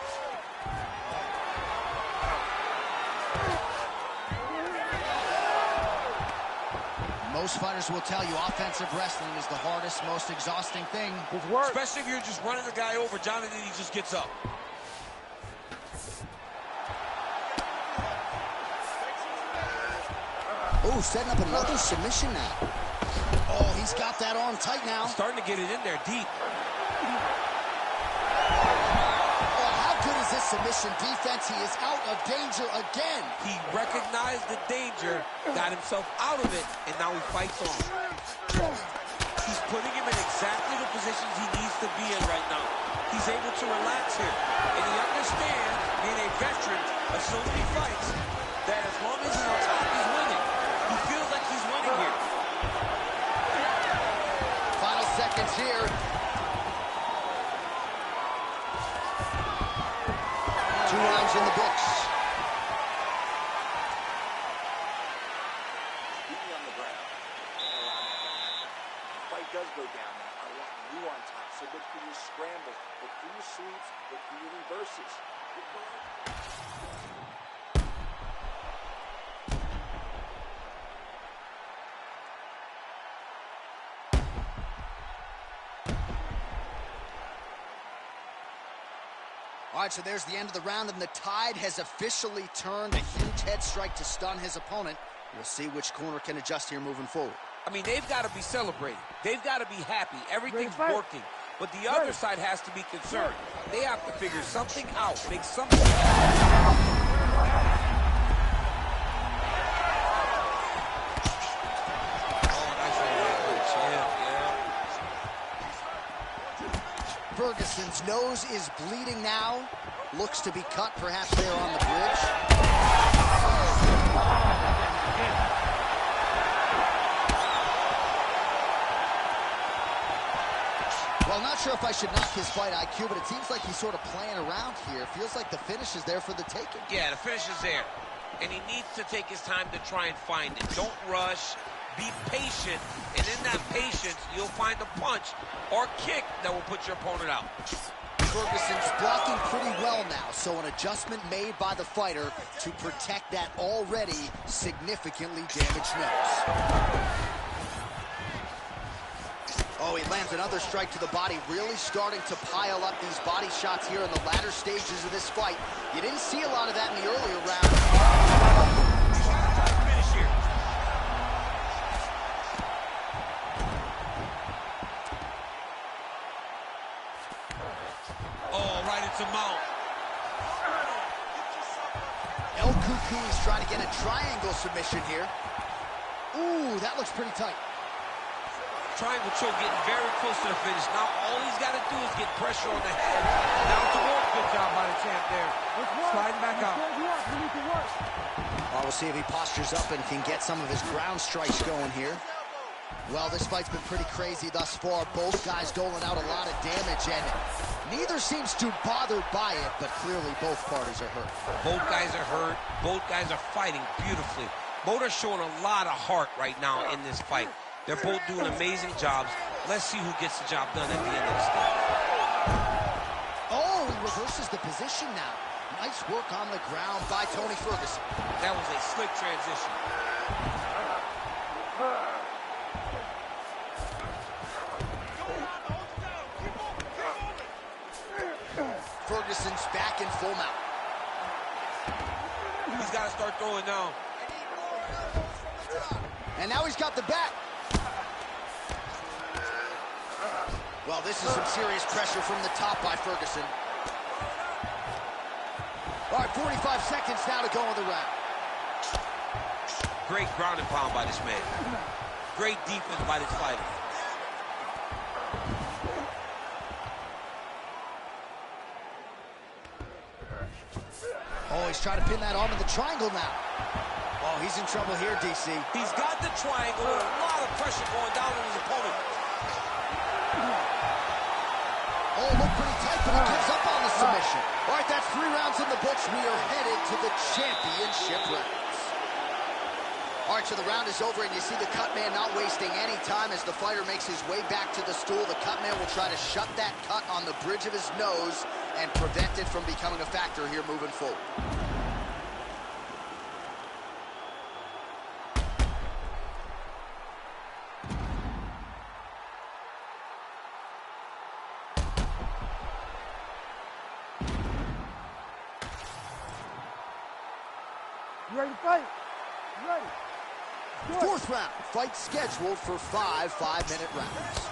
Most fighters will tell you offensive wrestling is the hardest, most exhausting thing. Especially if you're just running the guy over. Jonathan, he just gets up. Oh, setting up another submission now. Oh, he's got that arm tight now. Starting to get it in there deep. Oh, how good is this submission defense? He is out of danger again. He recognized the danger, got himself out of it, and now he fights on. He's putting him in exactly the positions he needs to be in right now. He's able to relax here. And he understands, being a veteran of so many fights, that as long as he's on top, he's winning. He feels like he's winning here. Final seconds here. 2 rounds in the books. Beating on the ground. The fight does go down now. I want you on top. So look for your scrambles, look for your sweeps, look for your reverses. All right, so there's the end of the round, and the tide has officially turned. A huge head strike to stun his opponent. We'll see which corner can adjust here moving forward. I mean, they've got to be celebrating. They've got to be happy. Everything's working. But the other side has to be concerned. They have to figure something out, make something happen. Ferguson's nose is bleeding now. Looks to be cut, perhaps there on the bridge. Well, not sure if I should knock his fight IQ, but it seems like he's sort of playing around here. Feels like the finish is there for the taking. Yeah, the finish is there. And he needs to take his time to try and find it. Don't rush. Be patient, and in that patience, you'll find a punch or kick that will put your opponent out. Ferguson's blocking pretty well now, so an adjustment made by the fighter to protect that already significantly damaged nose. Oh, he lands another strike to the body, really starting to pile up these body shots here in the latter stages of this fight. You didn't see a lot of that in the earlier round. He's trying to get a triangle submission here. Ooh, that looks pretty tight. Triangle choke getting very close to the finish. Now all he's got to do is get pressure on the head. Down to work. Good job by the champ there. Sliding back out. Well, we'll see if he postures up and can get some of his ground strikes going here. Well, this fight's been pretty crazy thus far. Both guys doling out a lot of damage, and neither seems too bothered by it, but clearly both parties are hurt. Both guys are hurt. Both guys are fighting beautifully. Both are showing a lot of heart right now in this fight. They're both doing amazing jobs. Let's see who gets the job done at the end of the stage. Oh, he reverses the position now. Nice work on the ground by Tony Ferguson. That was a slick transition. Ferguson's back in full mount. He's got to start throwing now. And now he's got the back. Well, this is some serious pressure from the top by Ferguson. All right, 45 seconds now to go in the round. Great ground and pound by this man. Great defense by this fighter. Oh, he's trying to pin that arm in the triangle now. Oh, he's in trouble here, DC. He's got the triangle with a lot of pressure going down on his opponent. Oh, looked pretty tight, but he gives up on the submission. All right, that's 3 rounds in the books. We are headed to the championship rounds. All right, so the round is over, and you see the cut man not wasting any time as the fighter makes his way back to the stool. The cut man will try to shut that cut on the bridge of his nose and prevent it from becoming a factor here moving forward. You ready to fight? You ready? Fourth round, fight scheduled for 5 5-minute rounds.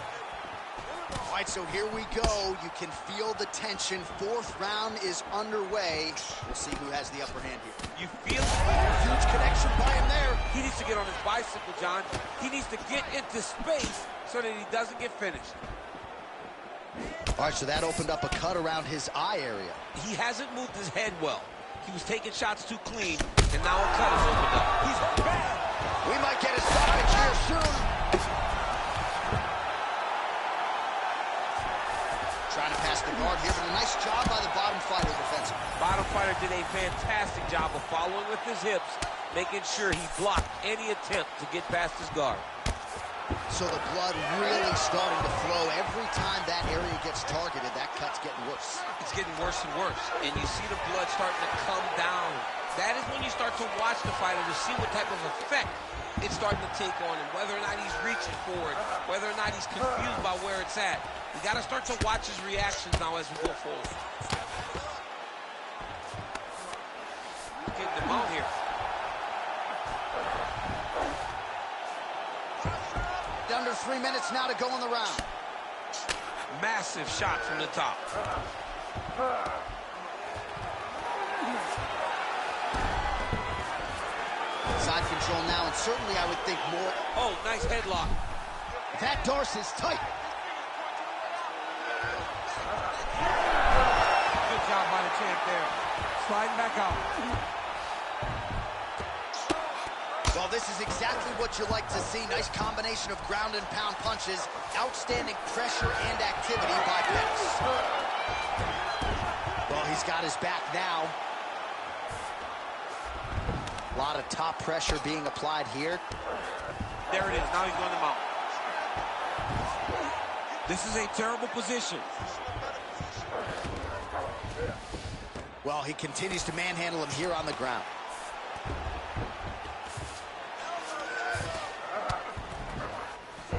All right, so here we go. You can feel the tension. Fourth round is underway. We'll see who has the upper hand here. You feel it? Huge connection by him there. He needs to get on his bicycle, John. He needs to get into space so that he doesn't get finished. All right, so that opened up a cut around his eye area. He hasn't moved his head well. He was taking shots too clean, and now a cut is opened up. He's bad. We might get a stoppage here soon. Trying to pass the guard here, but a nice job by the bottom fighter defensively. Bottom fighter did a fantastic job of following with his hips, making sure he blocked any attempt to get past his guard. So the blood really starting to flow. Every time that area gets targeted, that cut's getting worse. It's getting worse and worse, and you see the blood starting to come down. That is when you start to watch the fighter to see what type of effect it's starting to take on him, whether or not he's reaching for it, whether or not he's confused by where it's at. You got to start to watch his reactions now as we go forward. Getting them out here. Under 3 minutes now to go in the round. Massive shot from the top. Side control now, and certainly I would think more. Oh, nice headlock. That Darce is tight. Good job by the champ there. Sliding back out. Well, this is exactly what you like to see. Nice combination of ground and pound punches. Outstanding pressure and activity by Pettis. Well, he's got his back now. A lot of top pressure being applied here. There it is. Now he's going to mount. This is a terrible position. Well, he continues to manhandle him here on the ground.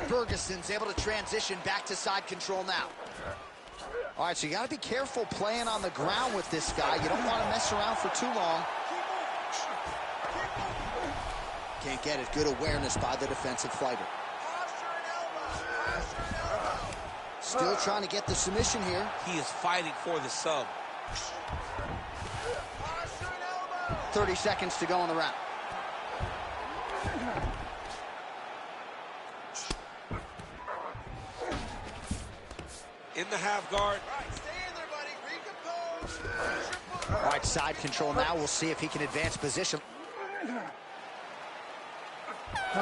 Ferguson's able to transition back to side control now. All right, so you got to be careful playing on the ground with this guy. You don't want to mess around for too long. Can't get it. Good awareness by the defensive fighter. Still trying to get the submission here. He is fighting for the sub. 30 seconds to go in the round. In the half guard. All right, side control now. We'll see if he can advance position. 20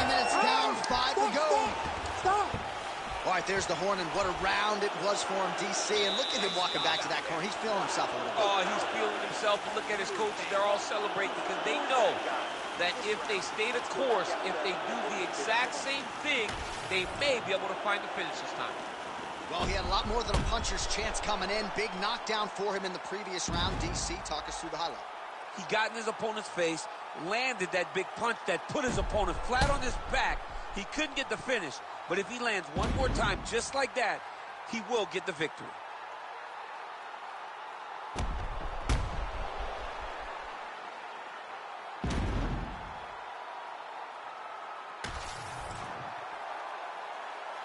minutes down round 5 to go. Stop. All right, there's the horn, and what a round it was for him, DC. And look at him walking back to that corner. He's feeling himself a little bit. Oh, he's feeling himself. And look at his coaches. They're all celebrating because they know that if they stay the course, if they do the exact same thing, they may be able to find the finish this time. Well, he had a lot more than a puncher's chance coming in. Big knockdown for him in the previous round. DC, talk us through the highlight. He got in his opponent's face, landed that big punch that put his opponent flat on his back. He couldn't get the finish, but if he lands one more time just like that, he will get the victory.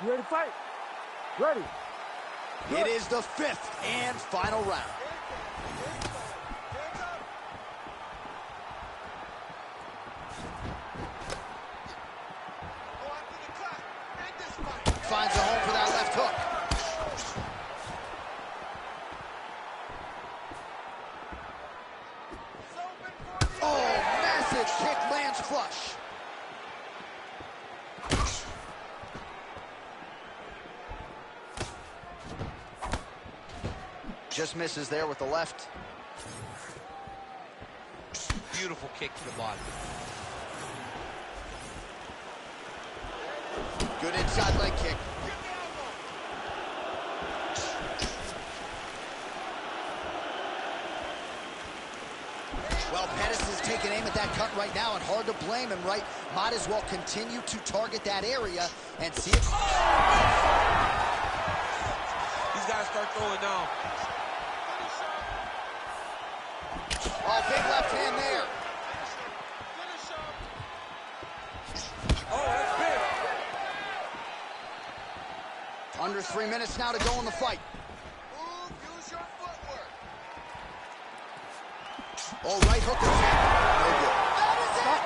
You ready to fight? Ready. It is the 5th and final round. Finds a home for that left hook. Oh, massive kick lands flush. Just misses there with the left. Beautiful kick to the body. Good inside leg kick. Well, Pettis is taking aim at that cut right now, and hard to blame him, right? Might as well continue to target that area and see if... He's got to start throwing now. Oh, big left hand there. Oh, that's big. Under 3 minutes now to go in the fight. Use your footwork. Oh, right hook attempt. No good. That is it!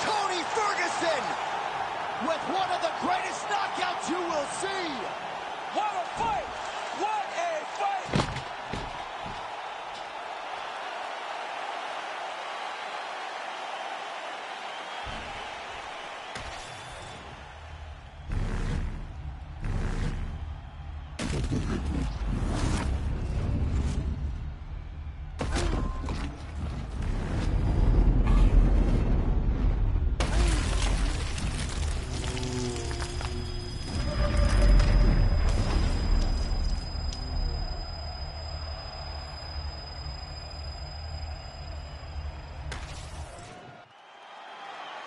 Tony Ferguson with one of the greatest knockouts you will see. What a fight! What a fight!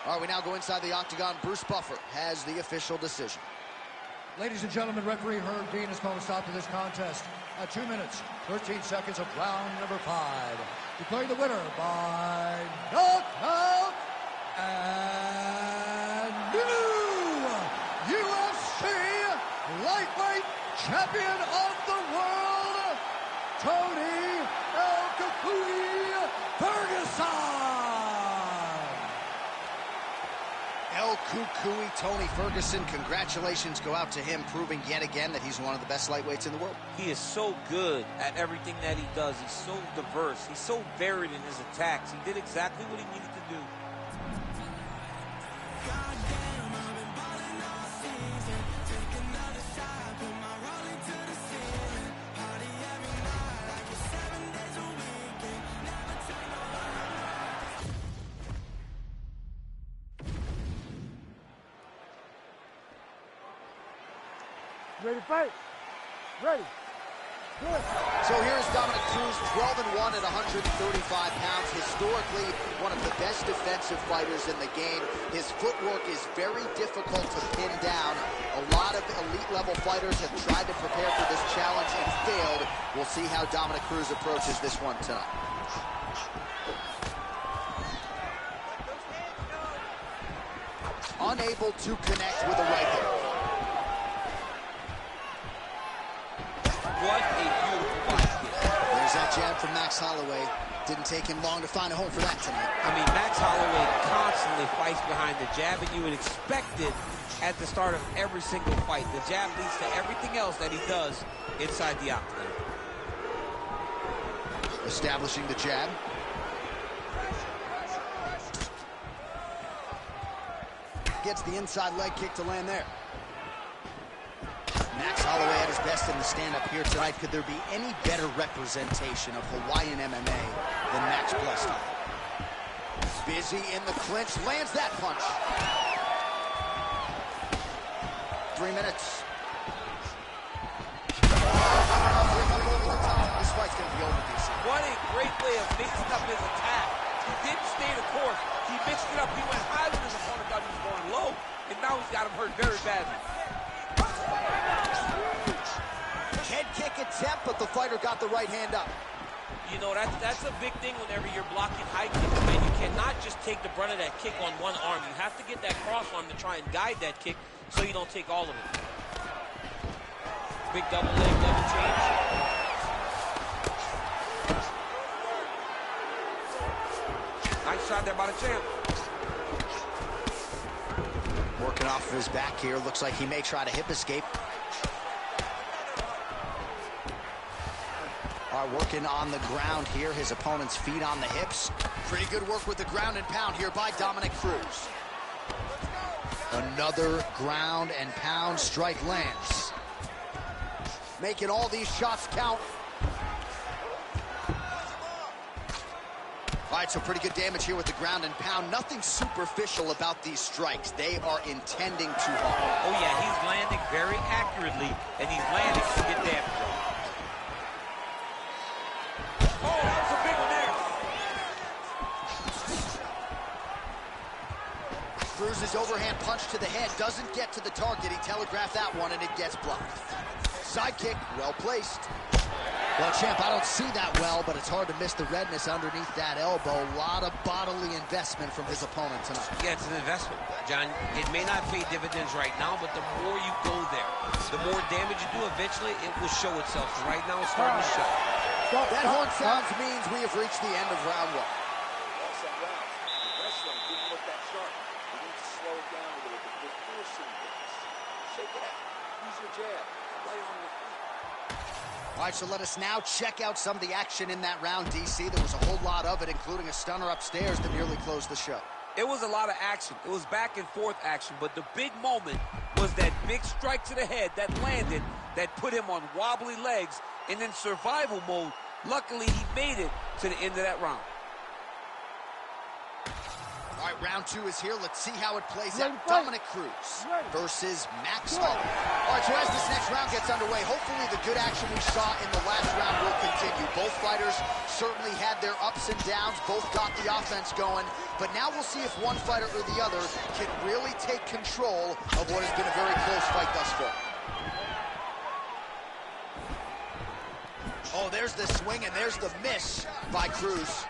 All right, we now go inside the octagon. Bruce Buffer has the official decision. Ladies and gentlemen, referee Herb Dean has called a stop to this contest at 2 minutes, 13 seconds of round number 5. Declaring the winner by knockout and new UFC lightweight champion of the world, Tony El Cucuy Ferguson. El Cucuy, Tony Ferguson, congratulations go out to him, proving yet again that he's one of the best lightweights in the world. He is so good at everything that he does. He's so diverse. He's so varied in his attacks. He did exactly what he needed to do. Ready to fight? Ready. Good. So here's Dominic Cruz, 12-1 at 135 pounds. Historically, one of the best defensive fighters in the game. His footwork is very difficult to pin down. A lot of elite-level fighters have tried to prepare for this challenge and failed. We'll see how Dominic Cruz approaches this one tonight. Unable to connect with a right hook. What a beautiful body kick. There's that jab from Max Holloway. Didn't take him long to find a home for that tonight. I mean, Max Holloway constantly fights behind the jab, and you would expect it at the start of every single fight. The jab leads to everything else that he does inside the octagon. Establishing the jab. Gets the inside leg kick to land there. Max Holloway at his best in the stand-up here tonight. Could there be any better representation of Hawaiian MMA than Max Bleston? Busy in the clinch, lands that punch. 3 minutes. This fight's gonna be over, DC. What a great way of mixing up his attack. He didn't stay the course. He mixed it up. He went high when his opponent thought he was going low, and now he's got him hurt very badly. Head kick attempt, but the fighter got the right hand up. You know, that's a big thing whenever you're blocking high kicks, man. You cannot just take the brunt of that kick on one arm. You have to get that cross arm to try and guide that kick so you don't take all of it. Big double leg level change. Nice shot there by the champ. Working off of his back here. Looks like he may try to hip escape. All right, working on the ground here. His opponent's feet on the hips. Pretty good work with the ground and pound here by Dominic Cruz. Another ground and pound strike lands. Making all these shots count. All right, so pretty good damage here with the ground and pound. Nothing superficial about these strikes. They are intending to harm. Oh, yeah, he's landing very accurately, and he's landing to get damage. Oh, that was a big one there. Cruz's overhand punch to the head doesn't get to the target. He telegraphed that one, and it gets blocked. Side kick, well placed. Well, champ, I don't see that well, but it's hard to miss the redness underneath that elbow. A lot of bodily investment from his opponent tonight. Yeah, it's an investment, John. It may not pay dividends right now, but the more you go there, the more damage you do, eventually it will show itself. So right now it's starting to show. That horn sounds means we have reached the end of round one. Well, some rounds. The wrestling didn't look that sharp. You need to slow it down a little bit. You're forcing things. Shake it out. Use your jab. Lay on your feet. All right, so let us now check out some of the action in that round, DC. There was a whole lot of it, including a stunner upstairs that nearly closed the show. It was a lot of action. It was back and forth action, but the big moment was that big strike to the head that landed, that put him on wobbly legs, and in survival mode, luckily he made it to the end of that round. All right, round two is here. Let's see how it plays out. Dominic Cruz versus Max Holloway. All right, so as this next round gets underway, hopefully the good action we saw in the last round will continue. Both fighters certainly had their ups and downs. Both got the offense going. But now we'll see if one fighter or the other can really take control of what has been a very close fight thus far. Oh, there's the swing, and there's the miss by Cruz.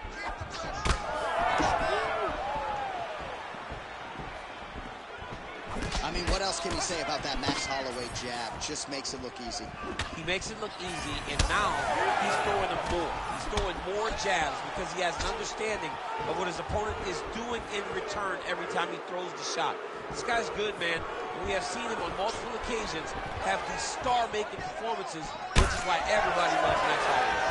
I mean, what else can you say about that Max Holloway jab? Just makes it look easy. He makes it look easy, and now he's throwing them more. He's throwing more jabs because he has an understanding of what his opponent is doing in return every time he throws the shot. This guy's good, man. And we have seen him on multiple occasions have these star-making performances, which is why everybody loves Max Holloway.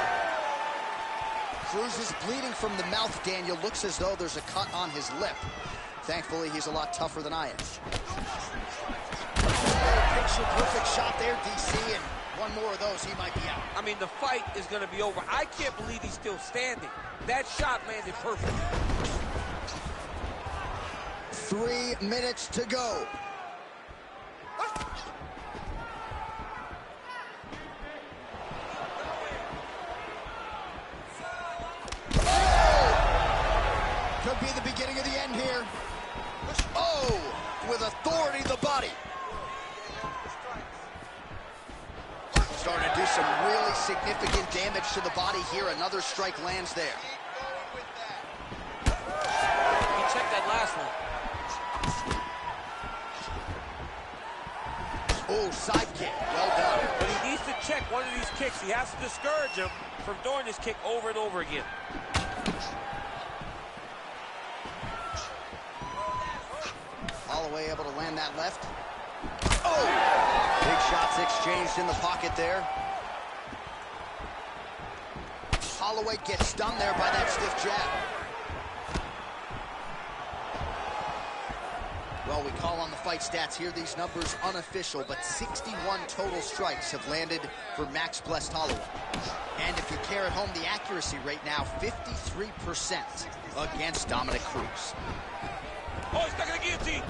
Cruz is bleeding from the mouth, Daniel. Looks as though there's a cut on his lip. Thankfully, he's a lot tougher than I am. Picture-perfect shot there, DC, and one more of those, he might be out. I mean, the fight is going to be over. I can't believe he's still standing. That shot landed perfect. 3 minutes to go. Could be the beginning of the end here. Oh, with authority to the body. Starting to do some really significant damage to the body here. Another strike lands there. He checked that last one. Oh, side kick. Well done. But he needs to check one of these kicks. He has to discourage him from doing this kick over and over again. Holloway able to land that left. Oh! Big shots exchanged in the pocket there. Holloway gets stunned there by that stiff jab. Well, we call on the fight stats here. These numbers unofficial, but 61 total strikes have landed for Max Blessed Holloway. And if you care at home, the accuracy rate now 53% against Dominic Cruz. Oh, he's stuck in the guillotine.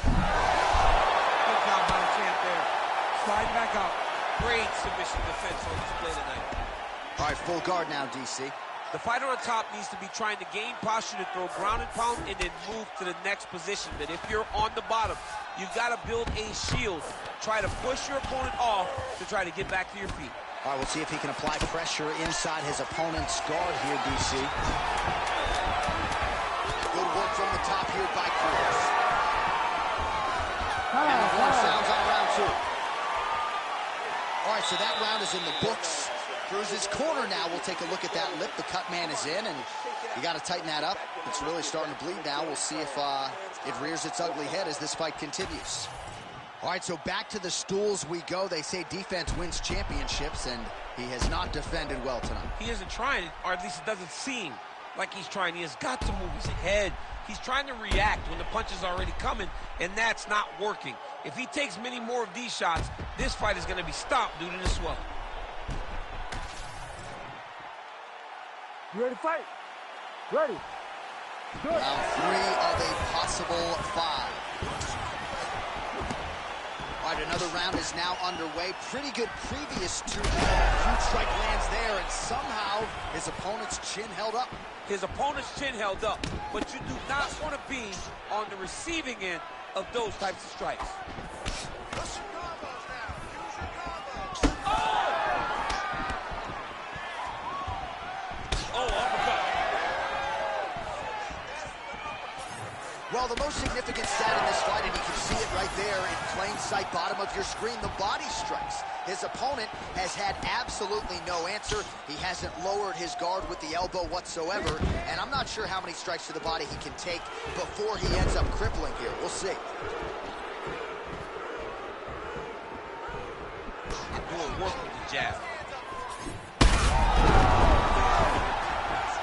Good job by the champ there. Slide back out. Great submission defense on display tonight. All right, full guard now, DC. The fighter on top needs to be trying to gain posture to throw ground and pound and then move to the next position. But if you're on the bottom, you've got to build a shield. Try to push your opponent off to try to get back to your feet. All right, we'll see if he can apply pressure inside his opponent's guard here, DC. Good work from the top here by Cruz. And the horn sounds on round 2. All right, so that round is in the books. Cruz's corner now. We'll take a look at that lip. The cut man is in, and you got to tighten that up. It's really starting to bleed now. We'll see if it rears its ugly head as this fight continues. All right, so back to the stools we go. They say defense wins championships, and he has not defended well tonight. He isn't trying, or at least it doesn't seem like he's trying. He has got to move his head. He's trying to react when the punch is already coming, and that's not working. If he takes many more of these shots, this fight is going to be stopped due to the swelling. You ready to fight? Ready. Good. Round 3 of a possible 5. All right, another round is now underway. Pretty good previous 2 rounds. Huge strike lands there, and somehow his opponent's chin held up. His opponent's chin held up, but you do not want to be on the receiving end of those types of strikes. Well, the most significant stat in this fight, and you can see it right there in plain sight, bottom of your screen, the body strikes. His opponent has had absolutely no answer. He hasn't lowered his guard with the elbow whatsoever, and I'm not sure how many strikes to the body he can take before he ends up crippling here. We'll see. Doing work with the jab.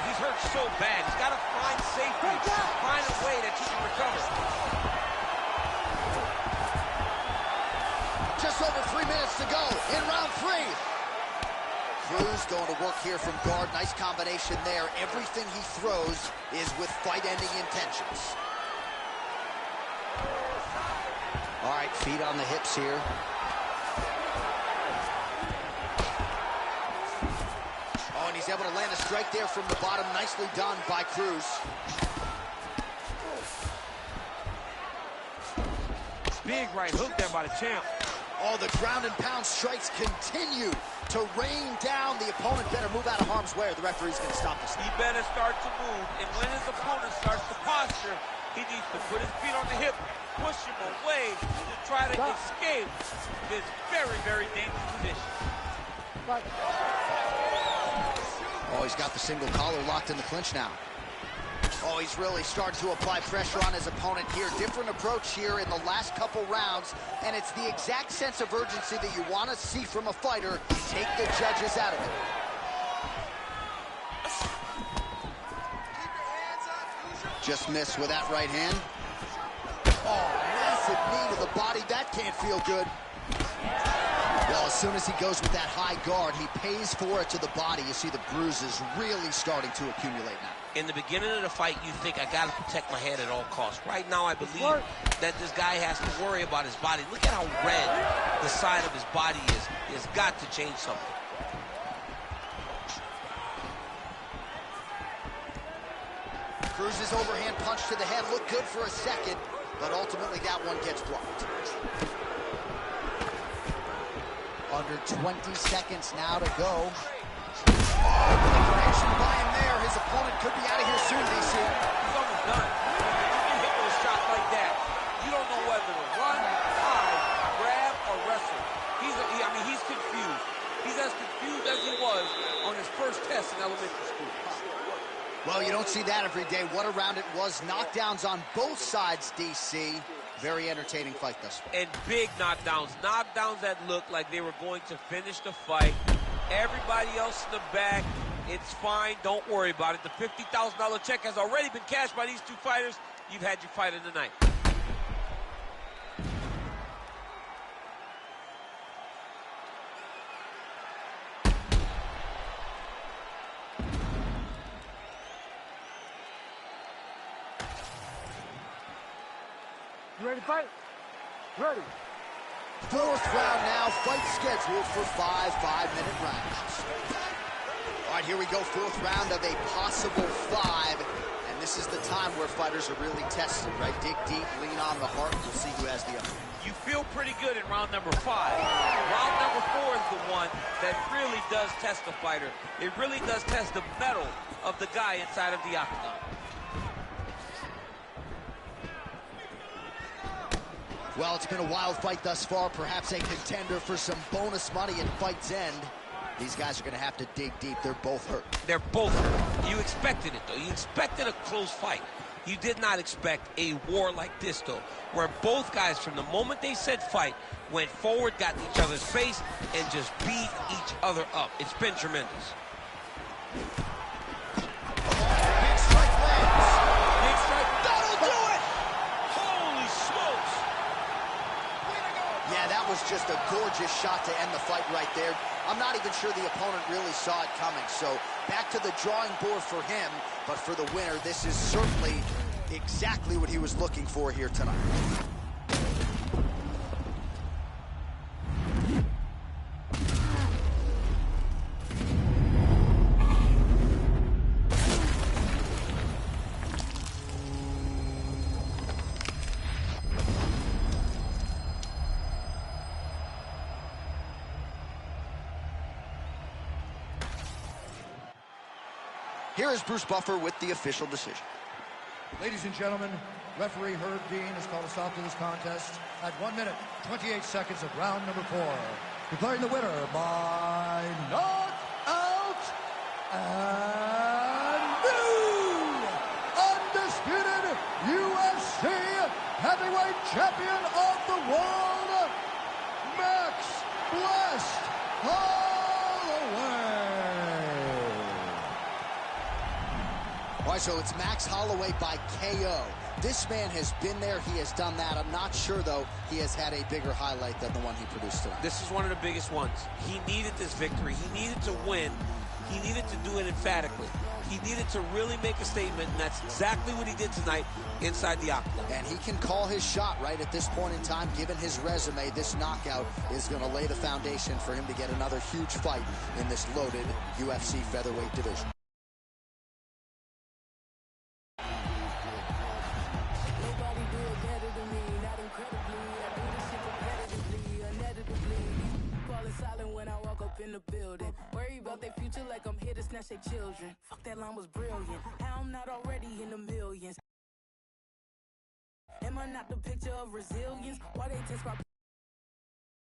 He's hurt so bad. He's got to find safety. Find a way that you can recover. Just over 3 minutes to go in round 3. Cruz going to work here from guard. Nice combination there. Everything he throws is with fight-ending intentions. All right, feet on the hips here. Oh, and he's able to land a strike there from the bottom. Nicely done by Cruz. Big right hook there by the champ. Oh, the ground and pound strikes continue to rain down. The opponent better move out of harm's way or the referee's going to stop this. He better start to move, and when his opponent starts to posture, he needs to put his feet on the hip, push him away to try to escape this very, very dangerous position. Oh, he's got the single collar locked in the clinch now. Oh, he's really starting to apply pressure on his opponent here. Different approach here in the last couple rounds, and it's the exact sense of urgency that you want to see from a fighter. Take the judges out of it. Just missed with that right hand. Oh, massive knee to the body. That can't feel good. Well, as soon as he goes with that high guard, he pays for it to the body. You see the bruises really starting to accumulate now. In the beginning of the fight, you think, I got to protect my head at all costs. Right now, I believe that this guy has to worry about his body. Look at how red the side of his body is. He has got to change something. Cruz's overhand punch to the head looked good for a second, but ultimately that one gets blocked. Under 20 seconds now to go. Oh, the connection by him there. His opponent could be out of here soon, DC. He's almost done. You get hit with a shot like that, you don't know whether to run, hide, grab, or wrestle. He's confused. He's as confused as he was on his first test in elementary school. Well, you don't see that every day. What a round it was. Knockdowns on both sides, DC. Very entertaining fight thus far. And big knockdowns. Knockdowns that looked like they were going to finish the fight. Everybody else in the back, it's fine. Don't worry about it. The $50,000 check has already been cashed by these two fighters. you've had your fight of the night. You ready to fight? Ready. Fourth round now, fight scheduled for 5 5-minute rounds. All right, here we go, fourth round of a possible 5. And this is the time where fighters are really tested, right? Dig deep, lean on the heart, we'll see who has the upper. You feel pretty good in round number 5. Round number 4 is the one that really does test the fighter. It really does test the mettle of the guy inside of the octagon. Well, it's been a wild fight thus far, perhaps a contender for some bonus money at fight's end. These guys are going to have to dig deep. They're both hurt. They're both hurt. You expected it, though. You expected a close fight. You did not expect a war like this, though, where both guys, from the moment they said fight, went forward, got in each other's face, and just beat each other up. It's been tremendous. Big strike lands. Big strike. That'll do it! Holy smokes! Yeah, that was just a gorgeous shot to end the fight right there. I'm not even sure the opponent really saw it coming. So back to the drawing board for him. But for the winner, this is certainly exactly what he was looking for here tonight. Here is Bruce Buffer with the official decision. Ladies and gentlemen, referee Herb Dean has called a stop to this contest at 1 minute, 28 seconds of round number 4. Declaring the winner by knockout and new undisputed UFC heavyweight champion of the world, Max Blessed Holloway. All right, so it's Max Holloway by KO. This man has been there. He has done that. I'm not sure, though, he has had a bigger highlight than the one he produced tonight. This is one of the biggest ones. He needed this victory. He needed to win. He needed to do it emphatically. He needed to really make a statement, and that's exactly what he did tonight inside the octagon. And he can call his shot right at this point in time. Given his resume, this knockout is going to lay the foundation for him to get another huge fight in this loaded UFC featherweight division. In the building, worry about their future like I'm here to snatch their children. Fuck, that line was brilliant. How I'm not already in the millions? Am I not the picture of resilience? Why they test my